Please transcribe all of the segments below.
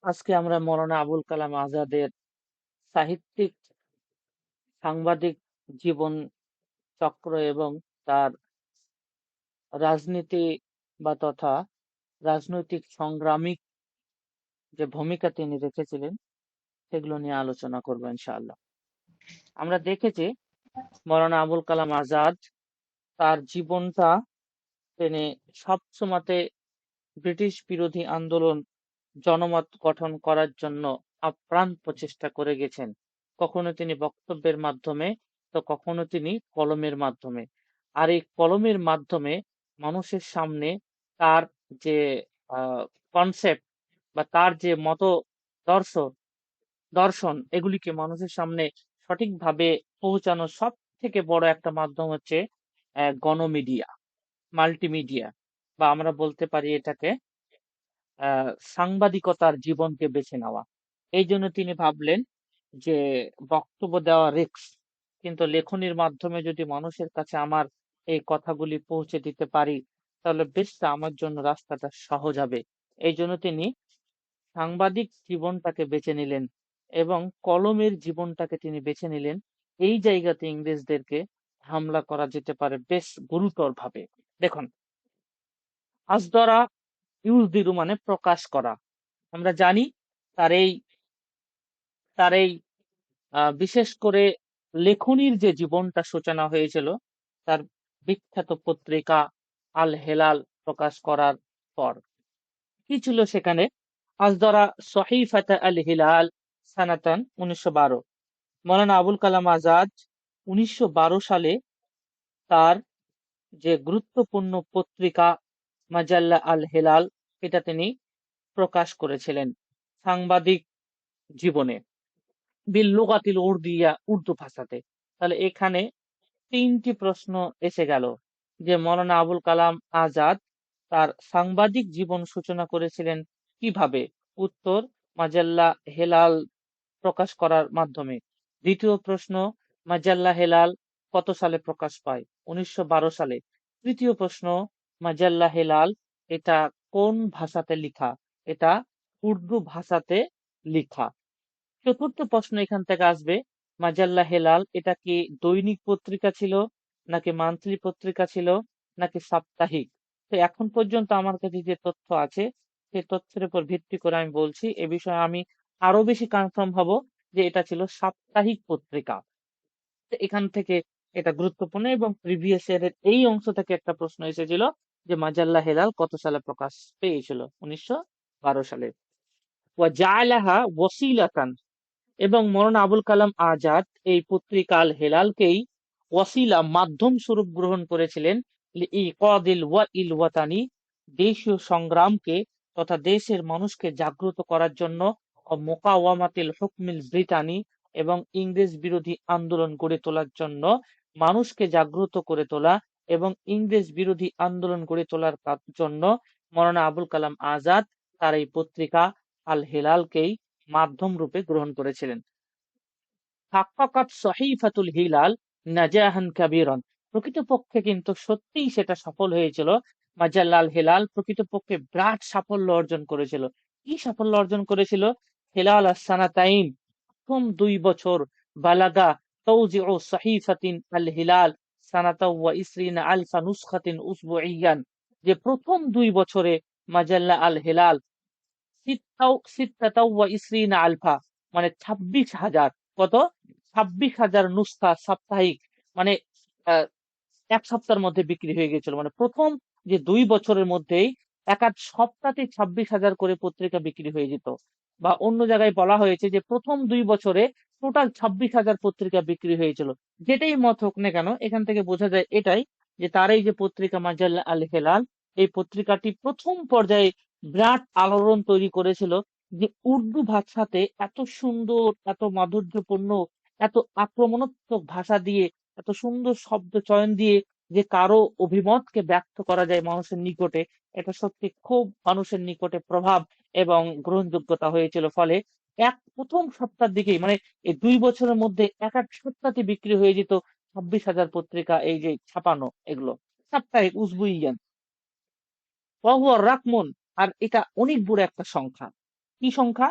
আজকে আমরা মৌলানা আবুল কালাম আজাদের সাহিত্যিক সাংবাদিক জীবন চক্র এবং তার রাজনীতি বা তথা রাজনৈতিক সংগ্রামিক যে ভূমিকা তিনি রেখেছিলেন সেগুলো নিয়ে আলোচনা করবো ইনশাআল্লাহ। আমরা দেখেছি মৌলানা আবুল কালাম আজাদ তার জীবনটা তিনি সবসময়তে ব্রিটিশ বিরোধী আন্দোলন জনমত গঠন করার জন্য আপ্রাণ প্রচেষ্টা করে গেছেন। কখনো তিনি বক্তব্যের মাধ্যমে, তো কখনো তিনি কলমের মাধ্যমে। আর এই কলমের মাধ্যমে মানুষের সামনে তার যে কনসেপ্ট বা তার যে মত দর্শ দর্শন এগুলিকে মানুষের সামনে সঠিকভাবে পৌঁছানোর সব থেকে বড় একটা মাধ্যম হচ্ছে গণমিডিয়া, মাল্টিমিডিয়া, বা আমরা বলতে পারি এটাকে সাংবাদিকতার জীবনকে বেছে নেওয়া। এই জন্য তিনি ভাবলেন যে বক্তব্য দেওয়া রিস্ক, কিন্তু লেখনির মাধ্যমে যদি মানুষের কাছে আমার এই কথাগুলি পৌঁছে দিতে পারি তাহলে বেশ আমার জন্য রাস্তাটা সহজ হবে। এই জন্য তিনি সাংবাদিক জীবনটাকে বেছে নিলেন এবং কলমের জীবনটাকে তিনি বেছে নিলেন। এই জায়গাতে ইংরেজদেরকে হামলা করা যেতে পারে বেশ গুরুতর ভাবে। দেখুন, আসদরা ইউজদিরু মানে প্রকাশ করা। আমরা জানি তার এই তার এই বিশেষ করে লেখনির যে জীবনটা সূচনা হয়েছিল তার বিখ্যাত পত্রিকা আল হেলাল প্রকাশ করার পর। কি ছিল সেখানে? আসদরা সহিফাতা আল হিলাল সানাতান 1912। মৌলানা আবুল কালাম আজাদ 1912 সালে তার যে গুরুত্বপূর্ণ পত্রিকা মাজাল্লা আল হেলাল এটা তিনি প্রকাশ করেছিলেন সাংবাদিক জীবনে, বিল লুগাতিল উর্দিয়া, উর্দু ভাষাতে। তাহলে এখানে তিনটি প্রশ্ন এসে গেল যে মৌলানা আবুল কালাম আজাদ তার সাংবাদিক জীবন সূচনা করেছিলেন কিভাবে? উত্তর, মাজাল্লা হেলাল প্রকাশ করার মাধ্যমে। দ্বিতীয় প্রশ্ন, মাজাল্লা হেলাল কত সালে প্রকাশ পায়? 1912 সালে। তৃতীয় প্রশ্ন, মাজাল্লা হেলাল এটা কোন ভাষাতে লিখা? এটা উর্দু ভাষাতে লিখা। চতুর্থ প্রশ্ন এখান থেকে আসবে, মাজাল্লা হেলাল এটা কি দৈনিক পত্রিকা ছিল, নাকি মান্থলি পত্রিকা ছিল, নাকি সাপ্তাহিক? তো এখন পর্যন্ত আমার কাছে যে তথ্য আছে সেই তথ্যের উপর ভিত্তি করে আমি বলছি, এ বিষয়ে আমি আরো বেশি কনফার্ম হব যে এটা ছিল সাপ্তাহিক পত্রিকা। তো এখান থেকে এটা গুরুত্বপূর্ণ এবং প্রিভিয়াস ইয়ারের এই অংশ থেকে একটা প্রশ্ন এসেছিল যে মাজাল্লা হেলাল কত সালে প্রকাশ পেয়েছিল? 1912 সালে। ওয়া জাআলাহা ওয়াসিলাতান, এবং মৌলানা আবুল কালাম আজাদ এই পত্রিকা আল হেলালকেই ওয়াসিলা মাধ্যম স্বরূপ গ্রহণ করেছিলেন লিইকাদিল ওয়াইল ওয়াতানি, দেশীয় সংগ্রামকে তথা দেশের মানুষকে জাগ্রত করার জন্য, ও মুকাওয়ামাতিল হুকমিল ব্রিটানি, এবং ইংরেজ বিরোধী আন্দোলন গড়ে তোলার জন্য, মানুষকে জাগ্রত করে তোলা এবং ইংরেজ বিরোধী আন্দোলন গড়ে তোলার জন্য মৌলানা আবুল কালাম আজাদ তার এই পত্রিকা আল হেলালকেই মাধ্যম রূপে গ্রহণ করেছিলেন। হাক্কাকাত সহিফাতুল হিলাল নাজাহান কাবীরান, প্রকৃতপক্ষে কিন্তু সত্যিই সেটা সফল হয়েছিল। মাজাল্লাল হিলাল প্রকৃতপক্ষে বিরাট সাফল্য অর্জন করেছিল। কি সাফল্য অর্জন করেছিল? হিলাল আস-সানাতাইন, প্রথম 2 বছর, বালাগা তাওজিউ সহিফাতিন আল হিলাল সানাতা ওয়া ইসরিনা আলফা নুসখাতিন উসবুইয়ান, যে প্রথম 2 বছরে মাজাল্লা আল হিলাল সিত্তাতাও ওয়া ইসরিনা আলফা মানে 26,000, কত? 26,000 নুসখা সাপ্তাহিক, মানে আহ, এক সপ্তাহের মধ্যে বিক্রি হয়ে গেছিল। মানে প্রথম যে 2 বছরের মধ্যেই এক আধ সপ্তাহে 26,000 করে পত্রিকা বিক্রি হয়ে যেত। বা অন্য জায়গায় বলা হয়েছে যে প্রথম 2 বছরে টোটাল 26,000 পত্রিকা বিক্রি হয়েছিল। যেটাই মত হোক না কেন, এখান থেকে বোঝা যায় এটাই যে তার এই যে পত্রিকা মাজাল্লা আল হেলাল, এই পত্রিকাটি প্রথম পর্যায়ে বিরাট আলোড়ন তৈরি করেছিল যে উর্দু ভাষাতে এত সুন্দর, এত মাধুর্যপূর্ণ, এত আক্রমণাত্মক ভাষা দিয়ে, এত সুন্দর শব্দ চয়ন দিয়ে যে কারো অভিমতকে ব্যক্ত করা যায় মানুষের নিকটে, এটা সত্যি খুব মানুষের নিকটে প্রভাব এবং গ্রহণযোগ্যতা হয়েছিল। ফলে প্রথম সপ্তাহের দিকেই, মানে এই 2 বছরের মধ্যে এক এক সপ্তাহে বিক্রি হয়ে যেত 26,000 পত্রিকা, এই যে ছাপানো এগুলো সাপ্তাহিক উসবুইয়ান ওয়াহুয়া রাকমুন, আর এটা অনেক বড় একটা সংখ্যা। কি সংখ্যা?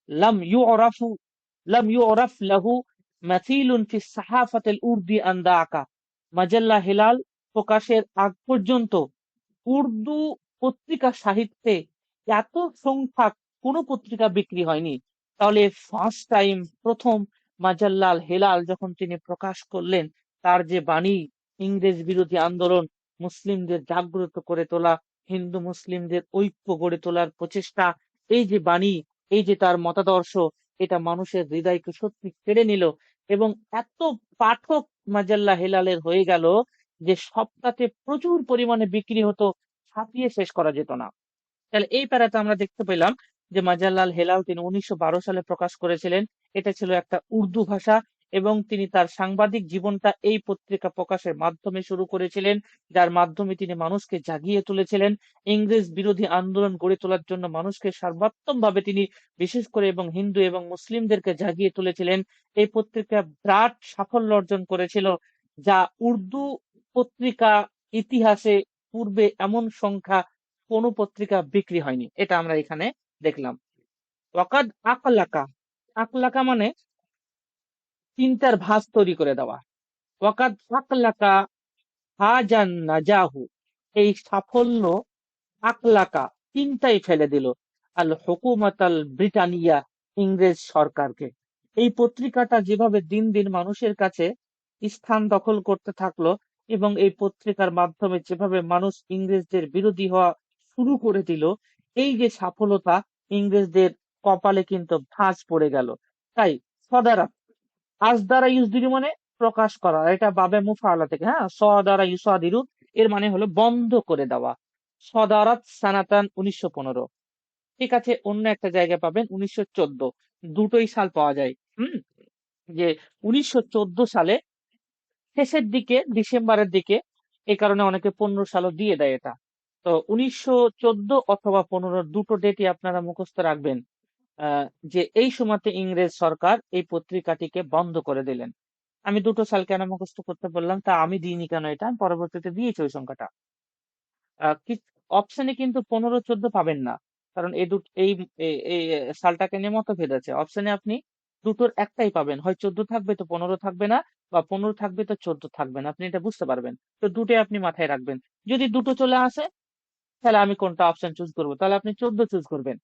লাম ইউরাফু লাম ইউরাফ লাহু মাথিলুন ফি সাহাফাতিল উর্দি আন দাআকা। মাজাল্লা হিলাল প্রকাশের আগ পর্যন্ত উর্দু পত্রিকা সাহিত্যে এত সংখ্যক কোনো পত্রিকা বিক্রি হয়নি। তাহলে ফার্স্ট টাইম, প্রথম মাজাল্লাল হেলাল যখন তিনি প্রকাশ করলেন, তার যে বাণী, ইংরেজ বিরোধী আন্দোলন, মুসলিমদের জাগ্রত করে তোলা, হিন্দু মুসলিমদের ঐক্য গড়ে তোলার প্রচেষ্টা, এই যে বাণী, এই যে তার মতাদর্শ, এটা মানুষের হৃদয়কে সত্যি কেড়ে নিল। এবং এত পাঠক মাজাল্লা হেলালের হয়ে গেল যে সপ্তাহে প্রচুর পরিমাণে বিক্রি হতো, ছাপিয়ে শেষ করা যেত না। তাহলে এই প্যারাতে আমরা দেখতে পেলাম যে মাজাল্লাল হেলাল তিনি 1912 সালে প্রকাশ করেছিলেন। এটা ছিল একটা উর্দু ভাষা, এবং তিনি তার সাংবাদিক জীবনটা এই পত্রিকা প্রকাশের মাধ্যমে শুরু করেছিলেন, যার মাধ্যমে তিনি মানুষকে জাগিয়ে তুলেছিলেন। ইংরেজ বিরোধী আন্দোলন গড়ে তোলার জন্য মানুষকে সর্বোত্তম ভাবে তিনি, বিশেষ করে এবং হিন্দু এবং মুসলিমদেরকে জাগিয়ে তুলেছিলেন। এই পত্রিকা বিরাট সাফল্য অর্জন করেছিল, যা উর্দু পত্রিকা ইতিহাসে পূর্বে এমন সংখ্যা কোনো পত্রিকা বিক্রি হয়নি। এটা আমরা এখানে দেখলাম। ওয়াকাদ আকলাকা, আকলাকা মানে চিন্তার ভাঁজ তৈরি করে দেওয়া। ওয়াকাদ আকলাকা হাজান নাজাহু, এই সাফল্য আকলাকা চিন্তায় ফেলে দিল আল হুকুমাত আল ব্রিটানিয়া, ইংরেজ সরকারকে। এই পত্রিকাটা যেভাবে দিন দিন মানুষের কাছে স্থান দখল করতে থাকলো, এবং এই পত্রিকার মাধ্যমে যেভাবে মানুষ ইংরেজদের বিরোধী হওয়া শুরু করে দিল, এই যে সফলতা, ইংরেজদের কপালে কিন্তু ভাঁজ পড়ে গেল। তাই সদারা, আজ দ্বারা ইউজদিরু মানে প্রকাশ করা, এটা বাবে মুফাআলা থেকে, হ্যাঁ, স দ্বারা ইউসাদিরু এর মানে হলো বন্ধ করে দেওয়া। সদারাত সানাতান 1915। ঠিক আছে, অন্য একটা জায়গায় পাবেন 1914। দুটোই সাল পাওয়া যায়। যে 1914 সালে শেষের দিকে, ডিসেম্বরের দিকে, এই কারণে অনেকে 15 সালও দিয়ে দেয় এটা। তো 1914 অথবা 15 দুটো ডেটই আপনারা মুখস্থ রাখবেন। যে এই সময়তে ইংরেজ সরকার এই পত্রিকাটিকে বন্ধ করে দিলেন। আমি দুটো সাল কেন মুখস্থ করতে বললাম, তা আমি দিইনি কেন, এটা আমি পরবর্তীতে দিয়েছি ওই সংখ্যাটা। অপশনে কিন্তু 15-14 পাবেন না, কারণ এই দুটো এই সালটাকে নিয়ে মতভেদ আছে। অপশনে আপনি দুটোর একটাই পাবেন, হয় 14 থাকবে তো 15 থাকবে না, বা 15 থাকবে তো 14 থাকবে না। আপনি এটা বুঝতে পারবেন। তো দুটোই আপনি মাথায় রাখবেন। যদি দুটো চলে আসে, তাহলে আমি কোনটা অপশন চুজ করবো, তাহলে আপনি 14 চুজ করবেন।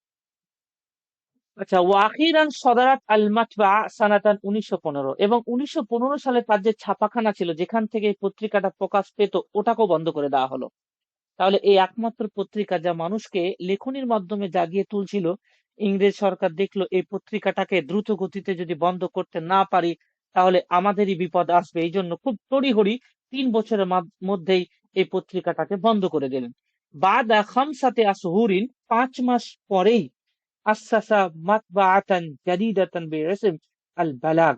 আচ্ছা, ওয়াখিরান সদারাত আল মাতবা সানাতান 1915, এবং 1915 সালে তার যে ছাপাখানা ছিল, যেখান থেকে এই পত্রিকাটা প্রকাশ পেত, ওটাকেও বন্ধ করে দেওয়া হলো। তাহলে এই একমাত্র পত্রিকা যা মানুষকে লেখনির মাধ্যমে জাগিয়ে তুলছিল, ইংরেজ সরকার দেখলো এই পত্রিকাটাকে দ্রুত গতিতে যদি বন্ধ করতে না পারি, তাহলে আমাদেরই বিপদ আসবে। এই জন্য খুব তড়িঘড়ি 3 বছরের মধ্যেই এই পত্রিকাটাকে বন্ধ করে দিলেন। বাদা খামসাতে আসহুরিন, 5 মাস পরেই আসাসা মাতবাআতান জাদিদাতান বিইসম আল বালাগ,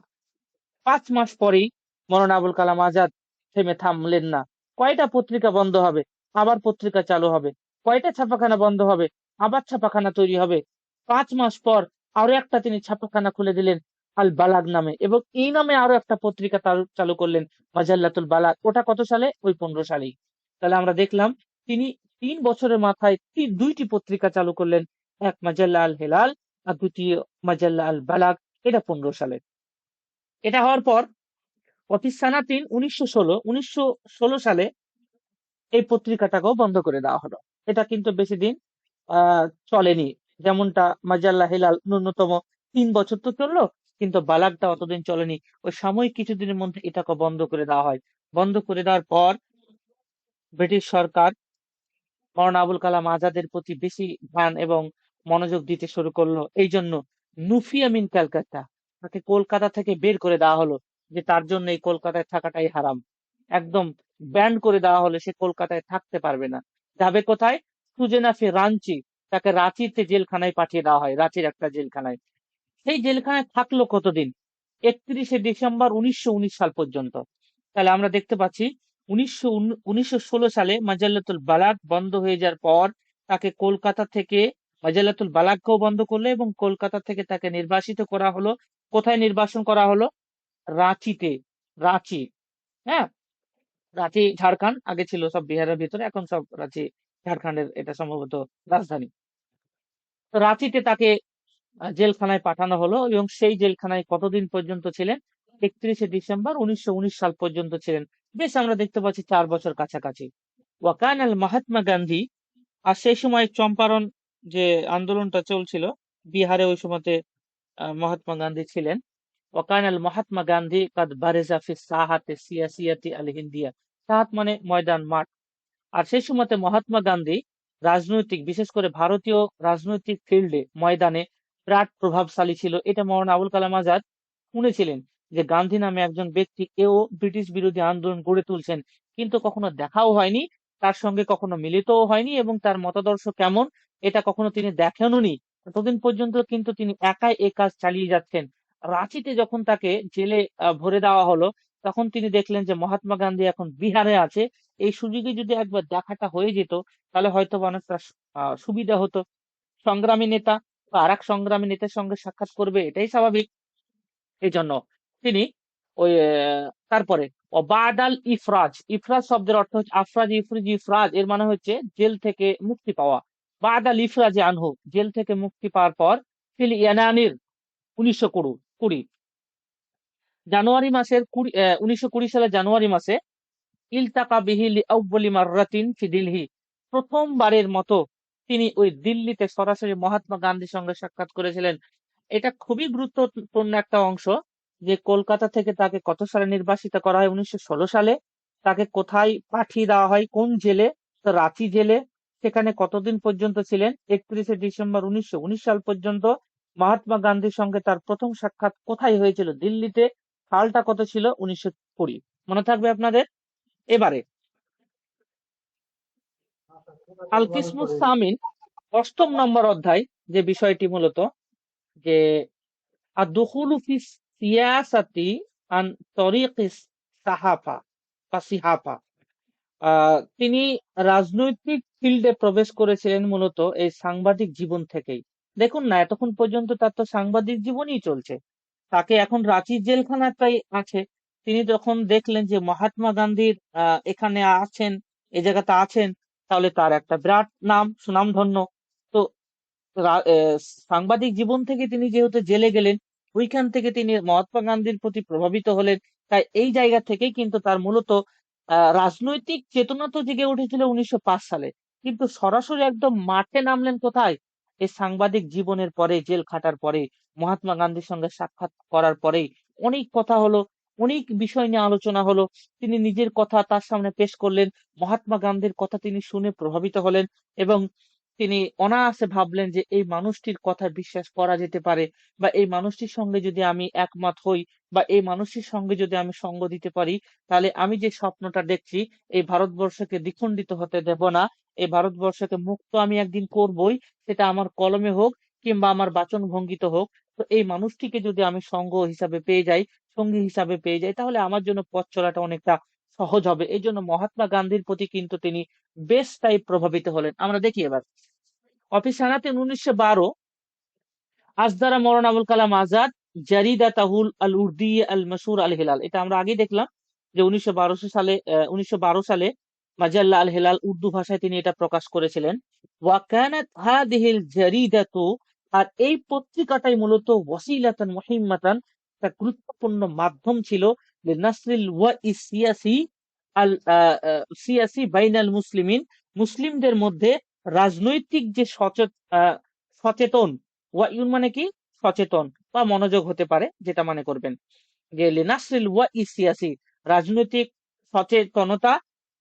5 মাস পরেই মৌলানা আবুল কালাম আজাদ থেমে থামলেন না। কয়টা পত্রিকা বন্ধ হবে, আবার পত্রিকা চালু হবে। কয়টা ছাপাখানা বন্ধ হবে, আবার ছাপাখানা তৈরি হবে। 5 মাস পর আরো একটা তিনি ছাপাখানা খুলে দিলেন, আল বালাগ নামে, এবং এই নামে আরো একটা পত্রিকা চালু করলেন, মাজাল্লাতুল বালাগ। ওটা কত সালে? ওই 15 সালেই। তাহলে আমরা দেখলাম তিনি 3 বছরের মাথায় দুইটি পত্রিকা চালু করলেন, এক মাজাল্লা আল হেলাল, আর দ্বিতীয় মাজাল্লা আল বালাগ। এটা 15 সালে। এটা হওয়ার পর অফিসানাতিন 1916 সালে এই পত্রিকাটাকেও বন্ধ করে দেওয়া হলো। এটা কিন্তু বেশি দিন চলেনি। যেমনটা মাজাল্লা হেলাল ন্যূনতম 3 বছর তো চললো, কিন্তু বালাগটা অতদিন চলেনি। ওই সাময়িক কিছুদিনের মধ্যে এটাকে বন্ধ করে দেওয়া হয়। বন্ধ করে দেওয়ার পর ব্রিটিশ সরকার মৌলানা আবুল কালাম আজাদের প্রতি বেশি ধ্যান এবং মনোযোগ দিতে শুরু করলো। এই জন্য নুফিয়া মিন ক্যালকাটা, তাকে কলকাতা থেকে বের করে দেওয়া হলো, যে তার জন্য এই কলকাতায় থাকাটাই হারাম। একদম ব্যান করে দেওয়া হলো, সে কলকাতায় থাকতে পারবে না। যাবে কোথায়? সুজেনা ফি রাঞ্চি, তাকে রাঁচিতে জেলখানায় পাঠিয়ে দেওয়া হয়, রাঁচির একটা জেলখানায়। সেই জেলখানায় থাকলো কতদিন? 31শে ডিসেম্বর 1919 সাল পর্যন্ত। তাহলে আমরা দেখতে পাচ্ছি 1916 সালে মাজাল্লাতুল বালাগ বন্ধ হয়ে যাওয়ার পর তাকে কলকাতা থেকে, মাজাল্লাতুল বালাগকেও বন্ধ করলো, এবং কলকাতা থেকে তাকে নির্বাসিত করা হলো। কোথায় নির্বাসন করা হলো? রাঁচিতে। রাঁচি, হ্যাঁ, রাঁচি ঝাড়খণ্ড, আগে ছিল সব বিহারের ভিতরে, এখন সব রাঁচি ঝাড়খণ্ডের, এটা সম্ভবত রাজধানী। তো রাঁচিতে তাকে জেলখানায় পাঠানো হলো এবং সেই জেলখানায় কতদিন পর্যন্ত ছিলেন? 31শে ডিসেম্বর 1919 সাল পর্যন্ত ছিলেন। বেশ আমরা দেখতে পাচ্ছি 4 বছর কাছাকাছি। ওয়াকান আল মহাত্মা গান্ধী, আর সেই সময় চম্পারণ যে আন্দোলনটা চলছিল বিহারে, ওই সময়তে মহাত্মা গান্ধী ছিলেন। ওয়াকান আল মহাত্মা গান্ধী কাদ বারেজা ফি সাহাতে সিয়াসিয়াতি আল হিন্দিয়া। সাহাত মানে ময়দান, মাঠ। আর সেই সময়তে মহাত্মা গান্ধী রাজনৈতিক, বিশেষ করে ভারতীয় রাজনৈতিক ফিল্ডে, ময়দানে বিরাট প্রভাবশালী ছিল। এটা মৌলানা আবুল কালাম আজাদ শুনেছিলেন যে গান্ধী নামে একজন ব্যক্তি, এও ব্রিটিশ বিরোধী আন্দোলন গড়ে তুলছেন, কিন্তু কখনো দেখাও হয়নি, তার সঙ্গে কখনো মিলিতও হয়নি, এবং তার মতাদর্শ কেমন এটা কখনো তিনি দেখেনওনি। ততদিন পর্যন্ত কিন্তু তিনি একাই এই কাজ চালিয়ে যাচ্ছেন। রাঁচিতে যখন তাকে জেলে ভরে দেওয়া হলো, তখন তিনি দেখলেন যে মহাত্মা গান্ধী এখন বিহারে আছে। এই সুযোগে যদি একবার দেখাটা হয়ে যেত, তাহলে হয়তো বা অনেকটা সুবিধা হতো। সংগ্রামী নেতা বা আরেক সংগ্রামী নেতার সঙ্গে সাক্ষাৎ করবে, এটাই স্বাভাবিক। এই জন্য তিনি ওই তারপরে অবাদাল ইফরাজ, ইফরাজ শব্দের অর্থ হচ্ছে আফরাজ, ইফরিজ, ইফরাজ এর মানে হচ্ছে জেল থেকে মুক্তি পাওয়া। বাদাল ইফরাজে আনহু, জেল থেকে মুক্তি পাওয়ার পর, ফিল ইয়ানানির 1920 জানুয়ারি মাসের 1920 সালের জানুয়ারি মাসে, ইলতাকা বিহি লিআউয়ালি মাররাতিন ফি দিল্লি, প্রথমবারের মতো তিনি ওই দিল্লিতে সরাসরি মহাত্মা গান্ধীর সঙ্গে সাক্ষাৎ করেছিলেন। এটা খুবই গুরুত্বপূর্ণ একটা অংশ, যে কলকাতা থেকে তাকে কত সালে নির্বাসিত করা হয়? 1916 সালে। তাকে কোথায় পাঠিয়ে দেওয়া হয়? কোন জেলে? তো রাঁচি জেলে। সেখানে কতদিন পর্যন্ত ছিলেন? 31শে ডিসেম্বর 1919 সাল পর্যন্ত। মহাত্মা গান্ধীর সঙ্গে তার প্রথম সাক্ষাৎ কোথায় হয়েছিল? দিল্লিতে। সালটা কত ছিল? 1920। মনে থাকবে আপনাদের? এবারে আল কিসমুস সামিন, 8 নম্বর অধ্যায়, যে বিষয়টি মূলত যে আদ-দুখুলু ফি সিয়াসাতি আন তরিকিস সাহাফা বা সিহাফা। তিনি রাজনৈতিক ফিল্ডে প্রবেশ করেছিলেন মূলত এই সাংবাদিক জীবন থেকেই। দেখুন না, এতক্ষণ পর্যন্ত তার তো সাংবাদিক জীবনই চলছে। তাকে এখন রাঁচির জেলখানাটাই আছে। তিনি যখন দেখলেন যে মহাত্মা গান্ধীর এখানে আছেন, এই জায়গাতে আছেন, তাহলে তার একটা বিরাট নাম, সুনামধন্য। তো সাংবাদিক জীবন থেকে তিনি যেহেতু জেলে গেলেন, ওইখান থেকে তিনি মহাত্মা গান্ধীর প্রতি প্রভাবিত হলেন। তাই এই জায়গা থেকেই কিন্তু তার মূলত রাজনৈতিক চেতনা তো জেগে উঠেছিল 1905 সালে, কিন্তু সরাসরি একদম মাঠে নামলেন কোথায়? এই সাংবাদিক জীবনের পরে, জেল খাটার পরে, মহাত্মা গান্ধীর সঙ্গে সাক্ষাৎ করার পরেই অনেক কথা হলো, অনেক বিষয় নিয়ে আলোচনা হলো। তিনি নিজের কথা তার সামনে পেশ করলেন, মহাত্মা গান্ধীর কথা তিনি শুনে প্রভাবিত হলেন, এবং তিনি অনায়াসে ভাবলেন যে এই মানুষটির কথা বিশ্বাস করা যেতে পারে, বা এই মানুষটির সঙ্গে যদি আমি একমত হই, বা এই মানুষটির সঙ্গে যদি আমি সঙ্গ দিতে পারি, তাহলে আমি যে স্বপ্নটা দেখছি, এই ভারতবর্ষকে দ্বিখণ্ডিত হতে দেব না, এই ভারতবর্ষকে মুক্ত আমি একদিন করবই, সেটা আমার কলমে হোক কিংবা আমার বাচন ভঙ্গিতে হোক। তো এই মানুষটিকে যদি আমি সঙ্গ হিসাবে পেয়ে যাই, সঙ্গী হিসাবে পেয়ে যাই, তাহলে আমার জন্য পথ চলাটা অনেকটা সহজ হবে। এই জন্য মহাত্মা গান্ধীর প্রতি কিন্তু তিনি বেশ তাই প্রভাবিত হলেন। আমরা দেখি এবার অফিস সানাতে 1912 আসদারা মৌলানা আবুল কালাম আজাদ জারিদা তাহুল আল উর্দি আল মশহুর আল হিলাল। এটা আমরা আগে দেখলাম যে 1912 সালে মাজাল্লা আল হিলাল উর্দু ভাষায় তিনি এটা প্রকাশ করেছিলেন। ওয়াকানাত হাদিহিল জারিদাতু, আর এই পত্রিকাটাই মূলত ওয়াসিলাতান মুহিম্মাতান, একটা গুরুত্বপূর্ণ মাধ্যম ছিল লিনাসরিল ওয়াই সিয়াসি আল সিয়াসি বাইনাল মুসলিমিন, মুসলিমদের মধ্যে রাজনৈতিক যে সচেতন, ওয়াইউন মানে কি? সচেতন বা মনোযোগ হতে পারে, যেটা মনে করবেন, যে লিনাসরিল ওয়াই সিয়াসি, রাজনৈতিক সচেতনতা,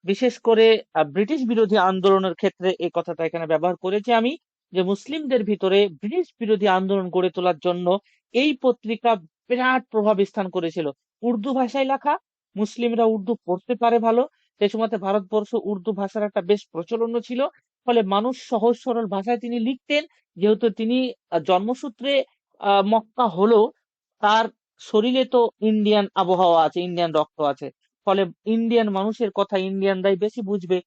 বিশেষ করে ব্রিটিশ বিরোধী আন্দোলনের ক্ষেত্রে এই কথাটা এখানে ব্যবহার করেছি আমি, যে মুসলিমদের ভিতরে ব্রিটিশ বিরোধী আন্দোলন গড়ে তোলার জন্য এই পত্রিকা বিরাট প্রভাব স্থান করেছিল। উর্দু ভাষায় লেখা, মুসলিমরা উর্দু পড়তে পারে ভালো, সে সময় ভারতবর্ষ উর্দু ভাষার একটা বেশ প্রচলন ছিল। ফলে মানুষ সহজ সরল ভাষায় তিনি লিখতেন। যেহেতু তিনি জন্মসূত্রে মক্কা হলেও তার শরীরে তো ইন্ডিয়ান আবহাওয়া আছে, ইন্ডিয়ান রক্ত আছে। ফলে ইন্ডিয়ান মানুষের কথা ইন্ডিয়ানরাই বেশি বুঝবে।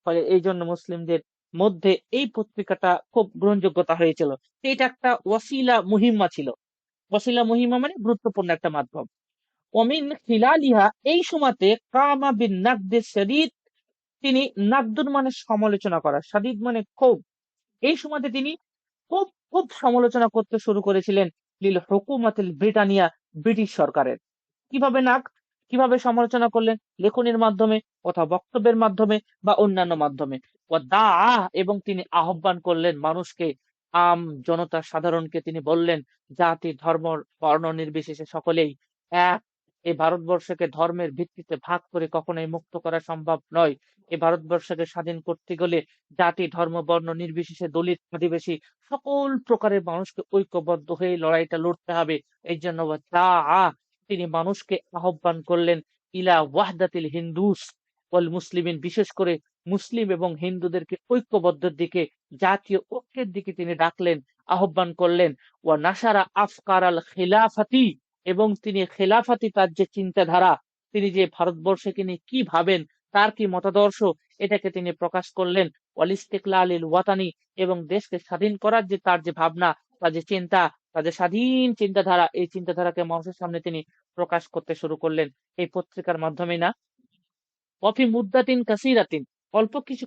ফলে এই জন্য মুসলিমদের মধ্যে এই পত্রিকাটা খুব গ্রহণযোগ্যতা হয়েছিল। এটা একটা ওয়াসিলা মুহিম্মা ছিল। ওয়াসিলা মুহিম্মা মানে গুরুত্বপূর্ণ একটা মাধ্যম। অমিন খিলালিহা, এই সময়তে কামা বিন নাকদে শদীদ, তিনি নাকদুন মানে সমালোচনা করা, শাদীদ মানে খুব, এই সময়তে তিনি খুব খুব সমালোচনা করতে শুরু করেছিলেন লিল হুকুমাতিল ব্রিটানিয়া, ব্রিটিশ সরকারের। কিভাবে না কিভাবে সমালোচনা করলেন? লেখনীর মাধ্যমে, অথবা বক্তব্যের মাধ্যমে, বা অন্যান্য মাধ্যমে। এবং তিনি আহ্বান করলেন মানুষকে, আম জনতা সাধারণকে তিনি বললেন, জাতি ধর্ম বর্ণ নির্বিশেষে সকলেই এক। এই ভারতবর্ষকে ধর্মের ভিত্তিতে ভাগ করে কখনোই মুক্ত করা সম্ভব নয়। এই ভারতবর্ষকে স্বাধীন করতে গেলে জাতি ধর্ম বর্ণ নির্বিশেষে দলিত আদিবাসী সকল প্রকারের মানুষকে ঐক্যবদ্ধ হয়ে লড়াইটা লড়তে হবে। এই জন্য তিনি মানুষকে আহ্বান করলেন ইলা ওয়াহদাতিল হিন্দুস ওয়াল মুসলিমিন, বিশেষ করে মুসলিম এবং হিন্দুদেরকে ঐক্যবদ্ধের দিকে, জাতীয় ঐক্যের দিকে তিনি ডাকলেন, আহ্বান করলেন। ওয়া নাসারা আফকার আল খিলাফাতি, এবং তিনি খেলাফাতি তার যে চিন্তাধারা, তিনি যে ভারতবর্ষকে নিয়ে কি ভাবেন, তার কি মতাদর্শ, এটাকে তিনি প্রকাশ করলেন। ওয়াল ইস্তিকলালিল ওয়াতানি, এবং দেশকে স্বাধীন করার যে তার যে ভাবনা, তার যে চিন্তা, তাদের স্বাধীন চিন্তাধারা, এই চিন্তাধারাকে মানুষের সামনে তিনি প্রকাশ করতে শুরু করলেন এই পত্রিকার মাধ্যমে না। অফি মুদ্দাতিন কাসিরাতিন, অল্প কিছু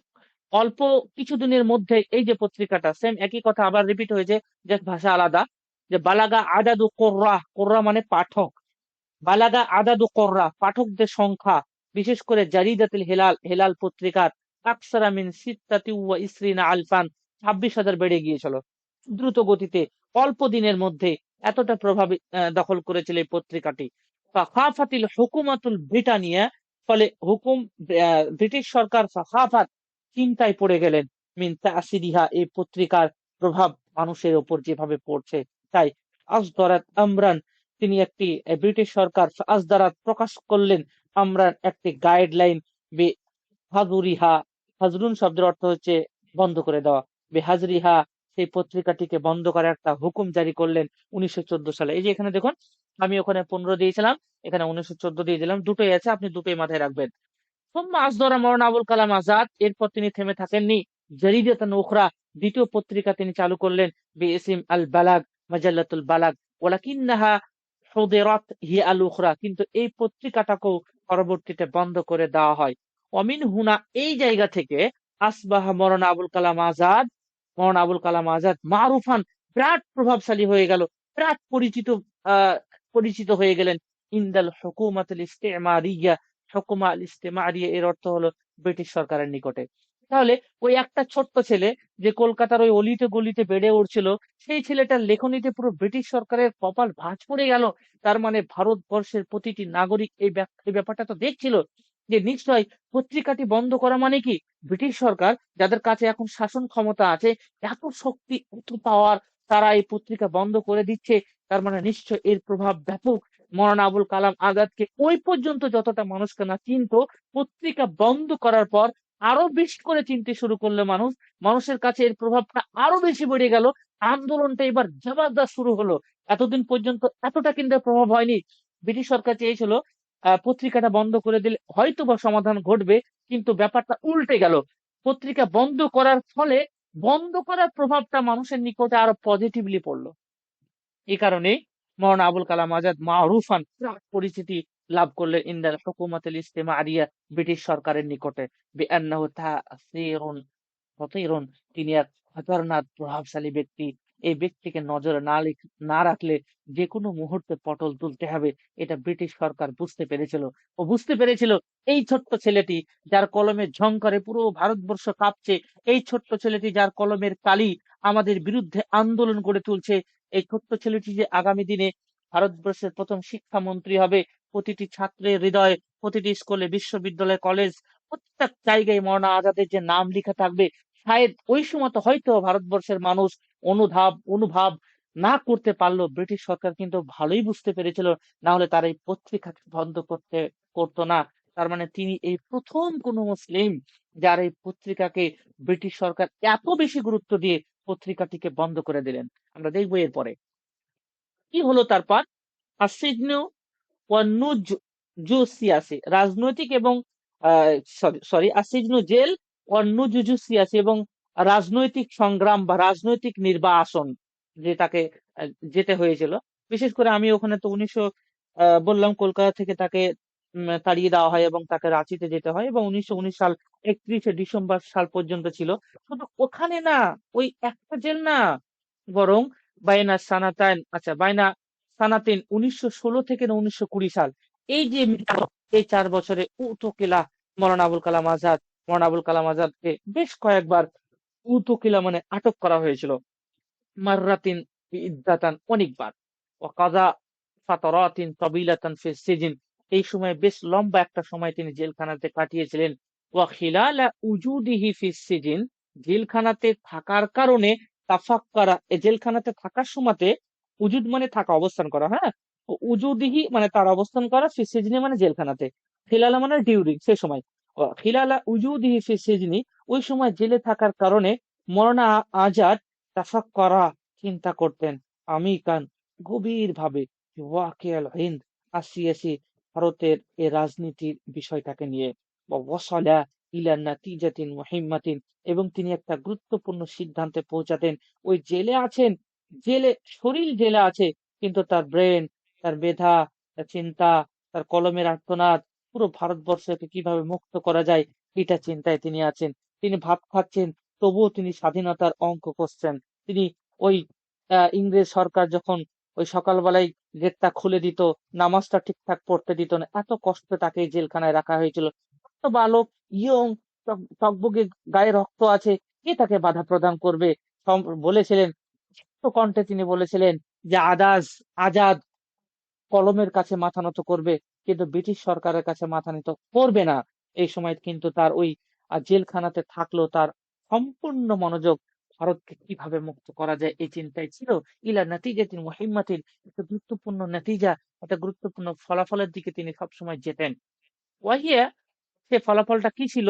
অল্প কিছুদিনের মধ্যে এই যে পত্রিকাটা, সেম একই কথা আবার রিপিট হয়েছে, যে ভাষা আলাদা। যে বালাগা আদাদু কোর্রা, কোর্রা মানে পাঠক, বালাগা আদাদু কোর্রা পাঠকদের সংখ্যা, বিশেষ করে জারিদাতুল হেলাল, হেলাল পত্রিকার আকসারা মিন সিত্তাতি ওয়া ইসরিনা আলফান, 26,000 বেড়ে গিয়েছিল দ্রুত গতিতে, অল্প দিনের মধ্যে এতটা প্রভাব দখল করেছিল এই পত্রিকাটি। ফাখাফাতিল হুকুমাতুল ব্রিটানিয়া, ফলে ব্রিটিশ সরকার ফাখাফাত, চিন্তায় পড়ে গেলেন, মিন তাসিরিহা, এই পত্রিকার প্রভাব মানুষের উপর যেভাবে পড়ছে, তাই আসদরাত আমরান, তিনি একটি ব্রিটিশ সরকার আসদারাত প্রকাশ করলেন, আমরান একটি গাইডলাইন, বে হাজুরিহা, হাজরুন শব্দের অর্থ হচ্ছে বন্ধ করে দেওয়া, বে হাজরিহা, সেই পত্রিকাটিকে বন্ধ করার একটা হুকুম জারি করলেন 1914 সালে। এই যে এখানে দেখুন, আমি ওখানে 15 দিয়েছিলাম, এখানে 1914 দিয়ে দিলাম, দুটোই আছে, আপনি দুটোই মাথায় রাখবেন। সুম্মা আসদরা মাওলানা আবুল কালাম আজাদ, এরপর তিনি থেমে থাকেননি, জারিদাতান উখরা, দ্বিতীয় পত্রিকা তিনি চালু করলেন, বিইসিম আল বালাগ, মাজাল্লাতুল বালাগ, ওয়ালাকিন্নাহা হুদিরাত হিয়া আল উখরা, কিন্তু এই পত্রিকাটাকেও পরবর্তীতে বন্ধ করে দেওয়া হয়। অমিন হুনা, এই জায়গা থেকে আসবাহা মাওলানা আবুল কালাম আজাদ, মাওলানা আবুল কালাম আজাদ মারুফান, বিরাট প্রভাবশালী হয়ে গেল, বিরাট পরিচিত হয়ে গেলেন, ইনদাল হুকুমাতুল ইস্তিমারিয়া, হুকুমা আল ইস্তেমারিয়া, এর অর্থ হলো ব্রিটিশ সরকারের নিকটে। তাহলে ওই একটা ছোট্ট ছেলে, যে কলকাতার ওই অলিতে গলিতে বেড়ে উঠছিল, সেই ছেলেটার লেখনীতে পুরো ব্রিটিশ সরকারের কপাল ভাঁজ পড়ে গেল। তার মানে ভারতবর্ষের প্রতিটি নাগরিক এই ব্যাপারটা তো দেখছিল, যে নিশ্চয় পত্রিকাটি বন্ধ করা মানে কি, ব্রিটিশ সরকার যাদের কাছে এখন শাসন ক্ষমতা আছে, এত শক্তি, এত পাওয়ার, তারা এই পত্রিকা বন্ধ করে দিচ্ছে, তার মানে নিশ্চয় এর প্রভাব ব্যাপক। মৌলানা আবুল কালাম আজাদকে ওই পর্যন্ত যতটা মানুষকে না চিনতো, পত্রিকা বন্ধ করার পর আরো বেশি করে চিনতে শুরু করলো মানুষ, মানুষের কাছে এর প্রভাবটা আরো বেশি বেড়ে গেল, আন্দোলনটা এবার জবরদস্ত শুরু হলো। এতদিন পর্যন্ত এতটা কিন্তু প্রভাব হয়নি। ব্রিটিশ সরকার চেয়েছিল পত্রিকাটা বন্ধ করে দিলে হয়তো বা সমাধান ঘটবে, কিন্তু ব্যাপারটা উল্টে গেল। পত্রিকা বন্ধ করার ফলে বন্ধ করার প্রভাবটা মানুষের নিকটে আরো পজিটিভলি পড়লো। এই কারণে মৌলানা আবুল কালাম আজাদ মারুফান, পরিচিতি লাভ করলেন ইন্দাল হুকুমাতুল ইস্তেমারিয়া, ব্রিটিশ সরকারের নিকটে, বিআন্নাহু তাসিরুন খতিরুন, তিনি এক খতরনাক প্রভাবশালী ব্যক্তি। এই ব্যক্তিকে নজরে না রাখলে যে কোনো মুহূর্তে পটল তুলতে হবে, এটা ব্রিটিশ সরকার বুঝতে পেরেছিল। ও বুঝতে পেরেছিল এই ছোট্ট ছেলেটি, যার কলমের ঝংকারে পুরো ভারতবর্ষ কাঁপছে, এই ছোট্ট ছেলেটি যার কলমের কালি আমাদের বিরুদ্ধে আন্দোলন গড়ে তুলছে, এই ছোট্ট ছেলেটি যে আগামী দিনে ভারতবর্ষের প্রথম শিক্ষামন্ত্রী হবে, প্রতিটি ছাত্রের হৃদয়ে, প্রতিটি স্কুলে, বিশ্ববিদ্যালয়, কলেজ, প্রত্যেক জায়গায় মৌলানা আজাদের যে নাম লেখা থাকবে, শায়দ ওই সময় তো হয়তো ভারতবর্ষের মানুষ অনুভাব না করতে পারলো, ব্রিটিশ সরকার কিন্তু ভালোই বুঝতে পেরেছিল, না হলে তার এই পত্রিকা বন্ধ করতো না। তার মানে তিনি এই প্রথম কোন মুসলিম, যার এই পত্রিকাকে ব্রিটিশ সরকার এত বেশি গুরুত্ব দিয়ে পত্রিকাটিকে বন্ধ করে দিলেন। আমরা দেখবো এরপরে কি হলো তারপর। আসিজনু ওয়ান নুজু সিয়াসি, রাজনৈতিক এবং সরি আসিজনু জেল, ওয়ান নুজুজু সিয়াসি, এবং রাজনৈতিক সংগ্রাম বা রাজনৈতিক নির্বাসন, যে তাকে যেতে হয়েছিল। বিশেষ করে আমি ওখানে তো 1900 বললাম, কলকাতা থেকে তাকে তাড়িয়ে দেওয়া হয় এবং তাকে রাঁচিতে যেতে হয়, এবং 1919 সাল 31শে ডিসেম্বর সাল পর্যন্ত ছিল। শুধু ওখানে না, ওই একটা জেল না, বরং বাইনা সানাতিন 1916 থেকে 1920 সাল, এই যে এই 4 বছরে উতকিলা মৌলানা আবুল কালাম আজাদকে বেশ কয়েকবার উতকিলা মানে আটক করা হয়েছিল। মাররাতিন ইদ্দাতান, অনেকবার। ওয়াকাযা ফাতারাতিন তাবিলাতান ফি সিজিন, এই সময় বেশ লম্বা একটা সময় তিনি জেলখানাতে কাটিয়েছিলেন। ওয়া খিলালা উজুদিহি ফি সিজিন, জেলখানাতে থাকার কারণে তাফাক্কারা, এই জেলখানাতে থাকার সময়তে, উজুদ মানে থাকা, অবস্থান করা, হ্যাঁ, ও উজুদিহি মানে তার অবস্থান করা, ফি সিজনি মানে জেলখানাতে, খিলালা মানে ডিউরিং, সে সময়। খিলালা উজুদিহি ফি সিজনি, ওই সময় জেলে থাকার কারণে মৌলানা আজাদ তাফাক্কারা, চিন্তা করতেন, আমিকান, গভীর ভাবে, ওয়াকিয়াল হিন্দ, আসিয়াসি, ভারতের এই রাজনীতির বিষয়টাকে নিয়ে। ওয়াসালা ইলা নাতিজাতিন মুহিম্মাতিন, এবং তিনি একটা গুরুত্বপূর্ণ সিদ্ধান্তে পৌঁছাতেন। ওই জেলে আছেন, জেলে, শরীর জেলে আছে, কিন্তু তার ব্রেন, তার মেধা, তার চিন্তা, তার কলমের আর্তনাদ, পুরো ভারতবর্ষকে কিভাবে মুক্ত করা যায় এটা চিন্তায় তিনি আছেন। তিনি ভাত খাচ্ছেন, তবুও তিনি স্বাধীনতার অঙ্ক কষছেন। তিনি ওই ইংরেজ সরকার যখন ওই সকালবেলায় গেটটা খুলে দিত, নামাজটা ঠিকঠাক পড়তে দিত না, এত কষ্টে তাকে এই জেলখানায় রাখা হয়েছিল। ছোট্ট বালক, ইয়ং, টকবগে গায়ে রক্ত আছে, কে তাকে বাধা প্রদান করবে? বলেছিলেন, ছোট্ট কণ্ঠে তিনি বলেছিলেন যে আজাদ কলমের কাছে মাথা নত করবে, কিন্তু ব্রিটিশ সরকারের কাছে মাথা নত করবে না। এই সময় কিন্তু তার ওই জেলখানাতে থাকলো, তার সম্পূর্ণ মনোযোগ ভারতকে কিভাবে মুক্ত করা যায় এই চিন্তায় ছিল। ইলা নাতিজাতিন মুহিম্মাতিন, একটা গুরুত্বপূর্ণ নাতিজা, একটা গুরুত্বপূর্ণ ফলাফলের দিকে তিনি সবসময় যেতেন। ওয়াহিয়া, সে ফলাফলটা কি ছিল?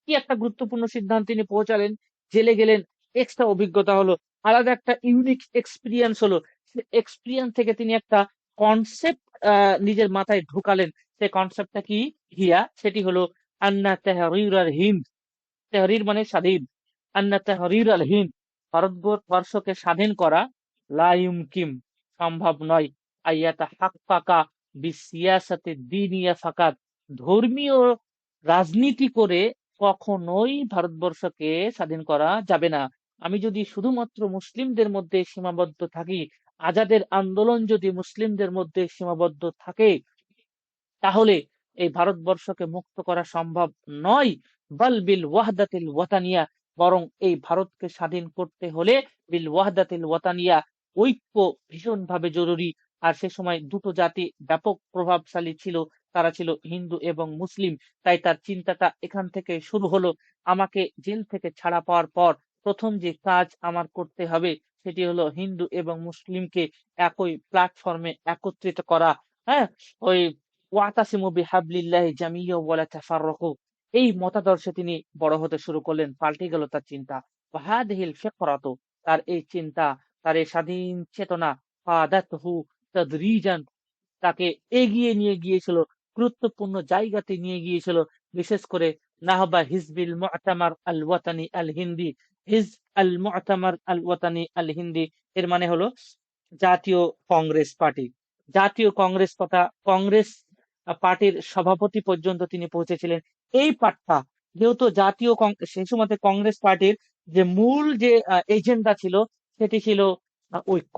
কি একটা গুরুত্বপূর্ণ সিদ্ধান্ত তিনি পৌঁছালেন, জেলে গেলেন, এক্সট্রা অভিজ্ঞতা হলো, আলাদা একটা ইউনিক এক্সপিরিয়েন্স হলো। সে এক্সপিরিয়েন্স থেকে তিনি একটা কনসেপ্ট নিজের মাথায় ঢুকালেন। সেই কনসেপ্টটা কি? সেটি হলো আন্না তাহরির আল হিন্দ। তাহরির মানে স্বাধীন। আন্না তাহরির আল হিন্দ, ভারতবর্ষকে স্বাধীন করা, লা ইউমকিন, সম্ভব নয়, আইয়াতা হাক্কাকা বিসিয়াসাতে দিনিয়া ফাকাত, ধর্মীয় রাজনীতি করে কখনোই ভারতবর্ষকে স্বাধীন করা যাবে না। আমি যদি শুধুমাত্র মুসলিমদের মধ্যে সীমাবদ্ধ থাকি, আজাদের আন্দোলন যদি মুসলিমদের মধ্যে সীমাবদ্ধ থাকে, তাহলে এই ভারতবর্ষকে মুক্ত করা সম্ভব নয়। বল বিল ওয়াহদাতিল ওয়াতানিয়া, বরং এই ভারতকে স্বাধীন করতে হলে বিল ওয়াহদাতিল ওয়াতানিয়া, ঐক্য ভীষণভাবে জরুরি। আর সে সময় দুটো জাতি ব্যাপক প্রভাবশালী ছিল, তারা ছিল হিন্দু এবং মুসলিম। তাই তার চিন্তাটা এখান থেকে শুরু হলো। আমাকে জেল থেকে ছাড়া পাওয়ার পর প্রথম যে কাজ আমার করতে হবে, সেটি হলো হিন্দু এবং মুসলিমকে একই প্ল্যাটফর্মে একত্রিত করা। হ্যাঁ, ওই ওয়াতাসিমু বিহাবলিল্লাহি জামিয়্যাও ওয়ালা তাফাররাকু, এই মতাদর্শে তিনি বড় হতে শুরু করলেন, পাল্টে গেল তার চিন্তা। ওয়াহাদিহিল ফিকরাতু, তার এই চিন্তা, তার এই স্বাধীন চেতনা, ফাদাতহু তাদরিজান, তাকে এগিয়ে নিয়ে গিয়েছিল, গুরুত্বপূর্ণ জায়গাতে নিয়ে গিয়েছিল। বিশেষ করে নাহবা হিজবিল মু'তামার আল ওয়াতানি আল হিন্দি, হিজ আল মু'তামার আল ওয়াতানি আল হিন্দি, এর মানে হলো জাতীয় কংগ্রেস পার্টি। জাতীয় কংগ্রেস তথা কংগ্রেস পার্টির সভাপতি পর্যন্ত তিনি পৌঁছেছিলেন। এই পাঠটা, যেহেতু সেই সময় কংগ্রেস পার্টির যে মূল যে এজেন্ডা ছিল, সেটি ছিল ঐক্য,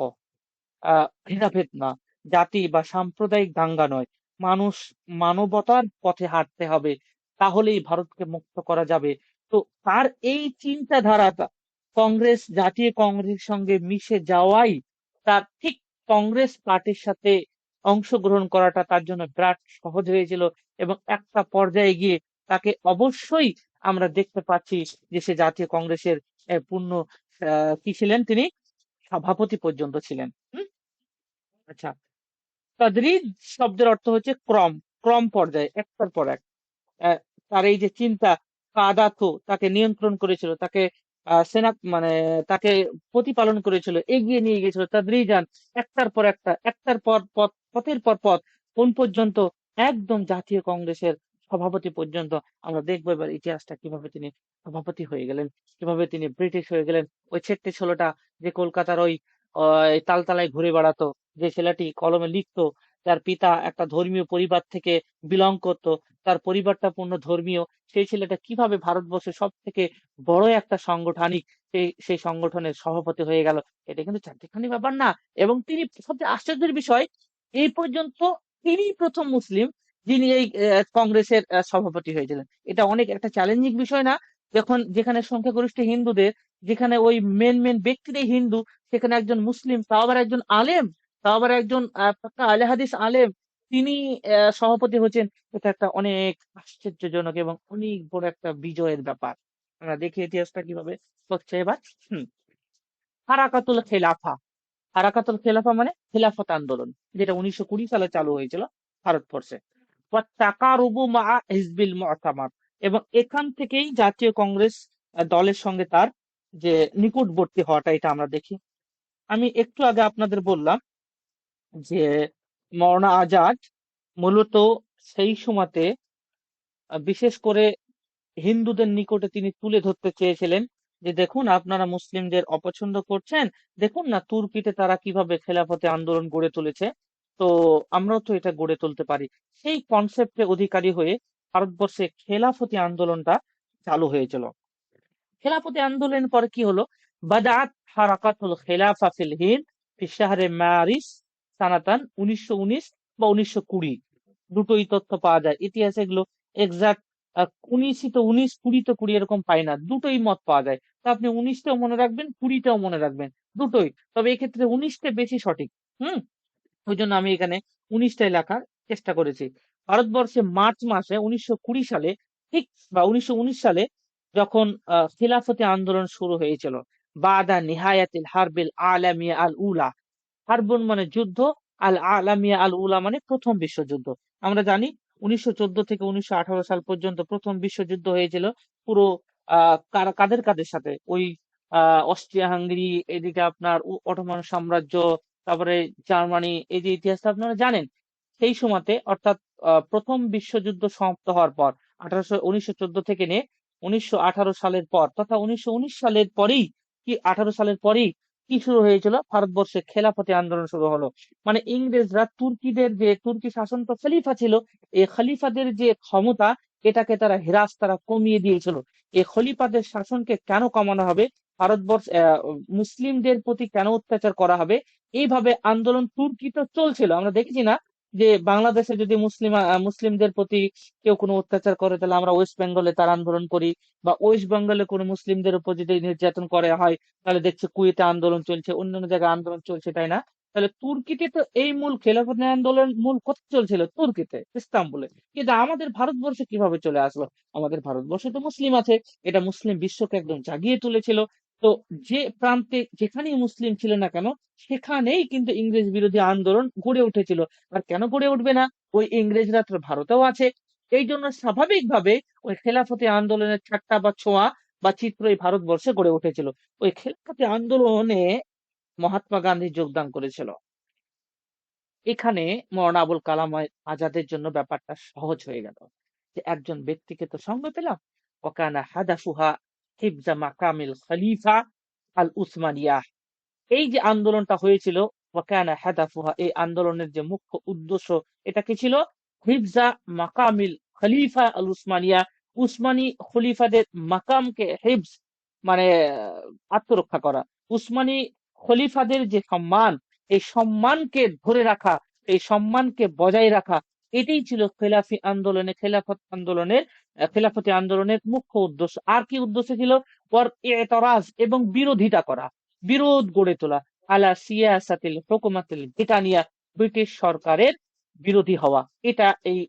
ভেদাভেদ না, জাতি বা সাম্প্রদায়িক দাঙ্গা নয়, মানুষ মানবতার পথে হাঁটতে হবে, তাহলেই ভারতকে মুক্ত করা যাবে। তো তার এই চিন্তাধারাটা জাতীয় কংগ্রেসের সঙ্গে মিশে যাওয়াই, তার ঠিক কংগ্রেস পার্টির সাথে অংশগ্রহণ করাটা তার জন্য বিরাট সহজ হয়েছিল। এবং একটা পর্যায়ে গিয়ে তাকে অবশ্যই আমরা দেখতে পাচ্ছি যে সে জাতীয় কংগ্রেসের পূর্ণ কি ছিলেন, তিনি সভাপতি পর্যন্ত ছিলেন। আচ্ছা, তাদরিজ শব্দের অর্থ হচ্ছে ক্রম, ক্রম পর্যায়ে, একটার পর এক। আহ, তার এই যে চিন্তা, কাদাথ, তাকে নিয়ন্ত্রণ করেছিল, তাকে সেনা মানে তাকে প্রতিপালন করেছিল, এগিয়ে নিয়ে গিয়েছিল তাদরিজান, একটার পর একটা, একটার পর পথ, পথের পর পথ, কোন পর্যন্ত? একদম জাতীয় কংগ্রেসের সভাপতি পর্যন্ত। আমরা দেখবো এবার ইতিহাসটা, কিভাবে তিনি সভাপতি হয়ে গেলেন, কিভাবে তিনি ব্রিটিশ হয়ে গেলেন। ওই ছেট্টে ছেলেটা যে কলকাতার ওই তালতলায় ঘুরে বেড়াতো, যে ছেলেটি কলমে লিখতো, যার পিতা একটা ধর্মীয় পরিবার থেকে বিলং করতো, তার পরিবারটা পূর্ণ ধর্মীয়, সেই ছেলেটা কিভাবে ভারতবর্ষের সব থেকে বড় একটা সাংগঠনিক সেই সংগঠনের সভাপতি হয়ে গেল। এটা কিন্তু চারটিখানি ব্যাপার না। এবং তিনি সবচেয়ে আশ্চর্যের বিষয়, এই পর্যন্ত তিনি প্রথম মুসলিম যিনি এই কংগ্রেসের সভাপতি হয়েছিলেন। এটা অনেক একটা চ্যালেঞ্জিং বিষয় না? যেখানে সংখ্যাগরিষ্ঠ হিন্দুদের, যেখানে ওই মেন ব্যক্তিরাই হিন্দু, সেখানে একজন মুসলিম, তাও আবার একজন আলেম, তাও আবার একজন পাক্কা আলে হাদিস আলেম, তিনি সভাপতি হচ্ছেন। এটা একটা অনেক আশ্চর্যজনক এবং অনেক বড় একটা বিজয়ের ব্যাপার। আমরা দেখি ইতিহাসটা কিভাবে হচ্ছে এবার। হুম হারাকাতুল খেলাফা। হারাকাতুল খেলাফা মানে খেলাফত আন্দোলন, যেটা 1920 সালে চালু হয়েছিল ভারতবর্ষে। ওয়াত্তাকারুবু মা হিজবিল মু'তামার, এবং এখান থেকেই জাতীয় কংগ্রেস দলের সঙ্গে তার যে নিকটবর্তী হওয়াটা, এটা আমরা দেখি। আমি একটু আগে আপনাদের বললাম যে মৌলানা আজাদ মূলত সেই সময়তে বিশেষ করে হিন্দুদের নিকটে তিনি তুলে ধরতে চেয়েছিলেন যে দেখুন, আপনারা মুসলিমদের অপছন্দ করছেন, দেখুন না তুর্কিতে তারা কিভাবে খেলাফতে আন্দোলন গড়ে তুলেছে, তো আমরাও তো এটা গড়ে তুলতে পারি। সেই কনসেপ্টে অধিকারী হয়ে ভারতবর্ষে খেলাফতি আন্দোলনটা চালু হয়েছিল। খেলাফতি আন্দোলনের পরে কি হলো? বাদাত হারাকাতুল খেলাফা ফিল হিন্দ ফি শাহরে মারিস সানাতান 1919 বা 1920। দুটোই তথ্য পাওয়া যায় ইতিহাসে, এগুলো এক্সাক্ট 19ই তো 19, 20 তো 20 এরকম পাই না, দুটোই মত পাওয়া যায়। তো আপনি 19টাও মনে রাখবেন, 20টাও মনে রাখবেন, দুটোই। তবে এক্ষেত্রে 19টা বেশি সঠিক। হুম ওই জন্য আমি এখানে 19টাই লেখার চেষ্টা করেছি। ভারতবর্ষে মার্চ মাসে 1920 সালে, ঠিক বা 1919 সালে, যখন খিলাফতি আন্দোলন শুরু হয়েছিল, বাদা নিহায়াতিল হারবিল আলামিয়া আল উলা। হারবুন মানে যুদ্ধ, আল আলামিয়া আল উলা মানে প্রথম বিশ্বযুদ্ধ। আমরা জানি 1914 থেকে 1918 সাল পর্যন্ত প্রথম বিশ্বযুদ্ধ হয়েছিল। পুরো কাদের কাদের সাথে? ওই অস্ট্রিয়া হাঙ্গেরি, এদিকে আপনার অটোমান সাম্রাজ্য, তারপরে জার্মানি, এই যে ইতিহাসটা আপনারা জানেন। সেই সময়তে অর্থাৎ প্রথম বিশ্বযুদ্ধ সমাপ্ত হওয়ার পর 1914 থেকে নিয়ে 1918 সালের পর, তথা 1919 সালের পরেই, কি 18 সালের পরেই কি শুরু হয়েছিল? ভারতবর্ষে খেলাফতি আন্দোলন শুরু হলো। মানে ইংরেজরা তুর্কিদের, যে তুর্কি শাসন তো খলিফা ছিল, এই খলিফাদের যে ক্ষমতা, এটাকে তারা হ্রাস, তারা কমিয়ে দিয়েছিল। এই খলিফাদের শাসনকে কেন কমানো হবে, ভারতবর্ষ মুসলিমদের প্রতি কেন অত্যাচার করা হবে, এইভাবে আন্দোলন তুর্কি তো চলছিল। আমরা দেখেছি না যে বাংলাদেশে যদি মুসলিমদের প্রতি কেউ কোনো অত্যাচার করে, তাহলে আমরা ওয়েস্ট বেঙ্গলে তার আন্দোলন করি, বা ওয়েস্ট বেঙ্গলে কোনো মুসলিমদের উপর যদি নির্যাতন করা হয়, তাহলে দেখছি কুয়েতে আন্দোলন চলছে, অন্যান্য জায়গায় আন্দোলন চলছে, তাই না? তাহলে তুর্কিতে তো এই মূল খেলাফত আন্দোলন মূল কোথায় চলছিল? তুর্কিতে, ইস্তাম্বুলে। কিন্তু আমাদের ভারতবর্ষে কিভাবে চলে আসলো? আমাদের ভারতবর্ষে তো মুসলিম আছে, এটা মুসলিম বিশ্বকে একদম জাগিয়ে তুলেছিল। তো যে প্রান্তে যেখানেই মুসলিম ছিল না কেন, সেখানেই কিন্তু ইংরেজ বিরোধী আন্দোলন গড়ে উঠেছিল। আর কেন গড়ে উঠবে না? ওই ইংরেজরা তো ভারতেও আছে। এই জন্য স্বাভাবিকভাবে ওই খেলাফতি আন্দোলনের ছাট্টা বা ছোঁয়া বা চিত্র এই ভারতবর্ষে গড়ে উঠেছিল। ওই খেলাফতি আন্দোলনে মহাত্মা গান্ধী যোগদান করেছিল। এখানে মৌলানা আবুল কালাম আজাদের জন্য ব্যাপারটা সহজ হয়ে গেল, যে একজন ব্যক্তিকে তো সঙ্গে পেলাম। ওকানা হাদাফুহা হিফজা মাকামিল খলিফা আল উসমানিয়া। এই যে আন্দোলনটা হয়েছিল, ওয়াকানা হাদাফুহা, এই আন্দোলনের যে মুখ্য উদ্দেশ্য, এটা কি ছিল? হিফজা মাকামিল খলিফা আল উসমানিয়া, উসমানী খলিফাদের মাকামকে হিফজ মানে আত্মরক্ষা করা। উসমানী খলিফাদের যে সম্মান, এই সম্মানকে ধরে রাখা, এই সম্মানকে বজায় রাখা, এটাই ছিল খেলাফতি আন্দোলনের মুখ্য উদ্দেশ্য। আর কি উদ্দেশ্য ছিল? পর এতরাজ, এবং বিরোধিতা করা, বিরোধ গড়ে তোলা, আলা সিয়াসাতিল হুকুমাতিল ব্রিটানিয়া, ব্রিটিশ সরকারের বিরোধী হওয়া। এটা এই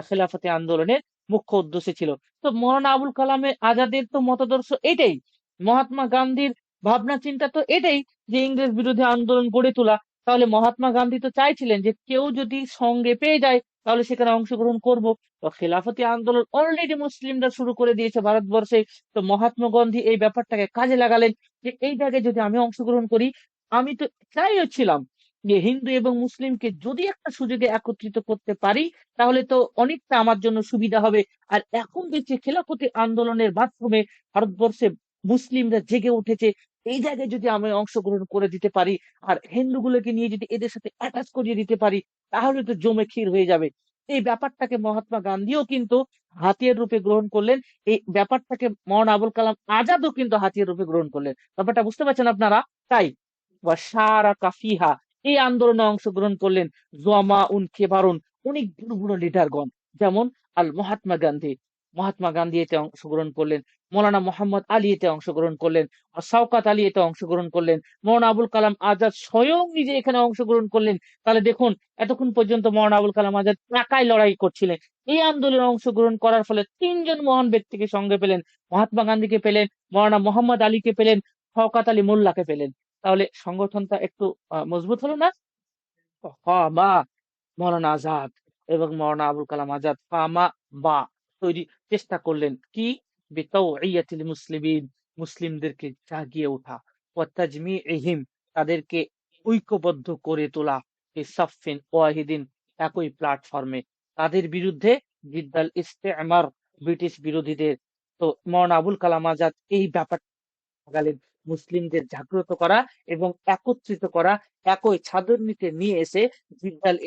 খেলাফতি আন্দোলনের মুখ্য উদ্দেশ্য ছিল। তো মৌলানা আবুল কালামের আজাদের তো মতাদর্শ এটাই, মহাত্মা গান্ধীর ভাবনা চিন্তা তো এটাই, যে ইংরেজ বিরোধী আন্দোলন গড়ে তোলা। তাহলে মহাত্মা গান্ধী তো চাইছিলেন যে কেউ যদি সঙ্গে পেয়ে যায়, তাহলে সেখানে অংশগ্রহণ করব। তো খেলাফতি আন্দোলন অলরেডি মুসলিমরা শুরু করে দিয়েছে ভারতবর্ষে। তো মহাত্মা গান্ধী এই ব্যাপারটাকে কাজে লাগালেন, যে এই জায়গায় যদি আমি অংশগ্রহণ করি, আমি তো চাইছিলাম যে হিন্দু এবং মুসলিমকে যদি একটা সুযোগে একত্রিত করতে পারি, তাহলে তো অনেকটা আমার জন্য সুবিধা হবে। আর এখন দেখছি খেলাফতি আন্দোলনের মাধ্যমে ভারতবর্ষে মুসলিমরা জেগে উঠেছে। এই জায়গায় যদি আমি অংশগ্রহণ করে দিতে পারি, আর হিন্দুগুলোকে নিয়ে যদি এদের সাথে অ্যাটাচ করিয়ে দিতে পারি, তাহলে তো জমে ক্ষীর হয়ে যাবে। এই ব্যাপারটাকে মহাত্মা গান্ধীও কিন্তু হাতিয়ার রূপে গ্রহণ করলেন। এই ব্যাপারটাকে মৌলানা আবুল কালাম আজাদও কিন্তু হাতিয়ার রূপে গ্রহণ করলেন। ব্যাপারটা বুঝতে পারছেন আপনারা? তাই সারা কাফিহা এই আন্দোলনে অংশগ্রহণ করলেন জমা উন কেবারুন, অনেক বড় বড় লিডারগণ, যেমন আল মহাত্মা গান্ধী এতে অংশগ্রহণ করলেন, মৌলানা মোহাম্মদ আলী এতে অংশগ্রহণ করলেন, আর শওকত আলী এতে অংশগ্রহণ করলেন, মৌলানা আবুল কালাম আজাদ স্বয়ং নিজে এখানে অংশগ্রহণ করলেন। তাহলে দেখুন, এতক্ষণ পর্যন্ত মৌলানা আবুল কালাম আজাদ একাই লড়াই করছিলেন। এই আন্দোলনে অংশগ্রহণ করার ফলে তিনজন মহান ব্যক্তিকে সঙ্গে পেলেন, মহাত্মা গান্ধীকে পেলেন, মৌলানা মোহাম্মদ আলীকে পেলেন, শওকত আলী মোল্লাকে পেলেন। তাহলে সংগঠনটা একটু মজবুত হলো না? ফামা মৌলানা আজাদ এবং মৌলানা আবুল কালাম আজাদ ফামা বা তৈরি চেষ্টা করলেন কি, বিতাওইয়াতিল মুসলিমিন, মুসলিমদেরকে জাগিয়ে ওঠা, ওয়া তাজমিইহিম, তাদেরকে ঐক্যবদ্ধ করে তোলা, ফি সাফফিন ওয়াহিদিন, একই প্ল্যাটফর্মে, তাদের বিরুদ্ধে জিদ্দাল ইস্তেমার, ব্রিটিশ বিরোধীদের। তো মৌলানা আবুল কালাম আজাদ এই ব্যাপার লাগালেন, মুসলিমদের জাগ্রত করা এবং একত্রিত করা, একই ছাদের নিচে নিয়ে এসে জিদ্দাল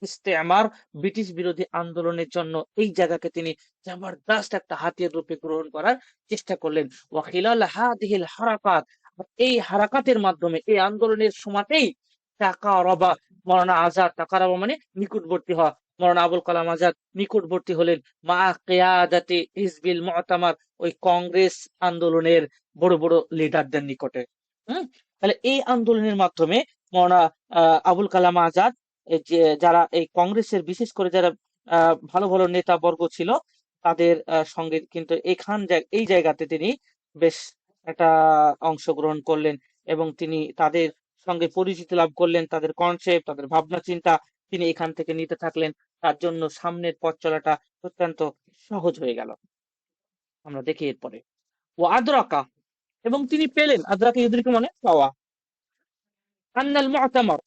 ইস্তেমার, ব্রিটিশ বিরোধী আন্দোলনের জন্য এই জায়গাকে তিনি জবরদস্ত একটা হাতিয়ার রূপে গ্রহণ করার চেষ্টা করলেন। ওয়া খিলাল হাদিহিল হারাকাত, এই হারাকাতের মাধ্যমে, এই আন্দোলনের সময়তেই তাকারাবা মৌলানা আজাদ, তাকারাবা মানে নিকটবর্তী হওয়া, মৌলানা আবুল কালাম আজাদ নিকটবর্তী হলেন মা কিয়াদাতি হিজবিল মুতামার, ওই কংগ্রেস আন্দোলনের বড় বড় লিডারদের নিকটে। হুম। তাহলে এই আন্দোলনের মাধ্যমে মৌলানা আবুল কালাম আজাদ, এই যে যারা এই কংগ্রেসের বিশেষ করে যারা ভালো ভালো নেতা বর্গ ছিল, তাদের সঙ্গে কিন্তু এই জায়গাতে তিনি বেশ একটা অংশগ্রহণ করলেন এবং তিনি তাদের সঙ্গে পরিচিতি লাভ করলেন, তাদের কনসেপ্ট, তাদের ভাবনা চিন্তা তিনি এখান থেকে নিতে থাকলেন। তার জন্য সামনের পথ চলাটা অত্যন্ত সহজ হয়ে গেল। আমরা দেখি এরপরে, ও আদ্রাকা, এবং তিনি পেলেন, আদ্রাকা ইউদ্রিকা মানে পাওয়া, আন্নাল মুতামার,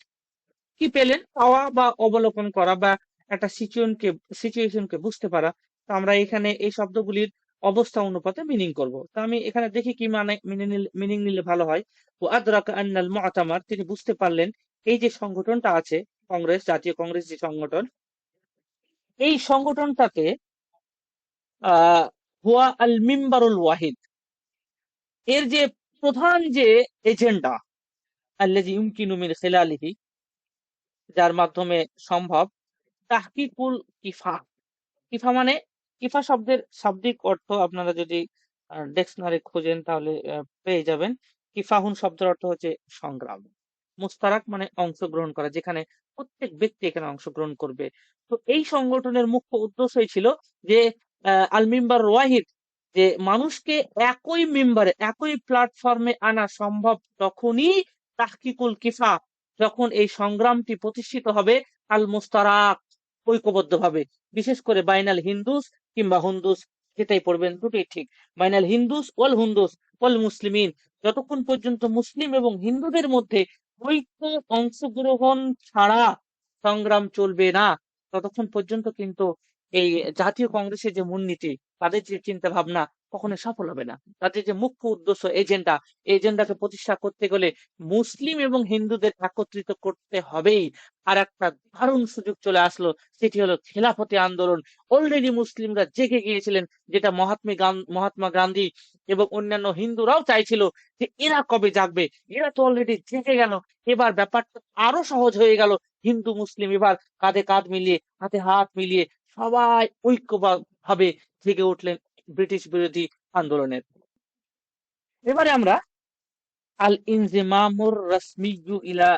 কি পেলেন, পাওয়া বা অবলোকন করা বা একটা সিচুয়েশনকে বুঝতে পারা। তো আমরা এখানে এই শব্দগুলির অবস্থা অনুপাতে মিনিং করব। তো আমি এখানে দেখি কি মানে মিনিং নিলে ভালো হয়। ও আদরাকা আন্নাল মুতামার, তিনি বুঝতে পারলেন এই যে সংগঠনটা আছে, কংগ্রেস, জাতীয় কংগ্রেস যে সংগঠন, এই সংগঠনটাতে হুয়া আল মিম্বারুল ওয়াহিদ, এর যে প্রধান যে এজেন্ডা, আল্লাযী ইউমকিনু মিন খিলালিহি, যার মাধ্যমে সম্ভব, তাহকিকুল কিফা। কিফা মানে, কিফা শব্দের শাব্দিক অর্থ আপনারা যদি ডিকশনারি খোঁজেন তাহলে পেয়ে যাবেন। কিফাহুন শব্দের অর্থ হচ্ছে সংগ্রাম, মুস্তারাক মানে অংশগ্রহণ করা, যেখানে প্রত্যেক ব্যক্তি এখানে অংশগ্রহণ করবে। তো এই সংগঠনের মুখ্য উদ্দেশ্যই ছিল যে আল মিম্বার ওয়াহিদ, যে মানুষকে একই মিম্বারে, একই প্ল্যাটফর্মে আনা সম্ভব তখনই, তাহকিকুল কিফা, যখন এই সংগ্রামটি প্রতিষ্ঠিত হবে আল মুস্তারাক, ঐক্যবদ্ধভাবে, বিশেষ করে বাইনাল হিন্দুস কিংবা হুন্দুস, যেটাই পড়বেন দুটোই ঠিক, বাইনাল হিন্দুস ওয়াল হুন্দুস ওয়াল মুসলিমিন, যতক্ষণ পর্যন্ত মুসলিম এবং হিন্দুদের মধ্যে ঐক্য, অংশগ্রহণ ছাড়া সংগ্রাম চলবে না, ততক্ষণ পর্যন্ত কিন্তু এই জাতীয় কংগ্রেসের যে মূলনীতি, তাদের যে চিন্তা ভাবনা কখনো সফল হবে না। তাদের যে মুখ্য উদ্দেশ্য, এজেন্ডাকে প্রতিষ্ঠা করতে গেলে মুসলিম এবং হিন্দুদের একত্রিত করতে হবেই। আর একটা দারুণ সুযোগ চলে আসলো, সেটি হলো খেলাফতি আন্দোলন। অলরেডি মুসলিমরা জেগে গিয়েছিলেন, যেটা মহাত্মা গান্ধী এবং অন্যান্য হিন্দুরাও চাইছিল যে এরা কবে জাগবে। এরা তো অলরেডি জেগে গেল, এবার ব্যাপারটা আরো সহজ হয়ে গেল। হিন্দু মুসলিম এবার কাঁধে কাঁধ মিলিয়ে, হাতে হাত মিলিয়ে সবাই ঐক্যভাবে জেগে উঠলেন ব্রিটিশ বিরোধী আন্দোলনের। এবারে আমরা আল ইনজিমামুর রাসমিয়্যু ইলা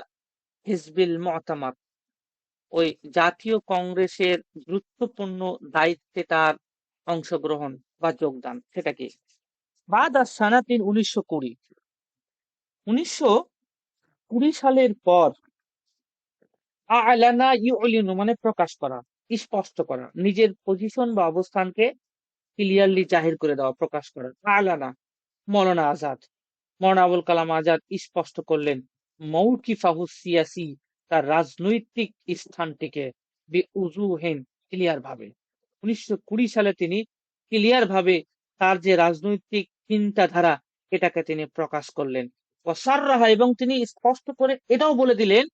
হিজবিল মুতামার, ওই জাতীয় কংগ্রেসের গুরুত্বপূর্ণ দায়িত্বে তার অংশগ্রহণ বা যোগদান, সেটা কি, বাদ সানাতিন 1920, 1920 সালের পর, আ'লানা ইউলিনু মানে প্রকাশ করা, স্পষ্ট করা, নিজের পজিশন বা অবস্থানকে ক্লিয়ারলি জাহির করে দেওয়া, প্রকাশ করা। আ'লানা মৌলানা আজাদ, মৌলানা আবুল কালাম আজাদ স্পষ্ট করলেন মৌকিফাহু সিয়াসি, তার রাজনৈতিক স্থানটিকে, বিউজুহিন ক্লিয়ার ভাবে। 1920 সালে তিনি ক্লিয়ার ভাবে তার যে রাজনৈতিক চিন্তাধারা, এটাকে তিনি প্রকাশ করলেন। ওয়াসাররাহা, এবং তিনি স্পষ্ট করে এটাও বলে দিলেন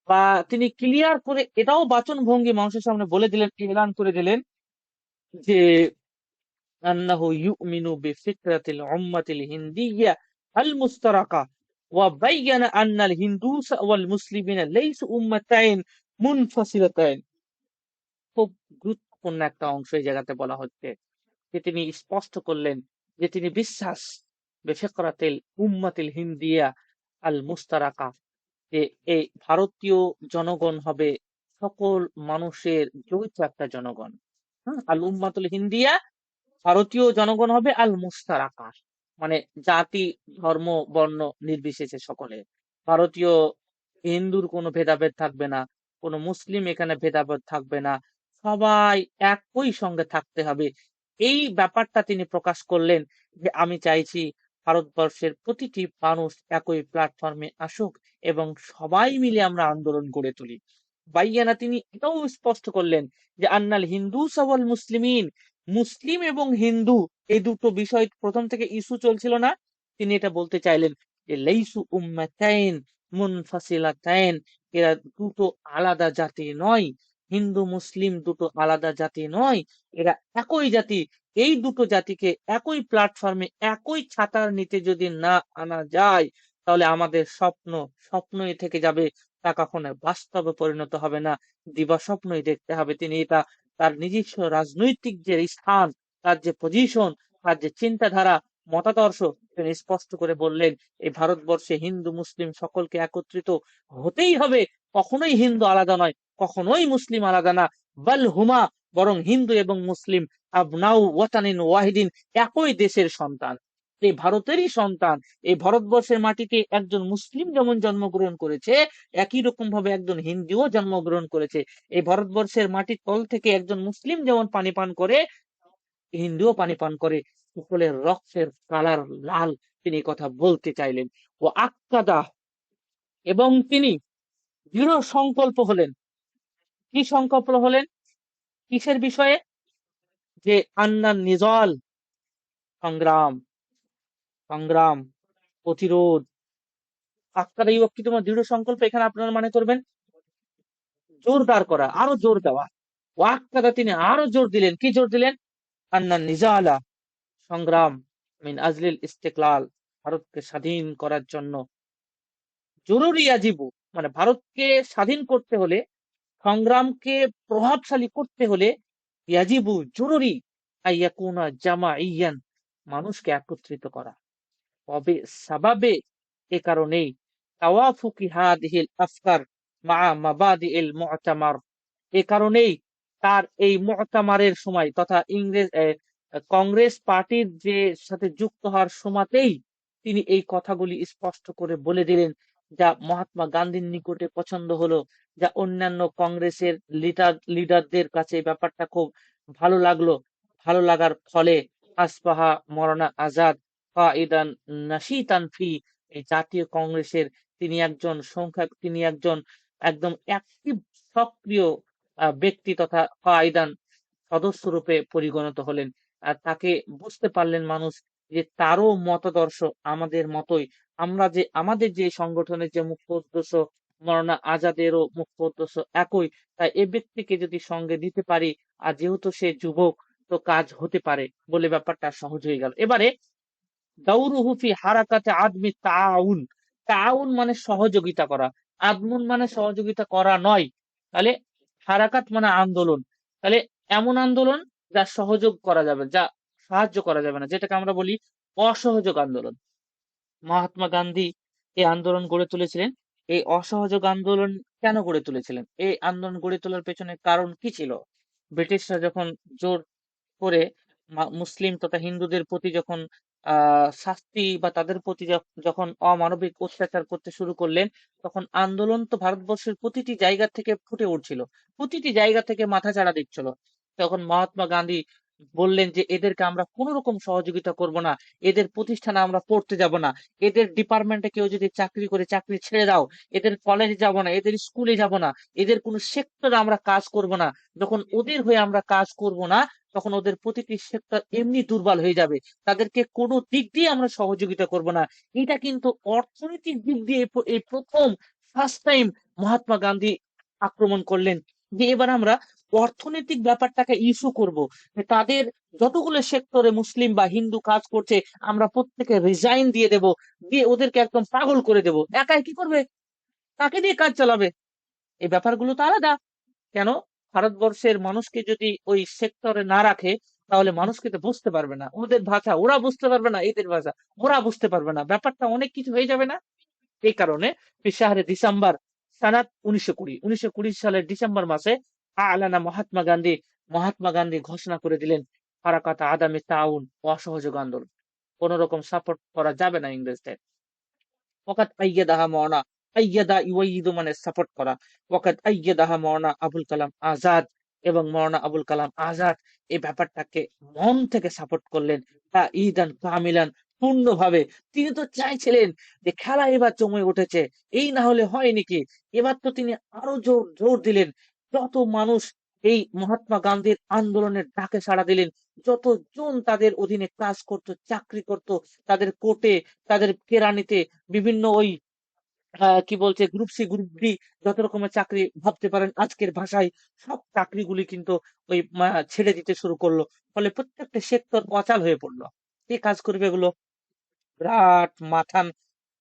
বা তিনি ক্লিয়ার করে এটাও বাচন ভঙ্গি মানুষের সামনে বলে দিলেন, এলান করে দিলেন যে আন্নাহু ইউমিনু বিফিকরাতিল উম্মাতিল হিন্দিয়্যা আল মুস্তারাকা ওয়া বায়্যানা আন্নাল হিন্দুস ওয়াল মুসলিমিনা লাইসু উম্মাতাইন মুনফাসিলাতাইন। খুব গুরুত্বপূর্ণ একটা অংশ এই জায়গাতে বলা হচ্ছে, যে তিনি স্পষ্ট করলেন যে তিনি বিশ্বাস বেফিকরাতিল উম্মাতিল হিন্দিয়া আল মুস্তারাকা, যে এই ভারতীয় জনগণ হবে সকল মানুষের যৌথ একটা জনগণ। হ্যাঁ, আল উম্মাতুল হিন্দিয়া, ভারতীয় জনগণ হবে আল মুস্তারাকা, মানে জাতি ধর্ম বর্ণ নির্বিশেষে সকলে ভারতীয়। হিন্দুর কোনো ভেদাভেদ থাকবে না, কোনো মুসলিম এখানে ভেদাভেদ থাকবে না, সবাই একই সঙ্গে থাকতে হবে। এই ব্যাপারটা তিনি প্রকাশ করলেন, যে আমি চাইছি ভারতবর্ষের প্রতিটি মানুষ একই প্ল্যাটফর্মে আসুক এবং সবাই মিলে আমরা আন্দোলন গড়ে তুলি। বাইয়ানা, তিনি এটাও স্পষ্ট করলেন যে আন্নাল হিন্দু সওয়াল মুসলিমিন, মুসলিম এবং হিন্দু এই দুটো বিষয় প্রথম থেকে ইস্যু চলছিল না, তিনি এটা বলতে চাইলেন যে লাইসু উম্মাতাইন মুনফাসিলাতাইন, এরা দুটো আলাদা জাতি নয়, হিন্দু মুসলিম দুটো আলাদা জাতি নয়, এরা একই জাতি। এই দুটো জাতিকে একই প্ল্যাটফর্মে একই ছাতার নিচে যদি না আনা যায়, তাহলে আমাদের স্বপ্ন স্বপ্নই থেকে যাবে, তা কখনো বাস্তবে পরিণত হবে না, দিবা স্বপ্নই দেখতে হবে। তিনি এটা তার নিজস্ব রাজনৈতিক যে স্থান, তার যে পজিশন, তার যে চিন্তাধারা, মতাদর্শ, তিনি স্পষ্ট করে বললেন এই ভারতবর্ষে হিন্দু মুসলিম সকলকে একত্রিত হতেই হবে, কখনোই হিন্দু আলাদা নয়, কখনোই মুসলিম আলাদা না, বাল হুমা, বরং হিন্দু এবং মুসলিম আবনাউ ওয়াতানিন ওয়াহিদিন, একই দেশের সন্তান, এই ভারতেরই সন্তান। এই ভারতবর্ষের মাটিতে একজন মুসলিম যেমন জন্মগ্রহণ করেছে, একই রকম ভাবে একজন হিন্দুও জন্মগ্রহণ করেছে। এই ভারতবর্ষের মাটির তল থেকে একজন মুসলিম যেমন পানি পান করে, হিন্দুও পানি পান করে, সকলের রক্তের কালার লাল। তিনি এই কথা বলতে চাইলেন। ও আক্কাদা, এবং তিনি দৃঢ় সংকল্প হলেন। কি সংকল্প হলেন? কিসের বিষয়ে? যে আন্নার নিজাল, সংগ্রাম, সংগ্রাম, প্রতিরোধ। আক্কাদা ইউক্তি, তোমার দৃঢ় সংকল্প এখানে আপনারা মানে করবেন জোরদার করা, আরো জোর দেওয়া। ও আক্কাদা, তিনি আরো জোর দিলেন। কি জোর দিলেন? আন্নার নিজালা, সংগ্রাম, মিন আজলিল ইস্তেকলাল, ভারতকে স্বাধীন করার জন্য, জরুরি আজিবু, মানে ভারতকে স্বাধীন করতে হলে, সংগ্রামকে প্রভাবশালী করতে হলে, ইয়াজিবু, জরুরি, আইয়াকুনা জামাইয়ান, মানুষকে একত্রিত করা। তবে সাবাবে, এ কারণেই, তাওয়াফুকি হাদিহিল আফকার মা মাবাদিইল মু'তামার, এ কারণেই তার এই মু'তামারের সময় তথা কংগ্রেস পার্টির যে সাথে যুক্ত হওয়ার সময়তেই তিনি এই কথাগুলি স্পষ্ট করে বলে দিলেন, যা মহাত্মা গান্ধীর নিকটে পছন্দ হলো, যা অন্যান্য কংগ্রেসের লিডারদের কাছে এই ব্যাপারটা খুব ভালো লাগলো। ভালো লাগার ফলে আসবাহা মরানা আজাদ কাইদান নাশিতান ফি, এই জাতীয় কংগ্রেসের তিনি একজন একদম অ্যাক্টিভ, সক্রিয় ব্যক্তি তথা কায়দান সদস্য রূপে পরিগণিত হলেন। আর তাকে বুঝতে পারলেন মানুষ যে তারও মতাদর্শ আমাদের মতোই। আমাদের যে সংগঠনের যে মুখ্য উদ্দেশ্য, মৌলানা আজাদেরও মুখ্য উদ্দেশ্য একই। তাই এ ব্যক্তিকে যদি সঙ্গে দিতে পারি, আর যেহেতু সে যুবক, তো কাজ হতে পারে বলে ব্যাপারটা সহজ হয়ে গেল। এবারে দাউরুহু ফি হারাকাতে আদমি তাআউন, তাআউন মানে সহযোগিতা করা, আদমুন মানে সহযোগিতা করা নয়। তাহলে হারাকাত মানে আন্দোলন, তাহলে এমন আন্দোলন যা সহযোগ করা যাবে, যা সাহায্য করা যাবে না, যেটাকে আমরা বলি অসহযোগ আন্দোলন। মহাত্মা গান্ধী এই আন্দোলন গড়ে তুলেছিলেন। এই অসহযোগ আন্দোলন কেন গড়ে তুলেছিলেন? এই আন্দোলন গড়ে তোলার পেছনে কারণ কি ছিল? ব্রিটিশরা যখন জোর করে মুসলিম তথা হিন্দুদের প্রতি যখন শাস্তি বা তাদের প্রতি যখন অমানবিক অত্যাচার করতে শুরু করলেন, তখন আন্দোলন তো ভারতবর্ষের প্রতিটি জায়গা থেকে ফুটে উঠছিল, প্রতিটি জায়গা থেকে মাথা চাড়া দিচ্ছিল। তখন মহাত্মা গান্ধী বললেন যে এদেরকে আমরা কোন রকম সহযোগিতা করব না, এদের প্রতিষ্ঠানে আমরা পড়তে যাব না, এদের ডিপার্টমেন্টে কেউ যদি চাকরি করে চাকরি ছেড়ে দাও, এদের কলেজে যাব না, এদের স্কুলে যাব না, এদের কোনো সেক্টরে আমরা কাজ করব না। যখন ওদের হয়ে আমরা কাজ করব না, তখন ওদের প্রতিটি সেক্টর এমনি দুর্বল হয়ে যাবে, তাদেরকে কোনো দিক দিয়ে আমরা সহযোগিতা করব না। এটা কিন্তু অর্থনৈতিক দিক দিয়ে এই প্রথম ফার্স্ট টাইম মহাত্মা গান্ধী আক্রমণ করলেন যে এবার আমরা অর্থনৈতিক ব্যাপারটাকে ইস্যু করব, যে তাদের যতগুলো সেক্টরে মুসলিম বা হিন্দু কাজ করছে আমরা প্রত্যেকে রিজাইন দিয়ে দেব, দিয়ে ওদেরকে একদম পাগল করে দেব। একাই কি করবে? তাকে দিয়ে কাজ চালাবে। এই ব্যাপারগুলো তো আলাদা। কেন? ভারতবর্ষের মানুষকে যদি ওই সেক্টরে না রাখে, তাহলে মানুষ কিন্তু বুঝতে পারবে না ওদের ভাষা, ওরা বুঝতে পারবে না এদের ভাষা, ওরা বুঝতে পারবে না, ব্যাপারটা অনেক কিছু হয়ে যাবে না। এই কারণে শাহরে ডিসেম্বর সানাত 1920 সালের ডিসেম্বর মাসে আলানা মহাত্মা গান্ধী ঘোষণা করে দিলেন হারাকাত আদামি তাউন, অসহযোগ আন্দোলন। কোন রকম সাপোর্ট করা যাবে না ইংরেজদের। ওকাত আইয়াদাহা মাওলানা আইয়াদা ইউয়াইদু মানে সাপোর্ট করা। ওকাত আইয়াদাহা মাওলানা আবুল কালাম আজাদ, এবং মাওলানা আবুল কালাম আজাদ এই ব্যাপারটাকে মন থেকে সাপোর্ট করলেন। তা ঈদান কামিলান, পূর্ণভাবে। তিনি তো চাইছিলেন যে খেলা এবার জমে উঠেছে, এই না হলে হয় নাকি। এবার তো তিনি আরো জোর জোর দিলেন। যত মানুষ এই মহাত্মা গান্ধীর আন্দোলনের ডাকে সাড়া দিলেন, যতজন তাদের অধীনে কাজ করত, চাকরি করত, তাদের কোর্টে, তাদের কেরানিতে, বিভিন্ন ওই কি বলছে গ্রুপ সি গ্রুপ ডি, যত রকমের চাকরি ভাবতে পারেন আজকের ভাষায়, সব চাকরিগুলি কিন্তু ওই ছেড়ে দিতে শুরু করলো। ফলে প্রত্যেকটা সেক্টর অচাল হয়ে পড়লো। কে কাজ করবে এগুলো? বিরাট মাথা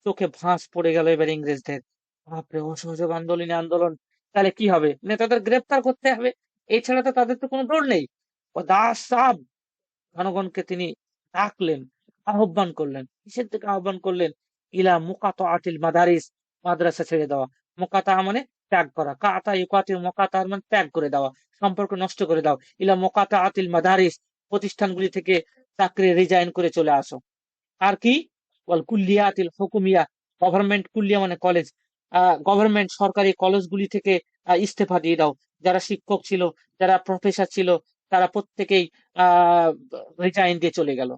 চোখে ভাঁজ পড়ে গেল এবার ইংরেজদের। বাপরে, অসহযোগ আন্দোলন, তাহলে কি হবে? নেতাদের গ্রেপ্তার করতে হবে, এছাড়া তো তাদের তো কোনো দৌড় নেই। ও দাস সাব জনগণকে তিনি ডাকলেন, আহ্বান করলেন। কিসের দিকে আহ্বান করলেন? ইলা মুকাতা আতিল মাদারিস, মাদ্রাসা ছেড়ে দেওয়া। মুকাতা মানে ত্যাগ করা, কাতা ইউকাতিল মুকাতা মানে ত্যাগ করে দেওয়া, সম্পর্ক নষ্ট করে দাও। ইলা মুকাতা আতিল মাদারিস, প্রতিষ্ঠানগুলি থেকে চাকরি রিজাইন করে চলে আসো। আর কি? ওয়াল কুল্লিয়াতিল হুকুমিয়া, গভর্নমেন্ট কুল্লিয়া মানে কলেজ, গভর্নমেন্ট সরকারি কলেজগুলি থেকে ইস্তফা দিয়ে দাও। যারা শিক্ষক ছিল, যারা প্রফেসর ছিল, তারা প্রত্যেকেই আহ রিজাইন দিয়ে চলে গেল।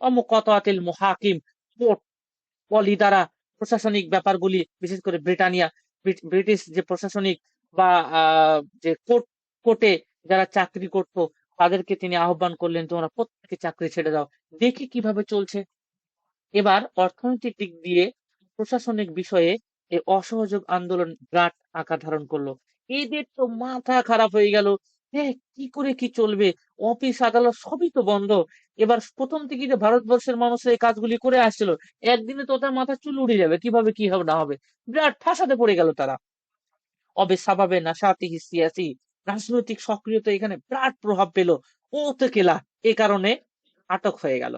অমুকতাতিল মুহাকিম, কোর্ট, পলি দ্বারা প্রশাসনিক ব্যাপারগুলি, বিশেষ করে ব্রিটানিয়া, ব্রিটিশ যে প্রশাসনিক বা যে কোর্টে যারা চাকরি করত, তাদেরকে তিনি আহ্বান করলেন তোমরা প্রত্যেকে চাকরি ছেড়ে দাও। দেখি কিভাবে চলছে। এবার অর্থনৈতিক দিক দিয়ে, প্রশাসনিক বিষয়ে এই অসহযোগ আন্দোলন বিরাট আকার ধারণ করলো। এদের তো মাথা খারাপ হয়ে গেল। কি করে কি চলবে? অফিস আদালত সবই তো বন্ধ। এবার প্রথম থেকে যে ভারতবর্ষের মানুষরা এই কাজগুলি করে আসছিল, একদিনে তো ওদের মাথা চুল উড়ে যাবে, কিভাবে কি হবে না হবে। বিরাট ফাঁসাতে পড়ে গেল তারা। অবে সাবাবে নাশাতি সিয়াসি, রাজনৈতিক সক্রিয়তা এখানে বিরাট প্রভাব পেল। ও তো কেলা, এ কারণে আটক হয়ে গেল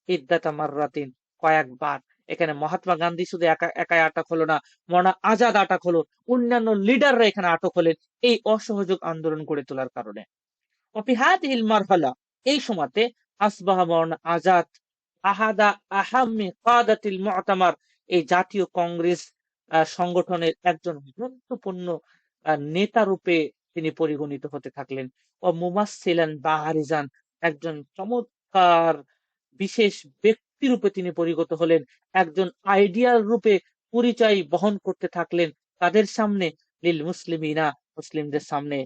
ইদ্দাতা মাররাতিন, কয়েকবার। এখানে মহাত্মা গান্ধী শুধু একা একাই আটক হলো না, মৌলানা আজাদ আটক হলো, অন্যান্য লিডাররা এখানে আটক হলেন এই অসহযোগ আন্দোলন গড়ে তোলার কারণে। وفي هذه المرحلة, এই সময়তে আসবাহ মাওলানা আজাদ আহাদা আহাম্মি কাদাতিল মু'তামার, এই জাতীয় কংগ্রেস সংগঠনের একজন গুরুত্বপূর্ণ নেতা রূপে তিনি পরিগণিত হতে থাকলেন। ও মুমাসসিলান বাহারিজান, একজন চমৎকার বিশেষ ব্যক্তি রূপে তিনি পরিগত হলেন, একজন আইডিয়াল রূপে পরিচয় বহন করতে থাকলেন তাদের সামনে, লিল মুসলিমিনা, মুসলিমদের সামনে।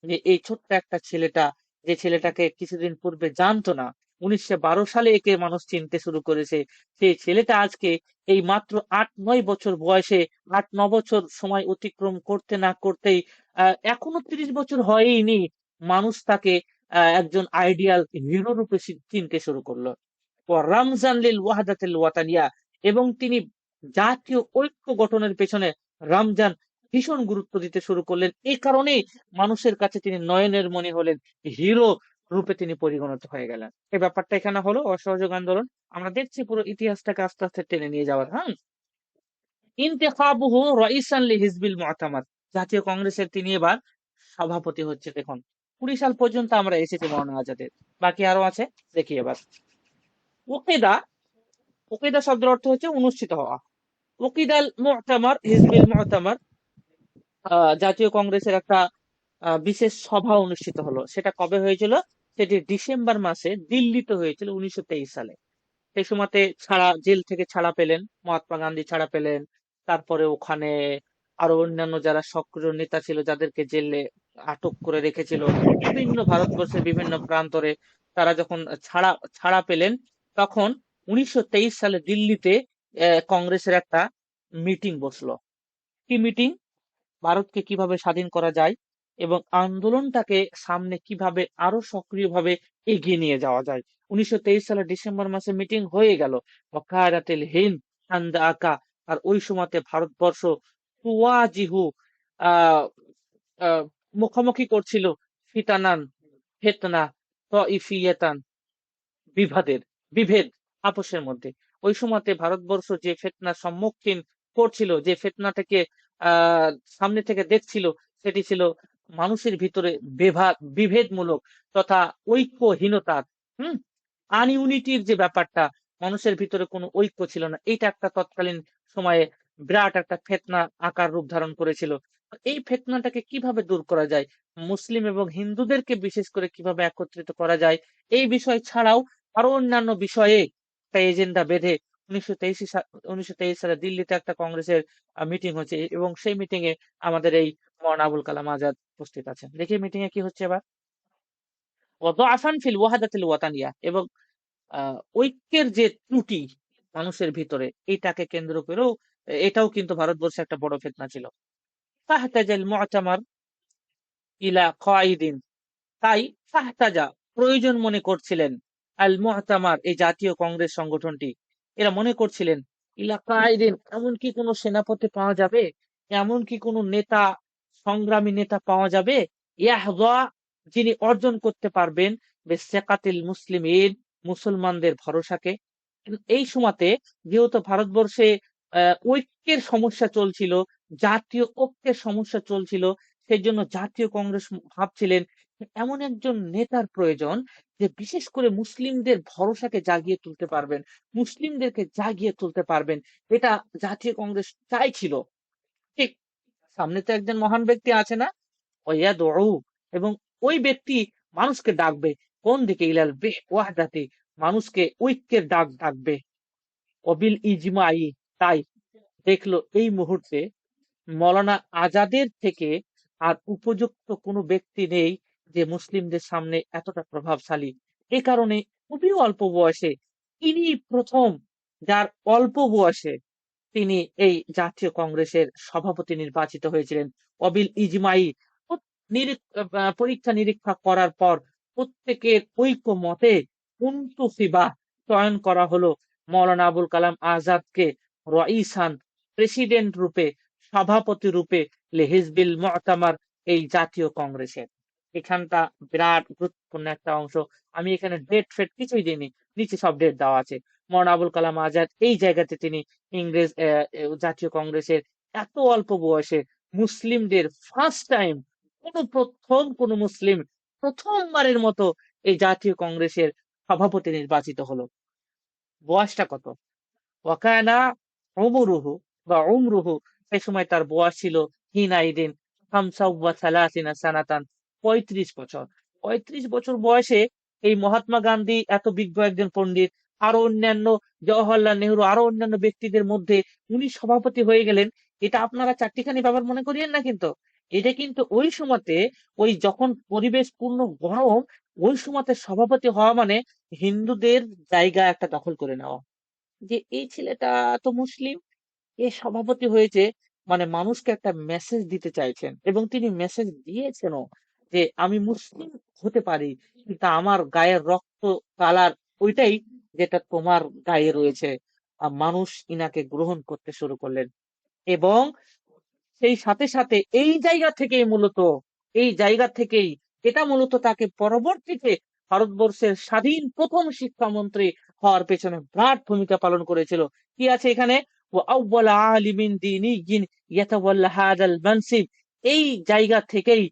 যে এই ছোট্ট একটা ছেলেটা, যে ছেলেটাকে কিছুদিন পূর্বে জানতো না, 1912 সালে একে মানুষ চিনতে শুরু করেছে, সেই ছেলেটা আজকে এই মাত্র 8-9 বছর বয়সে, 8-9 বছর সময় অতিক্রম করতে না করতেই এখনো 30 বছর হয়নি, মানুষ তাকে একজন আইডিয়াল হিরো রূপে চিনতে শুরু করলো। ও রমজান লিল ওয়াহদাতিল ওয়াতানিয়া, এবং তিনি জাতীয় ঐক্য গঠনের পেছনে রমজান ভীষণ গুরুত্ব দিতে শুরু করলেন। এই কারণেই মানুষের কাছে তিনি নয়নের মণি হলেন, হিরো রূপে তিনি পরিগণিত হয়ে গেলেন। এই ব্যাপারটা এখানে হলো অসহযোগ আন্দোলন। আমরা দেখছি পুরো ইতিহাসটাকে আস্তে আস্তে টেনে নিয়ে যাওয়ার। হ্যাঁ, ইন্তেখাবুহু রাইসান লিহিজবিল মু'তামার, জাতীয় কংগ্রেসের তিনি এবার সভাপতি হচ্ছে। দেখুন 20 সাল পর্যন্ত আমরা এসেছি মাওলানা আজাদের, বাকি আরো আছে, দেখি এবার। ওকেদা, ওকেদা শব্দের অর্থ হচ্ছে অনুষ্ঠিত হওয়া। ওকিদাল মু'তামার হিজবিল মু'তামার, জাতীয় কংগ্রেসের একটা বিশেষ সভা অনুষ্ঠিত হলো। সেটা কবে হয়েছিল? সেটি ডিসেম্বর মাসে দিল্লিতে হয়েছিল 1923 সালে। সেই সময়তে জেল থেকে ছাড়া পেলেন মহাত্মা গান্ধী, ছাড়া পেলেন। তারপরে ওখানে আরো অন্যান্য যারা সক্রিয় নেতা ছিল, যাদেরকে জেলে আটক করে রেখেছিল বিভিন্ন ভারতবর্ষের বিভিন্ন প্রান্তরে, তারা যখন ছাড়া ছাড়া পেলেন, তখন 1923 সালে দিল্লিতে কংগ্রেসের একটা মিটিং বসলো। একটি মিটিং ভারতকে কিভাবে স্বাধীন করা যায় এবং আন্দোলনটাকে সামনে কিভাবে আরো সক্রিয়ভাবে এগিয়ে নিয়ে যাওয়া যায়। 1923 সালের ডিসেম্বর মাসে মিটিং হয়ে গেল ওয়াকারাতিল হিন্দ আন্দ আকা। আর ওই সময়তে ভারতবর্ষ তুওয়াজিহু আহ আহ, মুখোমুখি করছিল ফিতানান ফেতনা তইফিয়াতান, বিভাদের বিভেদ আপোষের মধ্যে। ওই সময়তে ভারতবর্ষ যে ফেতনার সম্মুখীন করছিল, যে ফেতনাটাকে আহ সামনে থেকে দেখছিল, সেটি ছিল মানুষের ভিতরে বিভেদমূলক তথা ঐক্যহীনতার, হুম আনইউনিটির যে ব্যাপারটা, মানুষের ভিতরে কোনো ঐক্য ছিল না, এইটা একটা তৎকালীন সময়ে বিরাট একটা ফেতনা আকার রূপ ধারণ করেছিল। এই ফেতনাটাকে কিভাবে দূর করা যায়, মুসলিম এবং হিন্দুদেরকে বিশেষ করে কিভাবে একত্রিত করা যায়, এই বিষয় ছাড়াও আরো অন্যান্য বিষয়ে একটা এজেন্ডা বেঁধে 1923 সালে দিল্লিতে একটা কংগ্রেসের মিটিং হচ্ছে এবং সেই মিটিং এ আমাদের এই মৌলানা আবুল কালাম আজাদ উপস্থিত আছেন। দেখি মিটিং এ কি হচ্ছে এবার। ওয়াদাআফান ফিল ওয়াহাদাতিল ওয়াতানিয়া, এবং ঐক্যের যে ত্রুটি মানুষের ভিতরে, এটাকে কেন্দ্র করেও এটাও কিন্তু ভারতবর্ষে একটা বড় ফিতনা ছিল। ফাহতাজাল মু'তামার ইলা কায়দিন, তাই ফাহতাজা প্রয়োজন মনে করছিলেন, আল মুহতামার এই জাতীয় কংগ্রেস সংগঠনটি, এরা মনে করছিলেন ইলা কায়দিন, এমন কি কোনো সেনাপতি পাওয়া যাবে, এমন কি কোনো নেতা, সংগ্রামী নেতা পাওয়া যাবে, ইয়াহদা, যিনি অর্জন করতে পারবেন বিসসাকাতিল মুসলিমিন, মুসলমানদের ভরসাকে। এই সময়তে যেহেতু ভারতবর্ষে ঐক্যের সমস্যা চলছিল, জাতীয় ঐক্যের সমস্যা চলছিল, সেই জন্য জাতীয় কংগ্রেস ভাবছিলেন এমন একজন নেতার প্রয়োজন যে বিশেষ করে মুসলিমদের ভরসাকে জাগিয়ে তুলতে পারবেন, মুসলিমদেরকে জাগিয়ে তুলতে পারবেন। এটা জাতীয় কংগ্রেস চাইছিল। ঠিক সামনে তো একজন মহান ব্যক্তি আছে না, ওয়াদউ, এবং ওই ব্যক্তি মানুষকে ডাকবে কোন দিকে, ইলাল ওয়াহদাতি, মানুষকে ঐক্যের ডাক ডাকবে, অবিল ইজমাই। তাই দেখলো এই মুহূর্তে মৌলানা আজাদের থেকে আর উপযুক্ত কোনো ব্যক্তি নেই যে মুসলিমদের সামনে এতটা প্রভাবশালী। এ কারণে খুবই অল্প বয়সে তিনি প্রথম, যার অল্প বয়সে তিনি এই জাতীয় কংগ্রেসের সভাপতি নির্বাচিত হয়েছিলেন। অবিল ইজমাই, পরীক্ষা নিরীক্ষা করার পর প্রত্যেকের ঐক্য মতে মুনতখিবা, চয়ন করা হলো মৌলানা আবুল কালাম আজাদকে রাইসান, প্রেসিডেন্ট রূপে, সভাপতি রূপে হিজবিল মু'তামার, এই জাতীয় কংগ্রেসের। এখানটা বিরাট গুরুত্বপূর্ণ একটা অংশ। আমি এখানে ডেট ফেট কিছুই দিইনি, নিচে সব ডেট দেওয়া আছে। মৌলানা আবুল কালাম আজাদ এই জায়গাতে তিনি ইংরেজ জাতীয় কংগ্রেসের এত অল্প বয়সে মুসলিমদের ফার্স্ট টাইম, প্রথম কোন মুসলিম প্রথমবারের মতো এই জাতীয় কংগ্রেসের সভাপতি নির্বাচিত হলো। বয়সটা কত, ওয়াকানা উমরুহু বা উমরুহু, সেই সময় তার বয়স ছিল হিনাইদিন খামসা ওয়া সালাসিনা সানাতান, 35 বছর। 35 বছর বয়সে এই মহাত্মা গান্ধী, এত বিজ্ঞ একজন পণ্ডিত, আরো অন্যান্য জওহরলাল নেহরু, আরো অন্যান্য ব্যক্তিদের মধ্যে উনি সভাপতি হয়ে গেলেন। এটা আপনারা চারটিখানি ব্যাপার মনে করিয়েন না কিন্তু, এটা কিন্তু ওই সময়তে, ওই যখন পরিবেশ পূর্ণ গরম, ওই সময়তে সভাপতি হওয়া মানে হিন্দুদের জায়গা একটা দখল করে নেওয়া। যে এই ছেলেটা তো মুসলিম, এ সভাপতি হয়েছে, মানে মানুষকে একটা মেসেজ দিতে চাইছেন এবং তিনি মেসেজ দিয়েছেনও যে আমি মুসলিম হতে পারি, কিন্তু আমার গায়ের রক্ত কালার ওইটাই যেটা তোমার গায়ে রয়েছে। মানুষ ইনাকে গ্রহণ করতে শুরু করলেন এবং সেই সাথে সাথে এই জায়গা থেকেই এটা মূলত তাকে পরবর্তীতে ভারতবর্ষের স্বাধীন প্রথম শিক্ষামন্ত্রী হওয়ার পেছনে বিরাট ভূমিকা পালন করেছিল। কি আছে এখানে, ও আউয়াল আলিমিন দীনিয়্যিন ইয়াতাওয়াল্লা হাদাল মানসিব, এই জায়গা থেকেই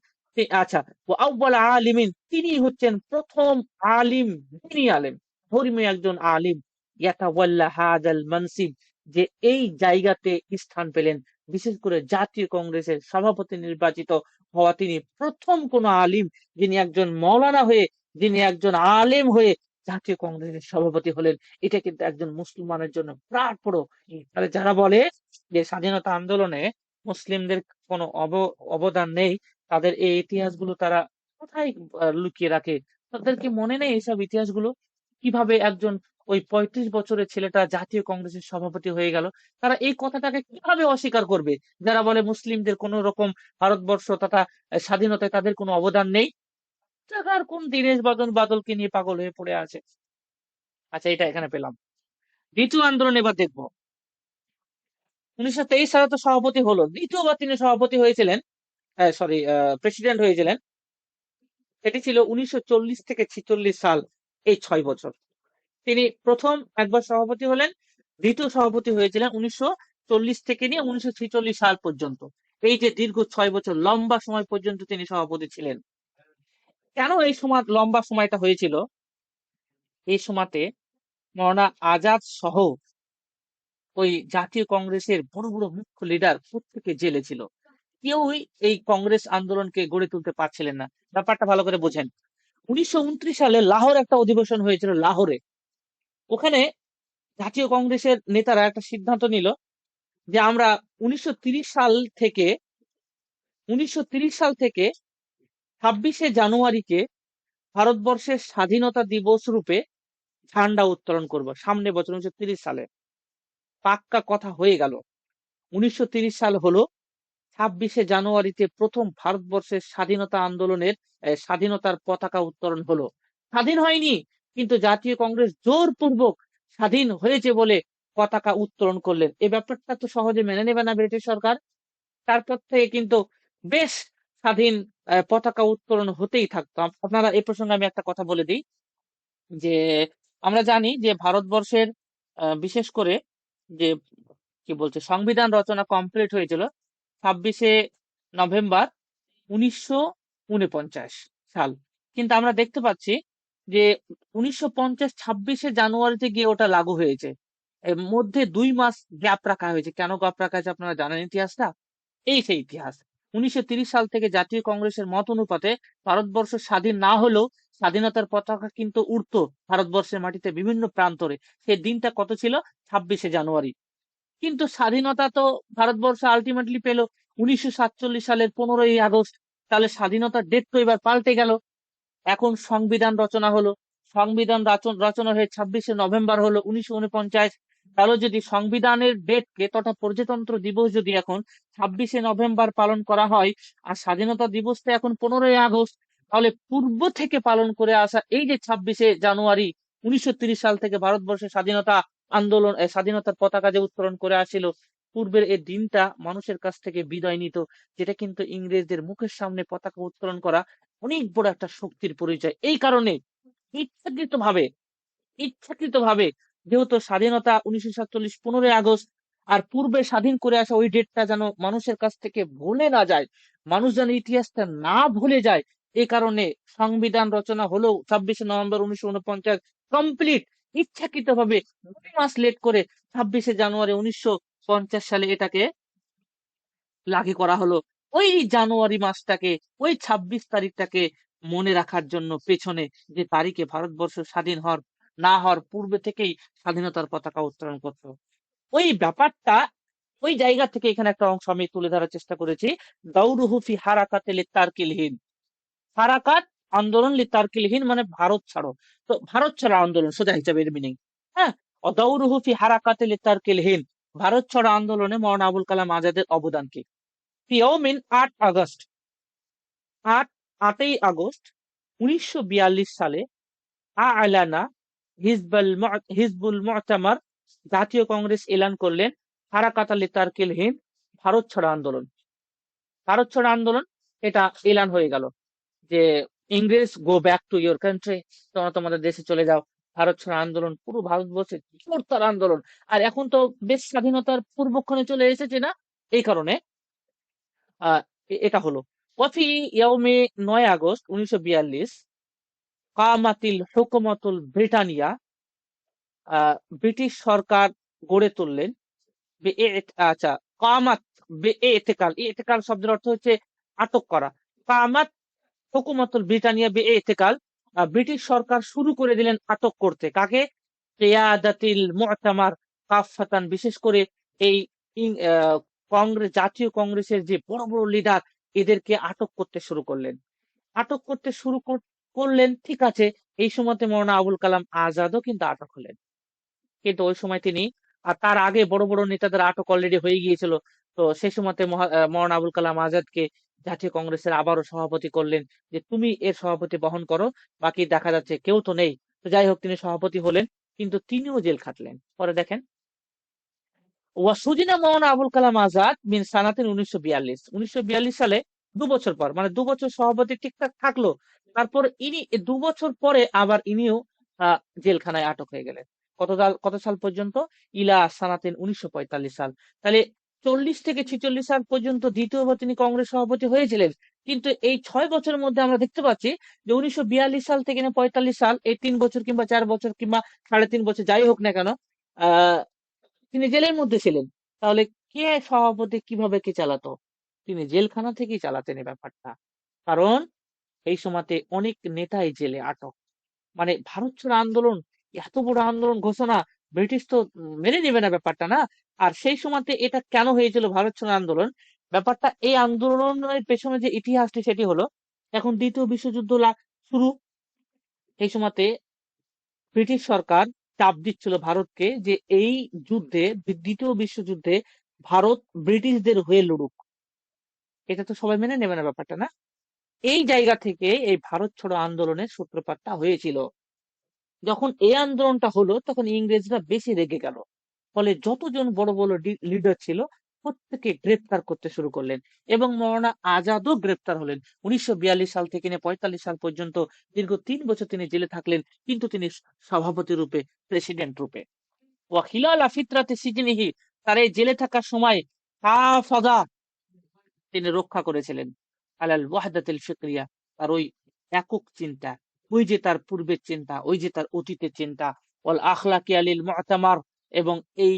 আচ্ছা, ও আউয়াল আলিমিন, তিনি হচ্ছেন প্রথম আলিম, দ্বীনি আলেম, ধর্মীয় একজন আলিম, ইয়াতাওয়াল্লা হাদাল মানসিব, যে এই জায়গাতে স্থান পেলেন। বিশেষ করে জাতীয় কংগ্রেসের সভাপতি নির্বাচিত হওয়া তিনি প্রথম কোন আলিম যিনি একজন মৌলানা হয়ে, যিনি একজন আলেম হয়ে জাতীয় কংগ্রেসের সভাপতি হলেন। এটা কিন্তু একজন মুসলমানের জন্য বিরাট বড়। তাহলে যারা বলে যে স্বাধীনতা আন্দোলনে মুসলিমদের কোনো অবদান নেই, তাদের এই ইতিহাসগুলো তারা কোথায় লুকিয়ে রাখে, তাদের কি মনে নেই এইসব ইতিহাসগুলো? কিভাবে একজন ওই 35 বছরের ছেলেটা জাতীয় কংগ্রেসের সভাপতি হয়ে গেল। তারা এই কথাটাকে কিভাবে অস্বীকার করবে, যারা বলে মুসলিমদের কোন রকম ভারতবর্ষ তথা স্বাধীনতায় তাদের কোনো অবদান নেই? আর কোন দীনেশ বাদলকে নিয়ে পাগল হয়ে পড়ে আছে। আচ্ছা, এটা এখানে পেলাম। দ্বিতীয় আন্দোলন এবার দেখবো। 1923 সালে তো সভাপতি হলো, দ্বিতীয়বার তিনি সভাপতি হয়েছিলেন, সরি, প্রেসিডেন্ট হয়েছিলেন। এটি ছিল 1940 থেকে 46 সাল, এই 6 বছর। তিনি প্রথম একবার সভাপতি হলেন, দ্বিতীয় সভাপতি হয়েছিলেন 1940 থেকে নিয়ে 1946 সাল পর্যন্ত। এই যে দীর্ঘ 6 বছর লম্বা সময় পর্যন্ত তিনি সভাপতি ছিলেন। কেন এই সময় লম্বা সময়টা হয়েছিল? এই সময়তে মৌলানা আজাদ সহ ওই জাতীয় কংগ্রেসের বড় বড় মুখ্য লিডার প্রত্যেকে জেলে ছিল। কেউই এই কংগ্রেস আন্দোলনকে গড়ে তুলতে পারছিলেন না। ব্যাপারটা ভালো করে বোঝেন। 1929 সালে লাহোর একটা অধিবেশন হয়েছিল, লাহোরে। ওখানে জাতীয় কংগ্রেসের নেতারা একটা সিদ্ধান্ত নিল যে আমরা 1930 সাল থেকে 26শে জানুয়ারিকে ভারতবর্ষের স্বাধীনতা দিবস রূপে ঝান্ডা উত্তোলন করব সামনে বছর 1930 সালে। পাক্কা কথা হয়ে গেল। 1930 সাল হলো, 26শে জানুয়ারিতে প্রথম ভারতবর্ষের স্বাধীনতা আন্দোলনের স্বাধীনতার পতাকা উত্তোলন হলো। স্বাধীন হয়নি, কিন্তু জাতীয় কংগ্রেস জোরপূর্বক স্বাধীন হয়েছে বলে পতাকা উত্তোলন করলেন। এই ব্যাপারটা তো সহজে মেনে নেবে না ব্রিটিশ সরকার। তারপর থেকে কিন্তু বেশ স্বাধীন পতাকা উত্তোলন হতেই থাকতো। আপনারা এই প্রসঙ্গে আমি একটা কথা বলে দিই যে আমরা জানি যে ভারতবর্ষের বিশেষ করে যে কি বলছে সংবিধান রচনা কমপ্লিট হয়েছিল 26শে নভেম্বর 1949 সাল। কিন্তু আমরা দেখতে পাচ্ছি যে 1950 26শে জানুয়ারিতে গিয়ে ওটা লাগু হয়েছে। এর মধ্যে 2 মাস গ্যাপ রাখা হয়েছে। কেন গ্যাপ রাখা হয়েছে আপনারা জানেন ইতিহাসটা? এই সেই ইতিহাস। 1930 সাল থেকে জাতীয় কংগ্রেসের মত অনুপাতে ভারতবর্ষ স্বাধীন না হলেও স্বাধীনতার পতাকা কিন্তু উড়তো ভারতবর্ষের মাটিতে বিভিন্ন প্রান্তরে। সেই দিনটা কত ছিল? 26শে জানুয়ারি। কিন্তু স্বাধীনতা তো ভারতবর্ষ আলটিমেটলি পেল 1947 সালের 15ই আগস্ট। তাহলে স্বাধীনতার ডেট তো এবার পাল্টে গেল। এখন সংবিধান রচনা হলো, সংবিধান রচনা হয়ে 26শে নভেম্বর হলো 1949। তাহলে যদি সংবিধানের ডেটকে তথা প্রজাতন্ত্র দিবস যদি এখন 26শে নভেম্বর পালন করা হয়, আর স্বাধীনতা দিবস তো এখন 15ই আগস্ট, তাহলে পূর্ব থেকে পালন করে আসা এই যে 26শে জানুয়ারি 1930 সাল থেকে ভারতবর্ষের স্বাধীনতা আন্দোলন, স্বাধীনতার পতাকা যে উত্তোলন করে আসছিল, পূর্বের এই দিনটা মানুষের কাছ থেকে বিদায় নিত, যেটা কিন্তু ইংরেজদের মুখের সামনে পতাকা উত্তোলন করা অনেক বড় একটা শক্তির পরিচয়। এই কারণে ইচ্ছাকৃতভাবে ইচ্ছাকৃতভাবে যেহেতু স্বাধীনতা 1947 15ই আগস্ট, আর পূর্বে স্বাধীন করে আসা ওই ডেটটা যেন মানুষের কাছ থেকে ভুলে না যায়, মানুষ যেন ইতিহাসটা না ভুলে যায়, এই কারণে সংবিধান রচনা হলো 26শে নভেম্বর 1949 কমপ্লিট। ইচ্ছাকৃতভাবে 2 মাস লেট করে 26শে জানুয়ারি 1950 সালে এটাকে লাগু করা হলো। ওই জানুয়ারি মাসটাকে, ওই 26 তারিখটাকে মনে রাখার জন্য পেছনে, যে তারিখে ভারতবর্ষ স্বাধীন হওয়ার না হওয়ার পূর্বে থেকেই স্বাধীনতার পতাকা উত্তোলন করতো। ওই ব্যাপারটা, ওই জায়গা থেকে এখানে একটা অংশ আমি তুলে ধরার চেষ্টা করেছি। দাউরুহু ফি হারাকাতে লিতারকিল হিন্দ। হারাকাত আন্দোলন, লিতারকিল হিন্দ মানে ভারত ছাড়ো। তো ভারত ছাড়া আন্দোলন সোজা হিসাবে এর মিনিং। হ্যাঁ, দাউরুহু ফি হারাকাতে লিতারকিল হিন্দ, ভারত ছাড়ো আন্দোলনে মৌলানা আবুল কালাম আজাদের অবদান কি? পিওমিন 8 আগস্ট, 8ই আগস্ট 1942 সালে আলানা হিজবুল মু'তামার, জাতীয় কংগ্রেস এলান করলেন হারাকাত লিতারকিল হিন্দ, ভারত ছাড়ো আন্দোলন। ভারত ছাড়ো আন্দোলন এটা এলান হয়ে গেল যে ইংরেজ go back to your country, তোমরা তোমাদের দেশে চলে যাও। ভারত ছাড়ো আন্দোলন পুরো ভারতবর্ষে জোরদার আন্দোলন। আর এখন তো বেশ স্বাধীনতার পূর্বক্ষণে চলে এসেছে না, এই কারণে এটা হলো। ওয়াফি ইয়াউমে 9 আগস্ট 1942 কামাতিল হুকুমাতুল ব্রিটানিয়া, ব্রিটিশ সরকার গড়ে তুললেন। আচ্ছা, কামাত এতেকাল, এতেকাল শব্দের অর্থ হচ্ছে আটক করা। কামাত হুকুমাতুল ব্রিটানিয়া এতেকাল, ব্রিটিশ সরকার শুরু করে দিলেন আটক করতে। কাকে? কিয়াদাতিল মু'তামার কাফাতান, বিশেষ করে এই কংগ্রেস, জাতীয় কংগ্রেসের যে বড় বড় লিডার, এদেরকে আটক করতে শুরু করলেন। আটক করতে শুরু করলেন, ঠিক আছে। এই সময়তে মৌলানা আবুল কালাম আজাদও কিন্তু আটক হলেন। কিন্তু ওই সময় তিনি, আর তার আগে বড় বড় নেতাদের আটক অলরেডি হয়ে গিয়েছিল। তো সেই সময়তে মৌলানা আবুল কালাম আজাদকে জাতীয় কংগ্রেসের আবারও সভাপতি করলেন, যে তুমি এর সভাপতি বহন করো, বাকি দেখা যাচ্ছে কেউ তো নেই। তো যাই হোক, তিনি সভাপতি হলেন, কিন্তু তিনিও জেল খাটলেন। পরে দেখেন, ওয়াসুদিনা মৌলানা আবুল কালাম আজাদ মিন সানাতিন 1942 সালে, 2 বছর পর, মানে 2 বছর সভাপতি ঠিকঠাক থাকলো। তারপর ইনি 2 বছর পরে আবার ইনিও জেলখানায় আটক হয়ে গেলেন। কত সাল পর্যন্ত? ইলা সানাতিন 1945 সাল। তাহলে 40 থেকে 46 সাল পর্যন্ত দ্বিতীয়বার তিনি কংগ্রেস সভাপতি হয়েছিলেন। কিন্তু এই 6 বছরের মধ্যে আমরা দেখতে পাচ্ছি যে 1942 সাল থেকে 45 সাল, এই 3 বছর কিংবা 4 বছর কিংবা 3.5 বছর যাই হোক না কেন, আহ তিনি জেলের মধ্যে ছিলেন। তাহলে কে সভাপতি, কিভাবে কে চালাতো? তিনি জেলখানা থেকেই চালাতেন এই ব্যাপারটা। কারণ এই সময়তে অনেক নেতাই জেলে আটক। মানে ভারত ছাড়ো আন্দোলন, এত বড় আন্দোলন ঘোষণা, ব্রিটিশ তো মেনে নেবে না ব্যাপারটা, না? আর সেই সময়তে এটা কেন হয়েছিল ভারত ছাড়ো আন্দোলন? ব্যাপারটা, এই আন্দোলনের পেছনে যে ইতিহাসটি, সেটি হলো, এখন দ্বিতীয় বিশ্বযুদ্ধ শুরু। এই সময়তে ব্রিটিশ সরকার চাপ দিচ্ছিল ভারতকে যে এই যুদ্ধে, দ্বিতীয় বিশ্বযুদ্ধে ভারত ব্রিটিশদের হয়ে লড়ুক। এটা তো সবাই মেনে নেবে না ব্যাপারটা, না? এই জায়গা থেকে এই ভারত ছাড়ো আন্দোলনের সূত্রপাতটা হয়েছিল। যখন এই আন্দোলনটা হলো, তখন ইংরেজরা বেশি রেগে গেল। ফলে যতজন বড় বড় লিডার ছিল, প্রত্যেকে গ্রেপ্তার করতে শুরু করলেন, এবং মৌলানা আজাদও গ্রেপ্তার হলেন। 1942 সাল থেকে 45 সাল পর্যন্ত দীর্ঘ 3 বছর তিনি জেলে থাকলেন, কিন্তু তিনি সভাপতি রূপে, প্রেসিডেন্ট রূপে। ওয়াখিলাল ফিতরাতে সিজনিহি, তার এই জেলে থাকার সময় হাফাজা তিনি রক্ষা করেছিলেন আলাল ওয়াহদাতিল ফিকরিয়া, তার ওই একক চিন্তা, ওই যে তার পূর্বের চিন্তা, ওই যে তার অতীতের চিন্তা, ওয়াল আখলাকি আলিল মুআতামার, এবং এই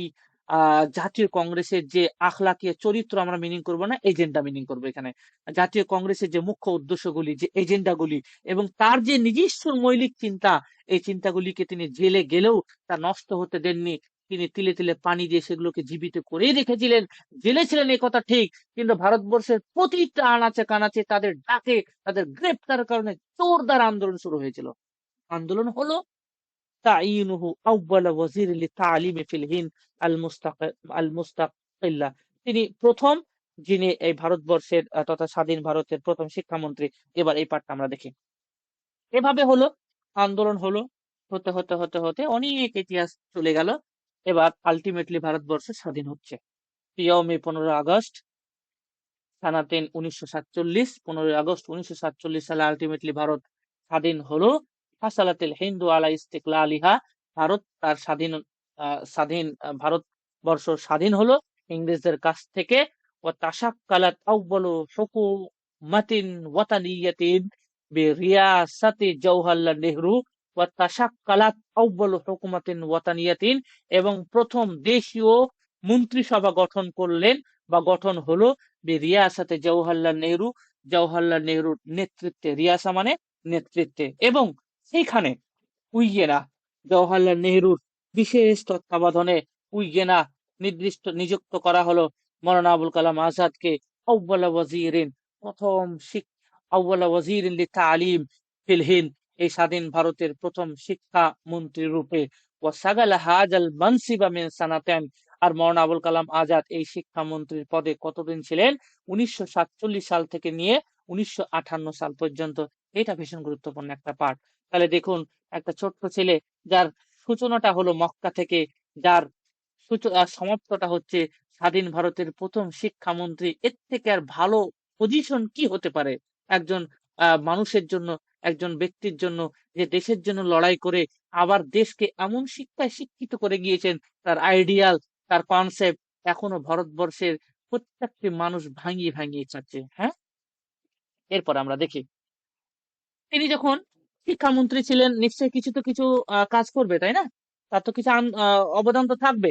জাতীয় কংগ্রেসের যে আখলাকিয়া চরিত্র, আমরা মিনিং করব না, এজেন্ডা মিনিং করবো এখানে। জাতীয় কংগ্রেসের যে মুখ্য উদ্দেশ্যগুলি, যে এজেন্ডাগুলি, এবং তার যে নিজস্ব মৌলিক চিন্তা, এই চিন্তাগুলিকে তিনি জেলে গেলেও তা নষ্ট হতে দেননি। তিনি তিলে তিলে পানি দিয়ে সেগুলোকে জীবিত করেই রেখেছিলেন। জেলে ছিলেন এই কথা ঠিক, কিন্তু ভারতবর্ষের প্রতিটা আনাচে কানাচে তাদের ডাকে, তাদের গ্রেপ্তারের কারণে জোরদার আন্দোলন শুরু হয়েছিল। আন্দোলন হলো তাইনুহু আউয়ালা ওয়াজির লিতালিমি ফিল হিন্দ আল মুস্তাকিল্লা। তিনি প্রথম, যিনি এই ভারতবর্ষের তথা স্বাধীন ভারতের প্রথম শিক্ষামন্ত্রী। এবার এই পার্টটা আমরা দেখি। এভাবে হলো, আন্দোলন হলো, হতে হতে হতে হতে অনেক ইতিহাস চলে গেল। এবার আলটিমেটলি ভারতবর্ষ স্বাধীন হচ্ছে। 15 আগস্ট সানাতেন 1947, 15 আগস্ট 1947 সালে আলটিমেটলি ভারত স্বাধীন হলো। হাসালাতিল হিন্দু আলা ইস্তিকলালিহা, ভারত তার ভারতবর্ষ স্বাধীন হলো ইংরেজদের কাছ থেকে। ওয়া তাশাক্কালাত আউয়ালু হুকুমাতিন ওয়াতানিয়াতিন বিরিয়াসাতি জওহরলাল নেহরু। ওয়া তাশাক্কালাত আউয়ালু হুকুমাতিন ওয়াতানিয়াতিন, এবং প্রথম দেশীয় মন্ত্রিসভা গঠন করলেন বা গঠন হলো রিয়াসাতে জওহরলাল নেহরু, জওহরলাল নেহরুর নেতৃত্বে। রিয়াসা মানে নেতৃত্বে। এবং সেইখানে উইগেনা, জওহরলাল নেহরুর বিশেষ তত্ত্বাবধানে উইগেনা নিযুক্ত করা হলো মৌলানা আবুল কালাম আজাদকে আউয়ালা ওয়াজিরিন, প্রথম আউয়ালা ওয়াজিরিন লিতালিম ফিল হিন্দ, এই স্বাধীন ভারতের প্রথম শিক্ষা মন্ত্রী রূপে। ওয়াসাগালা হাজাল মানসিবা মিন সানাতান, আর মৌলানা আবুল কালাম আজাদ এই শিক্ষামন্ত্রীর পদে কতদিন ছিলেন? 1947 সাল থেকে নিয়ে 1958 সাল পর্যন্ত। এটা ভীষণ গুরুত্বপূর্ণ একটা পার্ট। তাহলে দেখুন, একটা ছোট্ট ছেলে, যার সূচনাটা হলো মক্কা থেকে, যার সমাপ্তটা হচ্ছে স্বাধীন ভারতের প্রথম শিক্ষামন্ত্রী, এর থেকে আর ভালো পজিশন কি হতে পারে একজন মানুষের জন্য, একজন ব্যক্তির জন্য, যে দেশের জন্য লড়াই করে আবার দেশকে এমন শিক্ষায় শিক্ষিত করে গিয়েছেন। তার আইডিয়াল, তার কনসেপ্ট এখনো ভারতবর্ষের প্রত্যেকটি মানুষ ভাঙিয়ে ভাঙিয়ে চাচ্ছে। হ্যাঁ, এরপর আমরা দেখি, তিনি যখন শিক্ষামন্ত্রী ছিলেন, নিশ্চয়ই কিছু তো কিছু কাজ করবে, তাই না? তার তো কিছু অবদান তো থাকবে।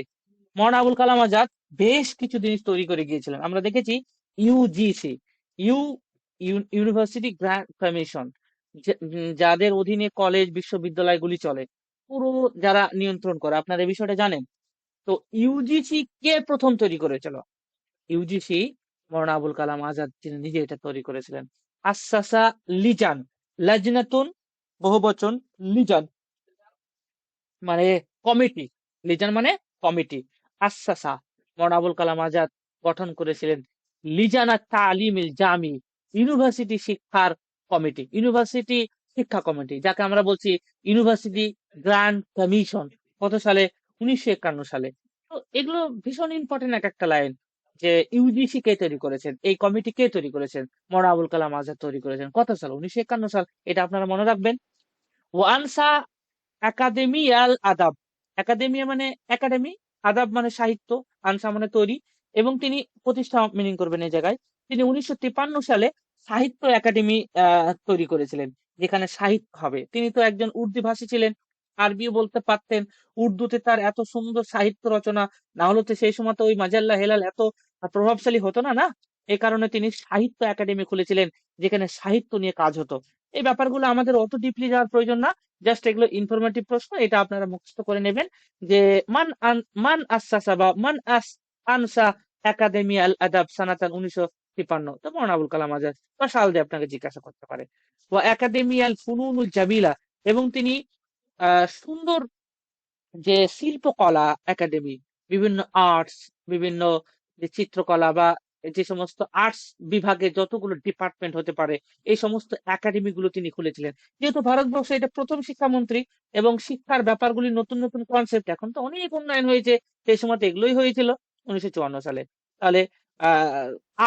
মৌলানা আবুল কালাম আজাদ বেশ কিছু জিনিস তৈরি করে গিয়েছিলেন। আমরা দেখেছি UGC, U university grant commission, যাদের অধীনে কলেজ বিশ্ববিদ্যালয়গুলি চলে, পুরো যারা নিয়ন্ত্রণ করে, আপনারা এই বিষয়টা জানেন। তো ইউজিসি কে প্রথম তৈরি করেছিল? ইউজিসি মৌলানা আবুল কালাম আজাদ তিনি নিজে এটা তৈরি করেছিলেন। আসাসা লিজান, লাজনাতুন বহুবচন, লিজান মানে কমিটি, লিজান মানে কমিটি। আসাসা, মৌলানা আবুল কালাম আজাদ গঠন করেছিলেন লিজানা তালিমিল জামি, ইউনিভার্সিটি শিক্ষার কমিটি, ইউনিভার্সিটি শিক্ষা কমিটি, যাকে আমরা বলছি ইউনিভার্সিটি গ্র্যান্ড কমিশন। কত সালে? 1951 সালে। তো এগুলো ভীষণ ইম্পর্টেন্ট এক একটা লাইন, যে ইউজিসি কে তৈরি করেছেন, এই কমিটি কে তৈরি করেছেন? মৌলানা আবুল কালাম আজাদ তৈরি করেছেন। কত সাল? 1951 সাল। এটা আপনারা মনে রাখবেন। ওয়ানসা একাডেমিয়াল আদাব, একাডেমিয়া মানে একাডেমি, আদাব মানে সাহিত্য, আনসা মানে তৈরি, এবং তিনি প্রতিষ্ঠা মিনিং করবেন এই জায়গায়। তিনি 1953 সালে সাহিত্য একাডেমি তৈরি করেছিলেন, যেখানে সাহিত্য হবে। তিনি তো একজন উর্দু ভাষী ছিলেন, আরবিও বলতে পারতেন। উর্দুতে তার এত সুন্দর সাহিত্য রচনা, না হলে তো সেই সময় তো ওই মাজাল্লা হেলাল এত প্রভাবশালী হতো না, না? এই কারণে তিনি সাহিত্য একাডেমি খুলেছিলেন, যেখানে সাহিত্য নিয়ে কাজ হতো। এই ব্যাপারগুলো আমাদের অত ডিপলি যাওয়ার প্রয়োজন না, জাস্ট এগুলো ইনফরমেটিভ প্রশ্ন, এটা আপনারা মুখস্থ করে নেবেন। যে মান আসাসা বা মান আনসা একাডেমি আল আদাব সানাতান 1953, তো মৌলানা আবুল কালাম আজাদ। বা সাল দিয়ে আপনাকে জিজ্ঞাসা করতে পারে। ও একাডেমি আল ফুনুনুল জামিলা, এবং তিনি সুন্দর যে শিল্পকলা একাডেমি, বিভিন্ন আর্টস, বিভিন্ন যে চিত্রকলা বা যে সমস্ত আর্টস বিভাগে যতগুলো ডিপার্টমেন্ট হতে পারে, এই সমস্ত একাডেমি গুলো তিনি খুলেছিলেন। যেহেতু ভারতবর্ষে এটা প্রথম শিক্ষামন্ত্রী, এবং শিক্ষার ব্যাপারগুলি নতুন নতুন কনসেপ্ট, এখন তো অনেক উন্নয়ন হয়েছে, সেই সময় তো এগুলোই হয়েছিল 1954 সালে। তাহলে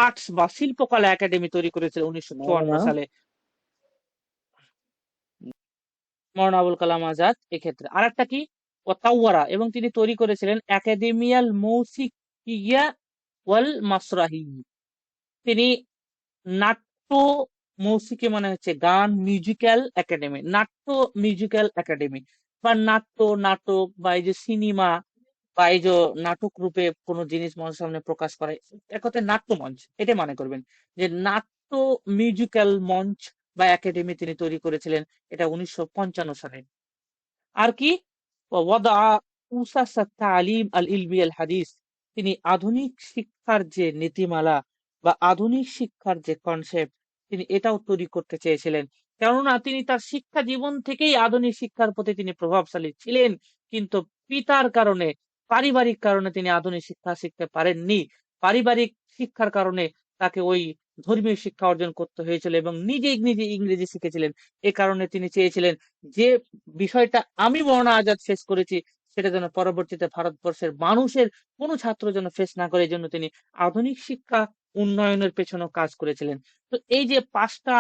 আর্টস বা শিল্পকলা একাডেমি তৈরি করেছিল 1954 সালে মৌলানা আবুল কালাম আজাদ। এক্ষেত্রে আর একটা কি, ওয়াতাওয়ারা, এবং তিনি তৈরি করেছিলেন একাডেমিয়াল মৌসিকিয়া ওয়াল মাসরাহি। তিনি নাট্য, মৌসিকি মানে হচ্ছে গান, মিউজিক্যাল একাডেমি, নাট্য মিউজিক্যাল একাডেমি, বা নাট্য, নাটক, বা এই যে সিনেমা, বা এই যে নাটক রূপে কোনো জিনিস মানুষের সামনে প্রকাশ করে, এক কথায় নাট্য মঞ্চ, এটা মানে করবেন। যে নাট্য মিউজিক্যাল মঞ্চ বা একাডেমি তিনি তৈরি করেছিলেন, এটা 1955 সালে। আর কি, ওয়াদা উসাসা তালিম আল ইলমি আল হাদিস, তিনি আধুনিক শিক্ষার যে নীতিমালা বা আধুনিক শিক্ষার যে কনসেপ্ট, তিনি এটাও তৈরি করতে চেয়েছিলেন। কেননা তিনি তার শিক্ষা জীবন থেকেই আধুনিক শিক্ষার প্রতি তিনি প্রভাবশালী ছিলেন, কিন্তু পিতার কারণে, পারিবারিক কারণে তিনি আধুনিক শিক্ষা শিখতে পারেননি। পারিবারিক শিক্ষার কারণে তাকে ওই ধর্মীয় শিক্ষা অর্জন করতে হয়েছিল, এবং নিজে নিজে ইংরেজি শিখেছিলেন। এ কারণে তিনি চেয়েছিলেন যে বিষয়টা আমি মৌলানা আজাদ ফেস করেছি, সেটা যেন পরবর্তীতে ভারতবর্ষের মানুষের কোনো ছাত্র যেন ফেস না করে, এই জন্য তিনি আধুনিক শিক্ষা উন্নয়নের পেছনে কাজ করেছিলেন। তো এই যে পাঁচটা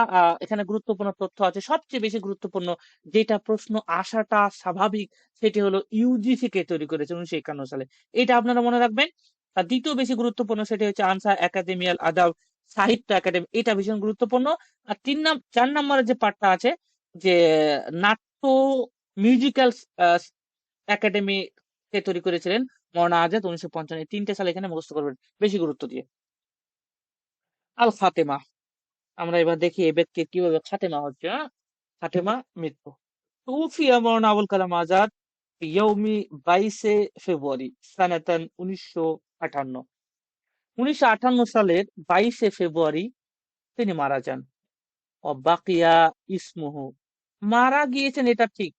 এখানে গুরুত্বপূর্ণ তথ্য আছে, সবচেয়ে বেশি গুরুত্বপূর্ণ যেটা প্রশ্ন আসাটা স্বাভাবিক, সেটি হলো ইউজিসি কে তৈরি করেছে 1951 সালে, এটা আপনারা মনে রাখবেন। আর দ্বিতীয় বেশি গুরুত্বপূর্ণ সেটি হচ্ছে আনসার একাডেমিয়াল আদাব, সাহিত্য একাডেমি, এটা ভীষণ গুরুত্বপূর্ণ। আর 4 নম্বরের যে পার্টটা আছে, যে নাট্য মিউজিক্যাল একাডেমি কে তৈরি করেছিলেন মৌলানা আজাদ 1955, এই 3টে সাল এখানে মুখস্থ করবেন বেশি গুরুত্ব দিয়ে। আল ফাতেমা, আমরা এবার দেখি এই ব্যক্তির কিভাবে খাতেমা হচ্ছে। খাতেমা, মৃত্যু। তুফিয়া মৌলানা আবুল কালাম আজাদ ইয়ৌমি 22 ফেব্রুয়ারি সানাতান 1958, 1958 সালের 22 ফেব্রুয়ারি তিনি মারা যান। ও বাকিয়া ইসমুহু, মারা গিয়েছেন এটা ঠিক,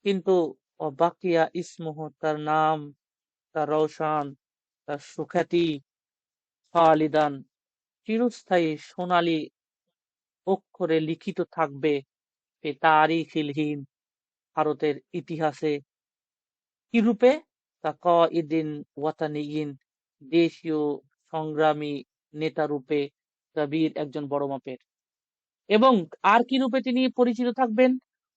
কিন্তু ও বাকিয়া ইসমুহু, তার নাম, তার রওশন, তার সুখ্যাতি, খালিদান, চিরস্থায়ী সোনালী অক্ষরে লিখিত থাকবে তারিখিল হিন্দ, ভারতের ইতিহাসে। কি রূপে? কাকাইদিন ওয়াতানিয়িন, দেশীয় সংগ্রামী নেতা রূপে, কবির, একজন বড় মাপের। এবং আর কি রূপে তিনি পরিচিত থাকবেন?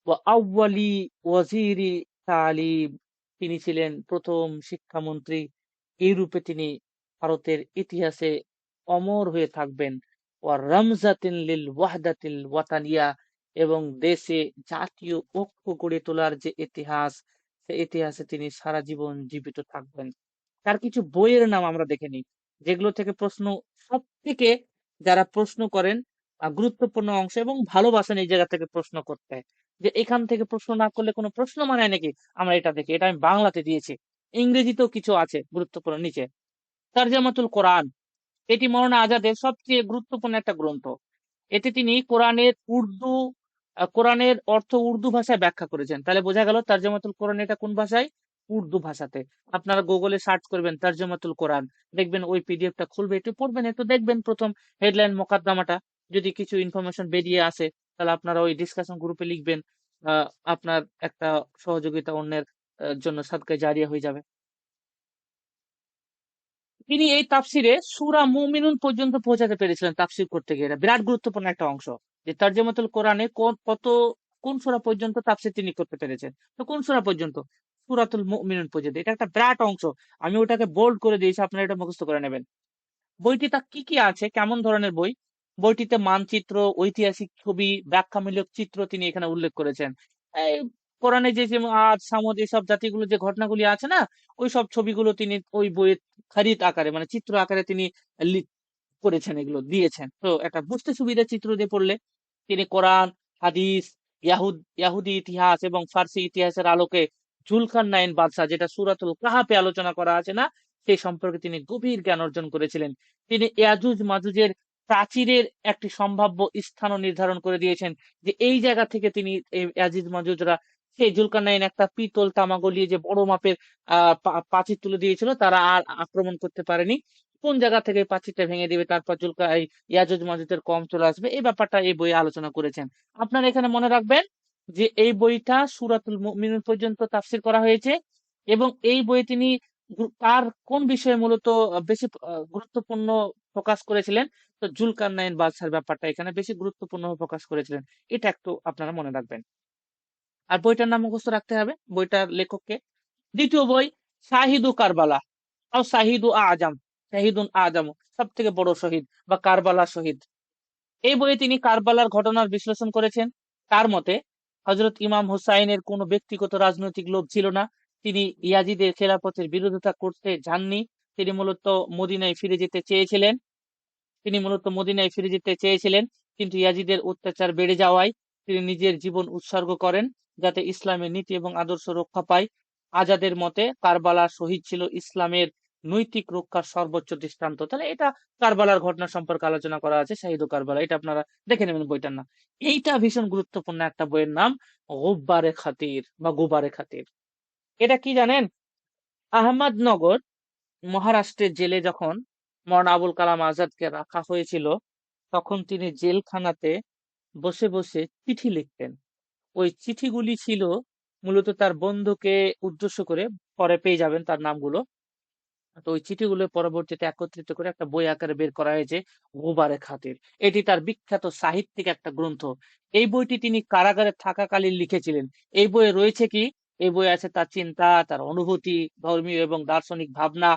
ওয়া আউয়ালি ওয়াজিরি তালিম, তিনি ছিলেন প্রথম শিক্ষামন্ত্রী। এই রূপে তিনি ভারতের ইতিহাসে অমর হয়ে থাকবেন। ওয়া রমজাতিন লিল ওয়াহদাতিল ওয়াতানিয়া, এবং দেশে জাতীয় ঐক্য গড়ে তোলার যে ইতিহাস, সে ইতিহাসে তিনি সারা জীবন জীবিত থাকবেন। তার কিছু বইয়ের নাম আমরা দেখে নিই, যেগুলো থেকে প্রশ্ন সব থেকে, যারা প্রশ্ন করেন গুরুত্বপূর্ণ অংশ এবং ভালোবাসেন এই জায়গা থেকে প্রশ্ন করতে, যে এখান থেকে প্রশ্ন না করলে কোনো প্রশ্ন মানে নাকি, আমরা এটা দেখি। এটা আমি বাংলাতে দিয়েছি, ইংরেজিতেও কিছু আছে গুরুত্বপূর্ণ নিচে। তারজামাতুল কোরআন, এটি মৌলানা আজাদের সবচেয়ে গুরুত্বপূর্ণ একটা গ্রন্থ। এতে তিনি কোরআনের অর্থ উর্দু ভাষায় ব্যাখ্যা করেছেন। তাহলে বোঝা গেল তারজামাতুল কোরআন এটা কোন ভাষায়? উর্দু ভাষাতে। আপনারা গুগলে সার্চ করবেন তর্জমাতুল কোরআন, দেখবেন ওই পিডিএফটা খুলবে, একটু পড়বেন, একটু দেখবেন প্রথম হেডলাইন মোকদ্দমাটা, যদি কিছু ইনফরমেশন বেরিয়ে আসে তাহলে আপনারা ওই ডিসকাশন গ্রুপে লিখবেন। আপনার একটা সহযোগিতা অন্যের জন্য সাদকায়ে জারিয়া হয়ে যাবে। তিনি এই তাফসিরে সূরা মুমিনুন পর্যন্ত পৌঁছাতে পেরেছিলেন তাফসির করতে গিয়ে। এটা বিরাট গুরুত্বপূর্ণ একটা অংশ, যে তরজমাতুল কোরআনে কোন সূরা পর্যন্ত তাফসির তিনি করতে পেরেছেন। তো কোন সূরা পর্যন্ত? সূরাতুল মুমিনুন পর্যন্ত। এটা একটা বিরাট অংশ। আমি ওটাকে বোল্ড করে দিয়েছি, আপনারা এটা মুখস্থ করে নেবেন। বইটিতে কি কি আছে, কেমন ধরনের বই? বইটিতে মানচিত্র, ঐতিহাসিক ছবি, ব্যাখ্যামূলক চিত্র তিনি এখানে উল্লেখ করেছেন। এই কোরআনে যে যে আদ সামুদ এসব জাতিগুলো যে ঘটনাগুলি আছে না, ওই সব ছবিগুলো তিনি ওই বইয়ের খারিত আকারে মানে চিত্র আকারে তিনি করেছেন, এগুলো দিয়েছেন। তো একটা বুঝতে সুবিধা চিত্র দিয়ে পড়লে তিনি কোরআন, হাদিস, ইয়াহুদি ইতিহাস এবং ফার্সি ইতিহাসের আলোকে জুলকারনাইন বাদশাহ, যেটা সূরাতুল কাহাফে আলোচনা করা আছে না, সেই সম্পর্কে তিনি গভীর জ্ঞান অর্জন করেছিলেন। তিনি ইয়াজুজ মাজুজের প্রাচীরের একটি সম্ভাব্য স্থানও নির্ধারণ করে দিয়েছেন, যে এই জায়গা থেকে তিনি এই ইয়াজুজ মাজুজরা, সেই জুলকারনাইন একটা পিতল তামা গলিয়ে যে বড় মাপের প্রাচীর তুলে দিয়েছিল, তারা আর আক্রমণ করতে পারেনি। কোন জায়গা থেকে প্রাচীরটা ভেঙে দিবে, তারপর এই ইয়াজুজ মাজুজের কম চলে আসবে, এই ব্যাপারটা এই বইয়ে আলোচনা করেছেন। আপনারা এখানে মনে রাখবেন যে এই বইটা সূরাতুল মুমিনুন পর্যন্ত তাফসীর করা হয়েছে, এবং এই বইয়ে তিনি তার কোন বিষয়ে মূলত বেশি গুরুত্বপূর্ণ ফোকাস করেছিলেন, তো জুলকারনাইন বাদশার ব্যাপারটা এখানে বেশি গুরুত্বপূর্ণ ফোকাস করেছিলেন। এটা একটু আপনারা মনে রাখবেন। আর বইটার নাম মুখস্থ রাখতে হবে, বইটার লেখককে। দ্বিতীয় বই শাহিদু কারবালা, আর শাহিদু আজম, শাহিদুন আজম, সব থেকে বড় শহীদ বা কারবালা শহীদ। এই বইয়ে তিনি কারবালার ঘটনার বিশ্লেষণ করেছেন। তার মতে হযরত ইমাম হুসাইনের কোনো ব্যক্তিগত রাজনৈতিক লোভ ছিল না। তিনি ইয়াজিদের খেলাফতের বিরোধিতা করতে যাননি। তিনি মূলত মদিনায় ফিরে যেতে চেয়েছিলেন। তিনি মূলত মদিনায় ফিরে যেতে চেয়েছিলেন, কিন্তু ইয়াজিদের অত্যাচার বেড়ে যাওয়ায় তিনি নিজের জীবন উৎসর্গ করেন, যাতে ইসলামের নীতি এবং আদর্শ রক্ষা পায়। আজাদের মতে কারবালা শহীদ ছিল ইসলামের নৈতিক রক্ষার সর্বোচ্চ দৃষ্টান্ত। তাহলে এটা কারবালার ঘটনা সম্পর্কে আলোচনা করা আছে, শাহিদ ও কারবালা, এটা আপনারা দেখে নেবেন বইটার নাম। এইটা ভীষণ গুরুত্বপূর্ণ একটা বইয়ের নাম, গুব্বারে খাতির বা গুবারে খাতির। এটা কি জানেন? আহমদনগর মহারাষ্ট্রের জেলে যখন মৌলানা আবুল কালাম আজাদকে রাখা হয়েছিল, তখন তিনি জেলখানাতে বসে বসে চিঠি লিখতেন। ওই চিঠিগুলি ছিল মূলত তার বন্ধুকে উদ্দেশ্য করে, পরে পেয়ে যাবেন তার নামগুলো। তো ওই চিঠিগুলো পরবর্তীতে একত্রিত করে একটা বই আকারে বের করা হয়েছে, গুবারে খাতির। এটি তার বিখ্যাত সাহিত্যিক একটা গ্রন্থ। এই বইটি তিনি কারাগারে থাকাকালীন লিখেছিলেন। এই বইয়ে রয়েছে কি? এই বই আছে তার চিন্তা, তার অনুভূতি, ধর্মীয় এবং দার্শনিক ভাবনা।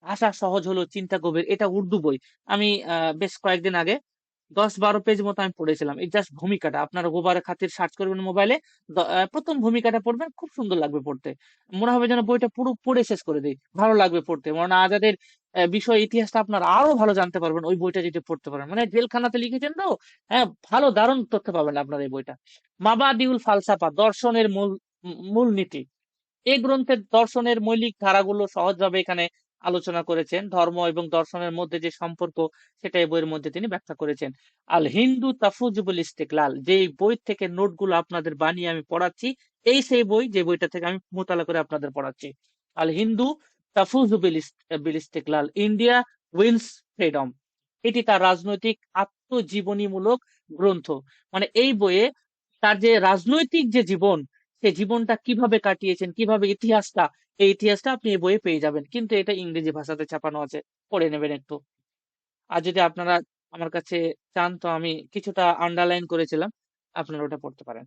ভাষা সহজ হলো, চিন্তা গভীর। এটা উর্দু বই। আমি বেশ কয়েকদিন আগে 10-12 পেজ মতো আমি পড়েছিলাম। এই জাস্ট ভূমিকাটা, আপনারা গোবারে খাতির সার্চ করবেন মোবাইলে, প্রথম ভূমিকাটা পড়বেন, খুব সুন্দর লাগবে পড়তে। মনে হবে যেন বইটা পুরো পড়ে শেষ করে দেই, ভালো লাগবে পড়তে। মৌলানা আজাদের বিষয় ইতিহাসটা আপনারা আরো ভালো জানতে পারবেন ওই বইটা যদি পড়তে পারেন। মানে জেলখানাতে লিখেছেন তো, হ্যাঁ, ভালো দারুণ তথ্য পাবেন আপনার এই বইটা। মাবাদিউল ফালসাফা, দর্শনের মূলনীতি। এই গ্রন্থের দর্শনের মৌলিক ধারাগুলো সহজভাবে এখানে আলোচনা করেছেন। ধর্ম এবং দর্শনের মধ্যে যে সম্পর্ক, সেটা এই বইয়ের মধ্যে তিনি ব্যাখ্যা করেছেন। আল হিন্দু তাফুজুবুল ইস্তেকলাল, যে বই থেকে নোটগুলো আপনাদের বানিয়ে আমি পড়াচ্ছি, এই সেই বই যে বইটা থেকে আমি মোতালা করে আপনাদের পড়াচ্ছি। আল হিন্দু তাফুজুবুল ইস্তেকলাল, ইন্ডিয়া উইন্স ফ্রিডম। এটি তার রাজনৈতিক আত্মজীবনীমূলক গ্রন্থ। মানে এই বইয়ে তার যে রাজনৈতিক যে জীবন, সে জীবনটা কিভাবে কাটিয়েছেন, কিভাবে ইতিহাসটা, এই ইতিহাসটা আপনি এই বইয়ে পেয়ে যাবেন, কিন্তু এটা ইংরেজি ভাষাতে ছাপানো আছে, পড়ে নেবেন একটু। আর যদি আপনারা আমার কাছে চান, তো আমি কিছুটা আন্ডারলাইন করেছিলাম, আপনারা ওটা পড়তে পারেন।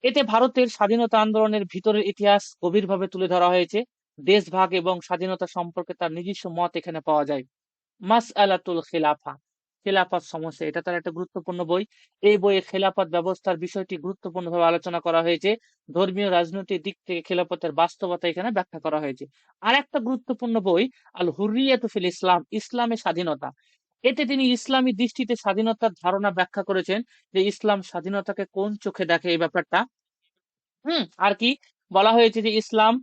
এতে ভারতের স্বাধীনতা আন্দোলনের ভিতরের ইতিহাস গভীরভাবে তুলে ধরা হয়েছে। দেশভাগ এবং স্বাধীনতা সম্পর্কে তার নিজস্ব মত এখানে পাওয়া যায়। মাসআলাতুল খিলাফা, খেলাফত সমস্যা, এটা তার একটা গুরুত্বপূর্ণ বই। এই বইয়ে খেলাফত ব্যবস্থার বিষয়টি গুরুত্বপূর্ণভাবে আলোচনা করা হয়েছে। ধর্মীয় রাজনৈতিক দিক থেকে খেলাফতের বাস্তবতা এখানে ব্যাখ্যা করা হয়েছে। আর একটা গুরুত্বপূর্ণ বই আল হুররিয়াতু ফিল ইসলাম, ইসলামের স্বাধীনতা। এতে তিনি ইসলামী দৃষ্টিতে স্বাধীনতার ধারণা ব্যাখ্যা করেছেন, যে ইসলাম স্বাধীনতাকে কোন চোখে দেখে এই ব্যাপারটা। আর কি বলা হয়েছে, যে ইসলাম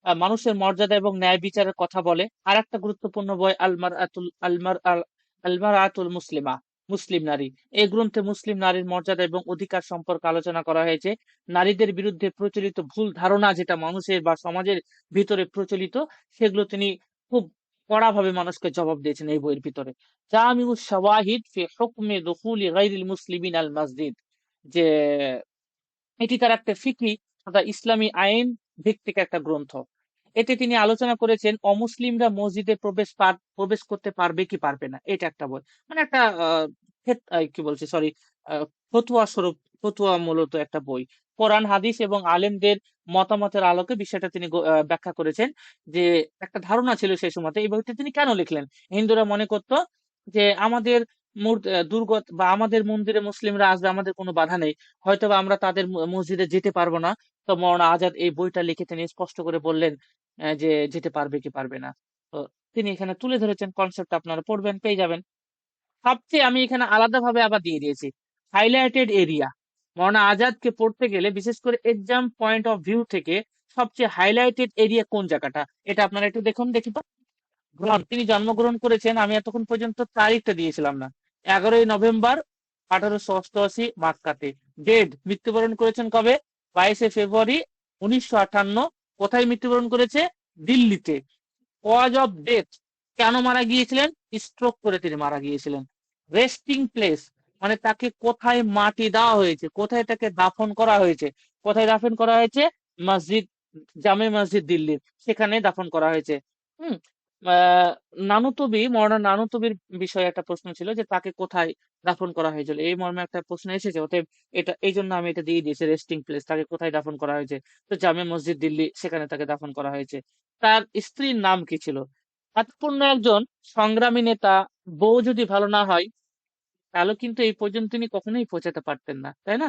মানুষের মর্যাদা এবং ন্যায় বিচারের কথা বলে। আর একটা গুরুত্বপূর্ণ বই আলমার আতুল মুসলিমা, মুসলিম নারী। এই গ্রন্থে মুসলিম নারীর মর্যাদা এবং অধিকার সম্পর্কে আলোচনা করা হয়েছে। নারীদের বিরুদ্ধে প্রচলিত ভুল ধারণা যেটা মানুষের বা সমাজের ভিতরে প্রচলিত, সেগুলো তিনি খুব কড়াভাবে মানুষকে জবাব দিয়েছেন এই বইয়ের ভিতরে। জামিউস শাওয়াহিদ ফি হুকমি দুখুলি গায়রিল মুসলিমিন আল মসজিদ, যে এটি তার একটা ফিকহি তথা ইসলামী আইন ভিত্তিক একটা গ্রন্থ। এতে তিনি আলোচনা করেছেন অমুসলিমরা মসজিদে প্রবেশ করতে পারবে কি পারবে না, এটা একটা বই, মানে একটা কি বলছি, সরি, ফতুয়া স্বরূপ, ফতুয়া মূলত একটা বই। কোরআন হাদিস এবং আলেমদের মতামতের আলোকে বিষয়টা তিনি ব্যাখ্যা করেছেন। যে একটা ধারণা ছিল সেই সময়তে, এই বইটা তিনি কেন লিখলেন। হিন্দুরা মনে করতো যে আমাদের দুর্গত বা আমাদের মন্দিরে মুসলিমরা আসবে, আমাদের কোনো বাধা নেই, হয়তো বা আমরা তাদের মসজিদে যেতে পারবো না। তো মৌলানা আজাদ এই বইটা লিখে তিনি স্পষ্ট করে বললেন যে যেতে পারবে কি পারবে না। তো তিনি এখানে তুলে ধরেছেন কনসেপ্ট, আপনারা পড়বেন পেয়ে যাবেন। সবচেয়ে আমি এখানে আলাদাভাবে আবার দিয়ে দিয়েছি হাইলাইটেড এরিয়া। মৌলানা আজাদকে পড়তে গেলে বিশেষ করে এক্সাম পয়েন্ট অফ ভিউ থেকে সবচেয়ে হাইলাইটেড এরিয়া কোন জায়গাটা, এটা আপনারা একটু দেখুন, দেখি তো। তিনি জন্মগ্রহণ করেছেন, আমি এতক্ষণ পর্যন্ত তারিখটা দিয়েছিলাম না, 11ই নভেম্বর 1888 মাক্কাতে। ডেড, মৃত্যুবরণ করেছেন কবে? 22শে ফেব্রুয়ারি 1958। কোথায় মৃত্যুবরণ করেছে? দিল্লিতে। কজ অফ ডেথ, কেন মারা গিয়েছিলেন? স্ট্রোক করে তিনি মারা গিয়েছিলেন। রেস্টিং প্লেস, মানে তাকে কোথায় মাটি দেওয়া হয়েছে, কোথায় তাকে দাফন করা হয়েছে, কোথায় দাফন করা হয়েছে? মসজিদ, জামে মসজিদ দিল্লির, সেখানে দাফন করা হয়েছে। হুম। আহ নানুতুবি, মৌলানা নানুতুবির বিষয়ে একটা প্রশ্ন ছিল যে তাকে কোথায় দাফন করা হয়েছিল, এই মর্মে একটা প্রশ্ন এসেছে। অতএব এটা এই জন্য আমি এটা দিয়ে দিয়েছি, রেস্টিং প্লেস, তাকে কোথায় দাফন করা হয়েছে। তো জামে মসজিদ দিল্লি, সেখানে তাকে দাফন করা হয়েছে। তার স্ত্রীর নাম কি ছিল? তাৎপূর্ণ একজন সংগ্রামী নেতা, বউ যদি ভালো না হয় তাহলে কিন্তু এই পর্যন্ত তিনি কখনোই পৌঁছাতে পারতেন না, তাই না?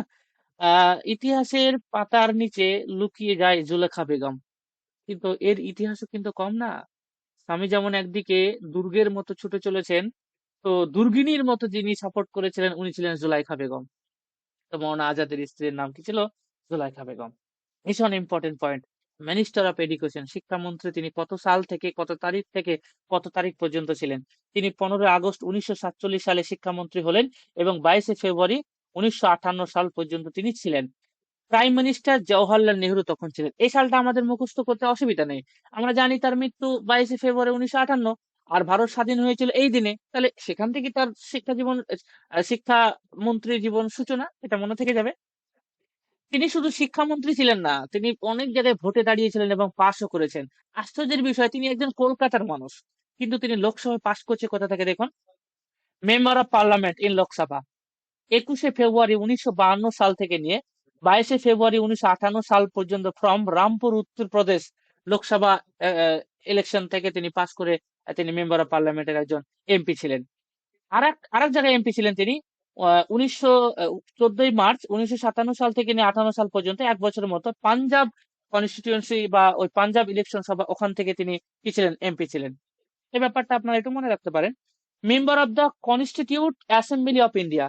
ইতিহাসের পাতার নিচে লুকিয়ে যায় জুলেখা বেগম, কিন্তু এর ইতিহাসও কিন্তু কম না। স্বামী যেমন একদিকে দুর্গের মতো ছুটে চলেছেন, তো দুর্গিনীর মতো যিনি সাপোর্ট করেছিলেন উনি ছিলেন জুলাইখা বেগম। তো মৌলানা আজাদের স্ত্রীর নাম কি ছিল? জুলাইখা বেগম। ভীষণ important point. Minister of education, শিক্ষামন্ত্রী তিনি কত সাল থেকে কত তারিখ থেকে কত তারিখ পর্যন্ত ছিলেন? তিনি 15ই আগস্ট 1947 সালে শিক্ষামন্ত্রী হলেন এবং 22শে ফেব্রুয়ারি 1958 সাল পর্যন্ত তিনি ছিলেন। প্রাইম মিনিস্টার জওহরলাল নেহরু তখন ছিলেন। এই সালটা আমাদের মুখস্থ করতে অসুবিধা নেই, আমরা জানি তার মৃত্যু 22শে ফেব্রুয়ারি 1958, আর ভারত স্বাধীন হয়েছিল এই দিনে, তাহলে সেখান থেকে তার শিক্ষা জীবন, শিক্ষা মন্ত্রী জীবন সূচনা, এটা মনে থেকে যাবে। তিনি শুধু শিক্ষামন্ত্রী ছিলেন না, তিনি অনেক জায়গায় ভোটে দাঁড়িয়েছিলেন এবং পাশও করেছেন। আশ্চর্যের বিষয়, তিনি একজন কলকাতার মানুষ, কিন্তু তিনি লোকসভায় পাশ করছে কোথা থেকে দেখুন? Member of parliament in Lok Sabha. 21শে ফেব্রুয়ারি 1952 সাল থেকে নিয়ে 22শে ফেব্রুয়ারি 1958 সাল পর্যন্ত ফ্রম রামপুর উত্তরপ্রদেশ লোকসভা ইলেকশন থেকে তিনি পাশ করে তিনি মেম্বার অফ পার্লামেন্টের একজন এমপি ছিলেন। আরেক জায়গায় এমপি ছিলেন তিনি 14ই মার্চ 1957 সাল থেকে নিয়ে 58 সাল পর্যন্ত 1 বছরের মতো পাঞ্জাব কনস্টিটিউয়েন্সি বা ওই পাঞ্জাব ইলেকশন সভা, ওখান থেকে তিনি কি ছিলেন? এমপি ছিলেন। এই ব্যাপারটা আপনারা একটু মনে রাখতে পারেন। Member of the constitute assembly of India,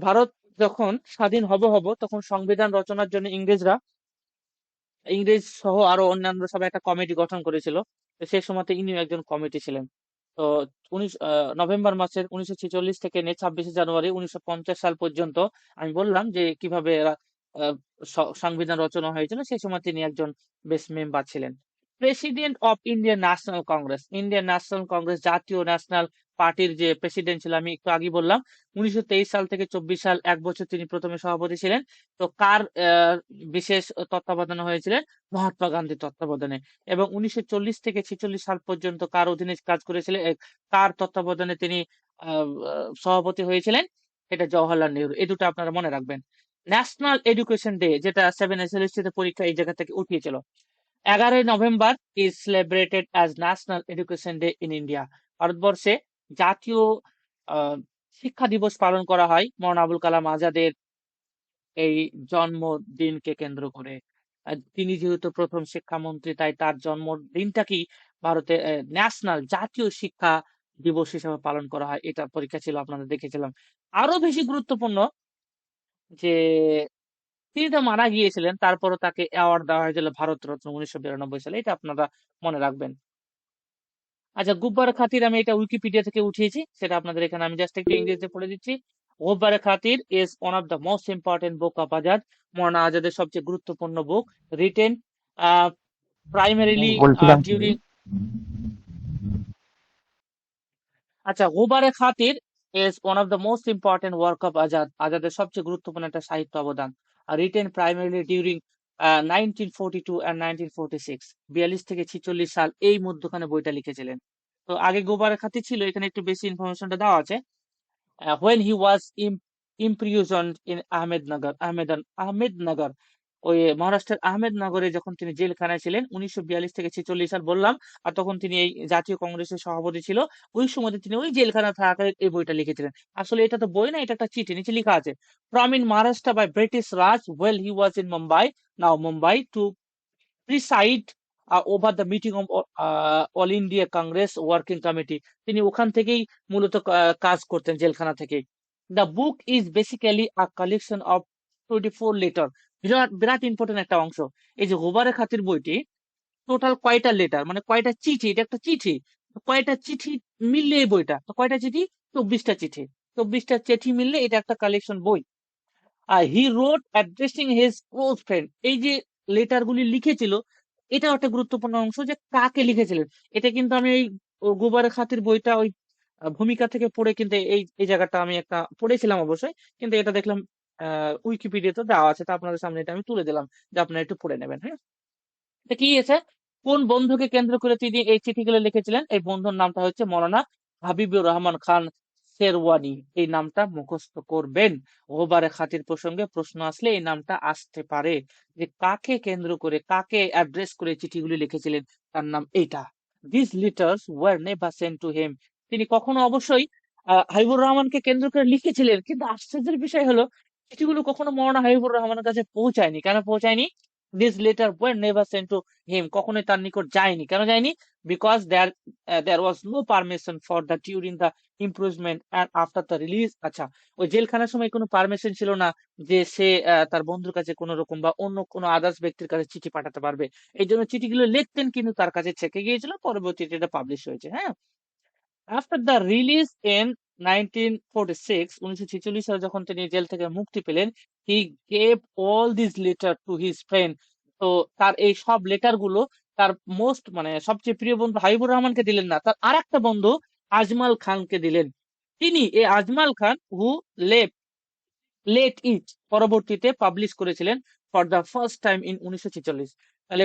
Bharat যখন স্বাধীন হব তখন সংবিধান রচনার জন্য ইংরেজ সহ আরো অন্যান্য সবাই একটা কমিটি গঠন করেছিল। তো সেই সময়তে ইনিও একজন কমিটি ছিলেন। তো নভেম্বর মাসের 1946 থেকে নিয়ে 26শে জানুয়ারি 1950 সাল পর্যন্ত আমি বললাম যে কিভাবে এরা, আহ, সংবিধান রচনা হয়েছিল, সেই সময় তিনি একজন বেস্ট মেম্বার ছিলেন। President of Indian national Congress, জাতীয় ন্যাশনাল পার্টির যে প্রেসিডেন্ট ছিল, আমি একটু আগে বললাম 1923 সাল থেকে 24 সাল 1 বছর তিনি প্রথমে সভাপতি ছিলেন। তো কার বিশেষ তত্ত্বাবধানে হয়েছিলেন? মহাত্মা গান্ধীর তত্ত্বাবধানে। এবং 1940 থেকে 1946 সাল পর্যন্ত কার অধীনে কাজ করেছিলেন, কার তত্ত্বাবধানে তিনি সভাপতি হয়েছিলেন? এটা জওহরলাল নেহরু। এই দুটো আপনারা মনে রাখবেন। ন্যাশনাল এডুকেশন ডে, যেটা 7 SLST তে পরীক্ষা এই জায়গা থেকে উঠিয়েছিল, 11ই November is celebrated as national education day in India. ভারতবর্ষে জাতীয় আহ, শিক্ষা দিবস পালন করা হয় মৌলানা আবুল কালাম আজাদের এই জন্মদিনকে কেন্দ্র করে। তিনি যেহেতু প্রথম শিক্ষামন্ত্রী, তাই তার জন্মদিনটাকেই ভারতে ন্যাশনাল, জাতীয় শিক্ষা দিবস হিসেবে পালন করা হয়। এটা পরীক্ষা ছিল, আপনারা দেখেছিলাম। আরো বেশি গুরুত্বপূর্ণ যে তিনি তো মারা গিয়েছিলেন, তারপরও তাকে অ্যাওয়ার্ড দেওয়া হয়েছিল ভারত রত্ন 1992 সালে, এটা আপনারা মনে রাখবেন। আচ্ছা, গুব্বার খাতির আমি এটা উইকিপিডিয়া থেকে উঠিয়েছি, সেটা আপনাদের এখানে আমি জাস্ট একটু ইংরেজিতে পড়ে দিচ্ছি। Ghubar Khatir is one of the most important book of Azad, Maulana আজাদের সবচেয়ে গুরুত্বপূর্ণ বুক, রিটেন প্রাইমারিলি বলছিলাম কি, ডিউরিং। আচ্ছা, গুবারে খাতির is one of the most important work of Azad, আজাদের সবচেয়ে গুরুত্বপূর্ণ একটা সাহিত্য অবদান, রিটেন প্রাইমারিলি ডিউরিং 1942 অ্যান্ড 1946, 42 থেকে 46 সাল এই মধ্যখানে বইটা লিখেছিলেন। তো আগে গোবারে খাতির ছিল, এখানে একটু বেশি ইনফরমেশনটা দেওয়া আছে। When he was imprisoned in Ahmednagar, ওই মহারাষ্ট্রের আহমেদনগরে যখন তিনি জেলখানায় ছিলেন 1942 থেকে 46 সাল বললাম, আর তখন তিনি এই জাতীয় কংগ্রেসের সভাপতি ছিল, ওই সময় তিনি ওই জেলখানা থাকাকালীন এই বইটা লিখেছিলেন। আসলে এটা তো বই না, এটা একটা চিঠি, নিচে লেখা আছে, from in Maharashtra by British Raj well he was in Mumbai, now Mumbai, to preside over the meeting of all India Congress working committee. তিনি ওখান থেকেই মূলত কাজ করতেন, জেলখানা থেকে। The book is basically a collection of 24 letter. বিরাট বিরাট ইম্পর্টেন্ট একটা অংশ। এই যে গোবারে খাতির বইটি টোটাল কয়টা লেটার, মানে কয়টা চিঠি, এটা একটা চিঠি, তো কয়টা চিঠি মিললে এই বইটা, তো কয়টা চিঠি, 24টা চিঠি, 24টা চিঠি মিললে এটা একটা কালেকশন বই। He wrote addressing his close friend, এই যে লেটার গুলি লিখেছিল, এটাও একটা গুরুত্বপূর্ণ অংশ যে কাকে লিখেছিলেন। এটা কিন্তু আমি ওই গোবারে খাতির বইটা ওই ভূমিকা থেকে পড়ে কিন্তু এই এই জায়গাটা আমি একটা পড়েছিলাম অবশ্যই, কিন্তু এটা দেখলাম উইকিপিডিয়াতে দেওয়া আছে, তো আপনাদের সামনে এটা আমি তুলে দিলাম যে আপনারা একটু পড়ে নেবেন। হ্যাঁ, এটা কি আছে, কোন বন্ধুকে কেন্দ্র করে তিনি এই চিঠিগুলো লিখেছিলেন? এই বন্ধুর নামটা হচ্ছে মৌলানা হাবিবুর রহমান খান শেরওয়ানি। এই নামটা মুখস্থ করবেন, ওবারে খাতির প্রসঙ্গে প্রশ্ন আসলে এই নামটা আসতে পারে, যে কাকে কেন্দ্র করে, কাকে অ্যাড্রেস করে চিঠিগুলি লিখেছিলেন, তার নাম এইটা। This letters were never sent to him, তিনি কখনো অবশ্যই হাবিবুর রহমানকে কেন্দ্র করে লিখেছিলেন, কিন্তু আশ্চর্যের বিষয় হলো চিঠিগুলো কখনো মৌলানা হাবিবুর রহমানের কাছে পৌঁছায়নি। কেন পৌঁছায়নি? This letter were never sent to him, কখনোই তার নিকট যায়নি। কেন যায়নি? Because there was no permission for the during the improvement and after the release. আচ্ছা, ওই জেলখানার সময় কোনো পারমিশন ছিল না যে সে তার বন্ধুর কাছে কোনো রকম বা অন্য কোনো আদার্স ব্যক্তির কাছে চিঠি পাঠাতে পারবে। এই জন্য চিঠিগুলো লিখতেন, কিন্তু তার কাছে থেকে গিয়েছিল, পরবর্তীতে এটা পাবলিশ হয়েছে। হ্যাঁ, আফটার দ্য রিলিজ ইন 1946, 1946 সালে যখন তিনি জেল থেকে মুক্তি পেলেন, he gave all this letter to his friend. তো তার এই সব লেটার গুলো তার মোস্ট মানে সবচেয়ে প্রিয় বন্ধু হাবিবুর রহমানকে দিলেন না, তার আরেকটা বন্ধু আজমাল খানকে দিলেন। তিনি এই আজমাল খান হু লেট ইট পরবর্তীতে পাবলিশ করেছিলেন for the first time in 1946। তাহলে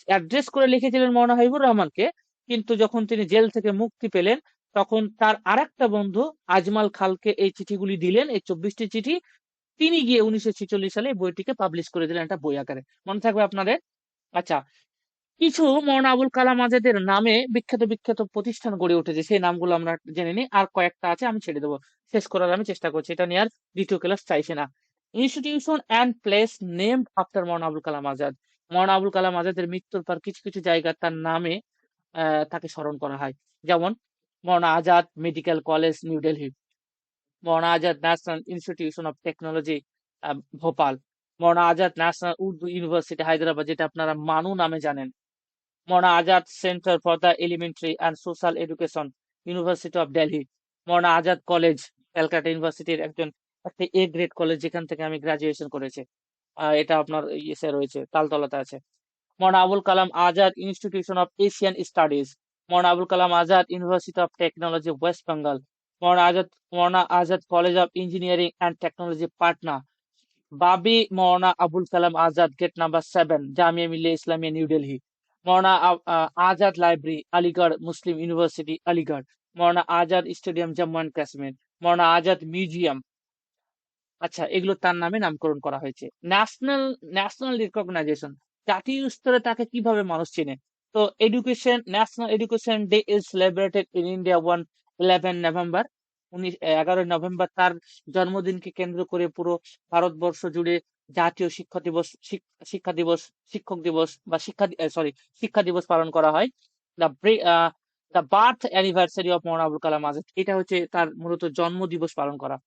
অ্যাড্রেস করে লিখেছিলেন মৌলানা হাবিবুর রহমানকে, কিন্তু যখন তিনি জেল থেকে মুক্তি পেলেন তখন তার আরেকটা বন্ধু আজমাল খালকে এই চিঠিগুলি দিলেন, এই 24টি চিঠি। তিনি গিয়ে 1946 সালে এই বইটিকে পাবলিশ করে দিলেন একটা বই আকারে। মনে থাকবে আপনাদের? আচ্ছা, কিছু মৌলানা আবুল কালাম আজাদের নামে বিখ্যাত বিখ্যাত প্রতিষ্ঠান গড়ে উঠেছে, সেই নামগুলো আমরা জেনে নিই, আর কয়েকটা আছে আমি ছেড়ে দেবো, শেষ করার আমি চেষ্টা করছি, এটা নিয়ে আর দ্বিতীয় ক্লাস চাইছে না। Institution and place named after Maulana Abul Kalam Azad, Maulana Abul Kalam আজাদের মৃত্যুর পর কিছু কিছু জায়গা তার নামে তাকে স্মরণ করা হয়। যেমন Maulana Azad medical college New Delhi, Maulana Azad national institution of technology Bhopal, Maulana Azad national Urdu university Hyderabad, যেটা আপনারা মানু নামে জানেন, Maulana Azad centre for the elementary and social education university of Delhi, Maulana Azad college Calcutta ইউনিভার্সিটির একটা এ গ্রেড কলেজ, যেখান থেকে আমি গ্রাজুয়েশন করেছি। এটা আপনার ইসে রয়েছে, তালতলাতে আছে। Maulana Abul Kalam Azad institution of Asian studies, Maulana Abul Kalam Azad university of technology West Bengal, Maulana Azad college of engineering and technology Patna, বাবি Maulana Abul Kalam Azad gate number 7 Jamia Millia Islamia New Delhi, Maulana Azad library Aligarh Muslim university Aligarh, Maulana Azad stadium Jammu and Kashmir, Maulana Azad museum. আচ্ছা, এগুলো তার নামে নামকরণ করা হয়েছে। ন্যাশনাল ন্যাশনাল রিকগনাইজেশন, জাতীয় স্তরে তাকে কিভাবে মানুষ চেনে? তো education, national education day is celebrated in India 11 November, 11 November তার জন্মদিনকে কেন্দ্র করে পুরো ভারতবর্ষ জুড়ে জাতীয় শিক্ষা দিবস, শিক্ষা দিবস, শিক্ষক দিবস বা শিক্ষা দিবস পালন করা হয়। The the birth anniversary of Maulana Abul Kalam Azad, এটা হচ্ছে তার মূলত জন্ম দিবস পালন করা।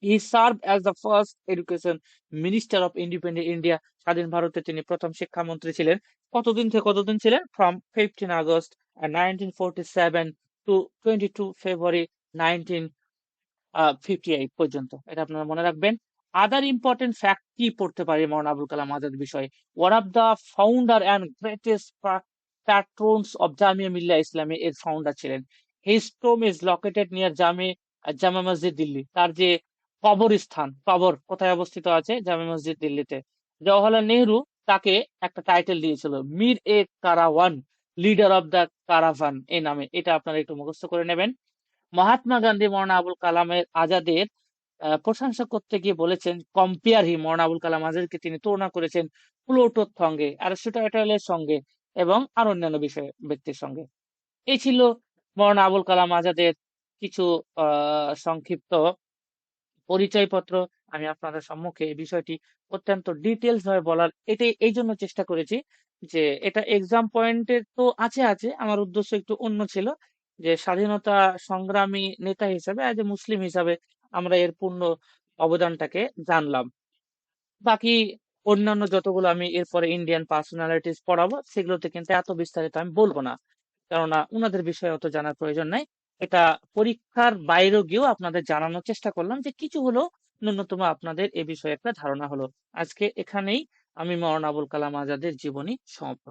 He served as the first education minister of independent India, স্বাধীন ভারতে তিনি প্রথম শিক্ষামন্ত্রী ছিলেন। কতদিন থেকে কতদিন ছিলেন? ফ্রম 15 আগস্ট 1947 to 22 February 1958 পর্যন্ত। এটা আপনারা মনে রাখবেন। আদার ইম্পর্টেন্ট ফ্যাক্ট কি পড়তে পারি মৌলানা আবুল কালাম আজাদ বিষয়ে? One of the founder and greatest patrons of Jamia Millia Islamia এর ফাউন্ডার ছিলেন। His tomb is located near Jama Masjid Delhi. তার যে কবরস্থান, কবর কোথায় অবস্থিত আছে? জামে মসজিদ দিল্লিতে। জওহরলাল নেহরু তাকে একটা টাইটেল দিয়েছিল, মীর এ কারাওয়ান, লিডার অফ দ্য কারাভান এই নামে। এটা আপনারা একটু মুখস্থ করে নেবেন। মহাত্মা গান্ধী মৌলানা আবুল কালামের আজাদের প্রশংসা করতে গিয়ে বলেছেন, কম্পেয়ার হি, মৌলানা আবুল কালাম আজাদকে তিনি তুলনা করেছেন প্লুটোর সঙ্গে, অ্যারিস্টটলের সঙ্গে এবং আরো অন্যান্য ব্যক্তির সঙ্গে। এই ছিল মৌলানা আবুল কালাম আজাদের কিছু সংক্ষিপ্ত পরিচয়পত্র। আমি আপনাদের সম্মুখে এই বিষয়টি অত্যন্ত ডিটেলস ভাবে বলার এটাই এই জন্য চেষ্টা করেছি যে এটা এক্সাম পয়েন্টের তো আছে আছে, আমার উদ্দেশ্য একটু অন্য ছিল, যে স্বাধীনতা সংগ্রামী নেতা হিসাবে, অ্যাজ এ মুসলিম হিসাবে আমরা এর পূর্ণ অবদানটাকে জানলাম। বাকি অন্যান্য যতগুলো আমি এরপরে ইন্ডিয়ান পার্সোনালিটিস পড়াবো সেগুলোতে কিন্তু এত বিস্তারিত আমি বলবো না, কেননা উনাদের বিষয়ে অত জানার প্রয়োজন নাই। এটা পরীক্ষার বাইরেও গিয়েও আপনাদের জানানোর চেষ্টা করলাম যে কিছু হলেও ন্যূনতম আপনাদের এ বিষয়ে একটা ধারণা হলো। আজকে এখানেই আমি মৌলানা আবুল কালাম আজাদের জীবনী সমাপ্ত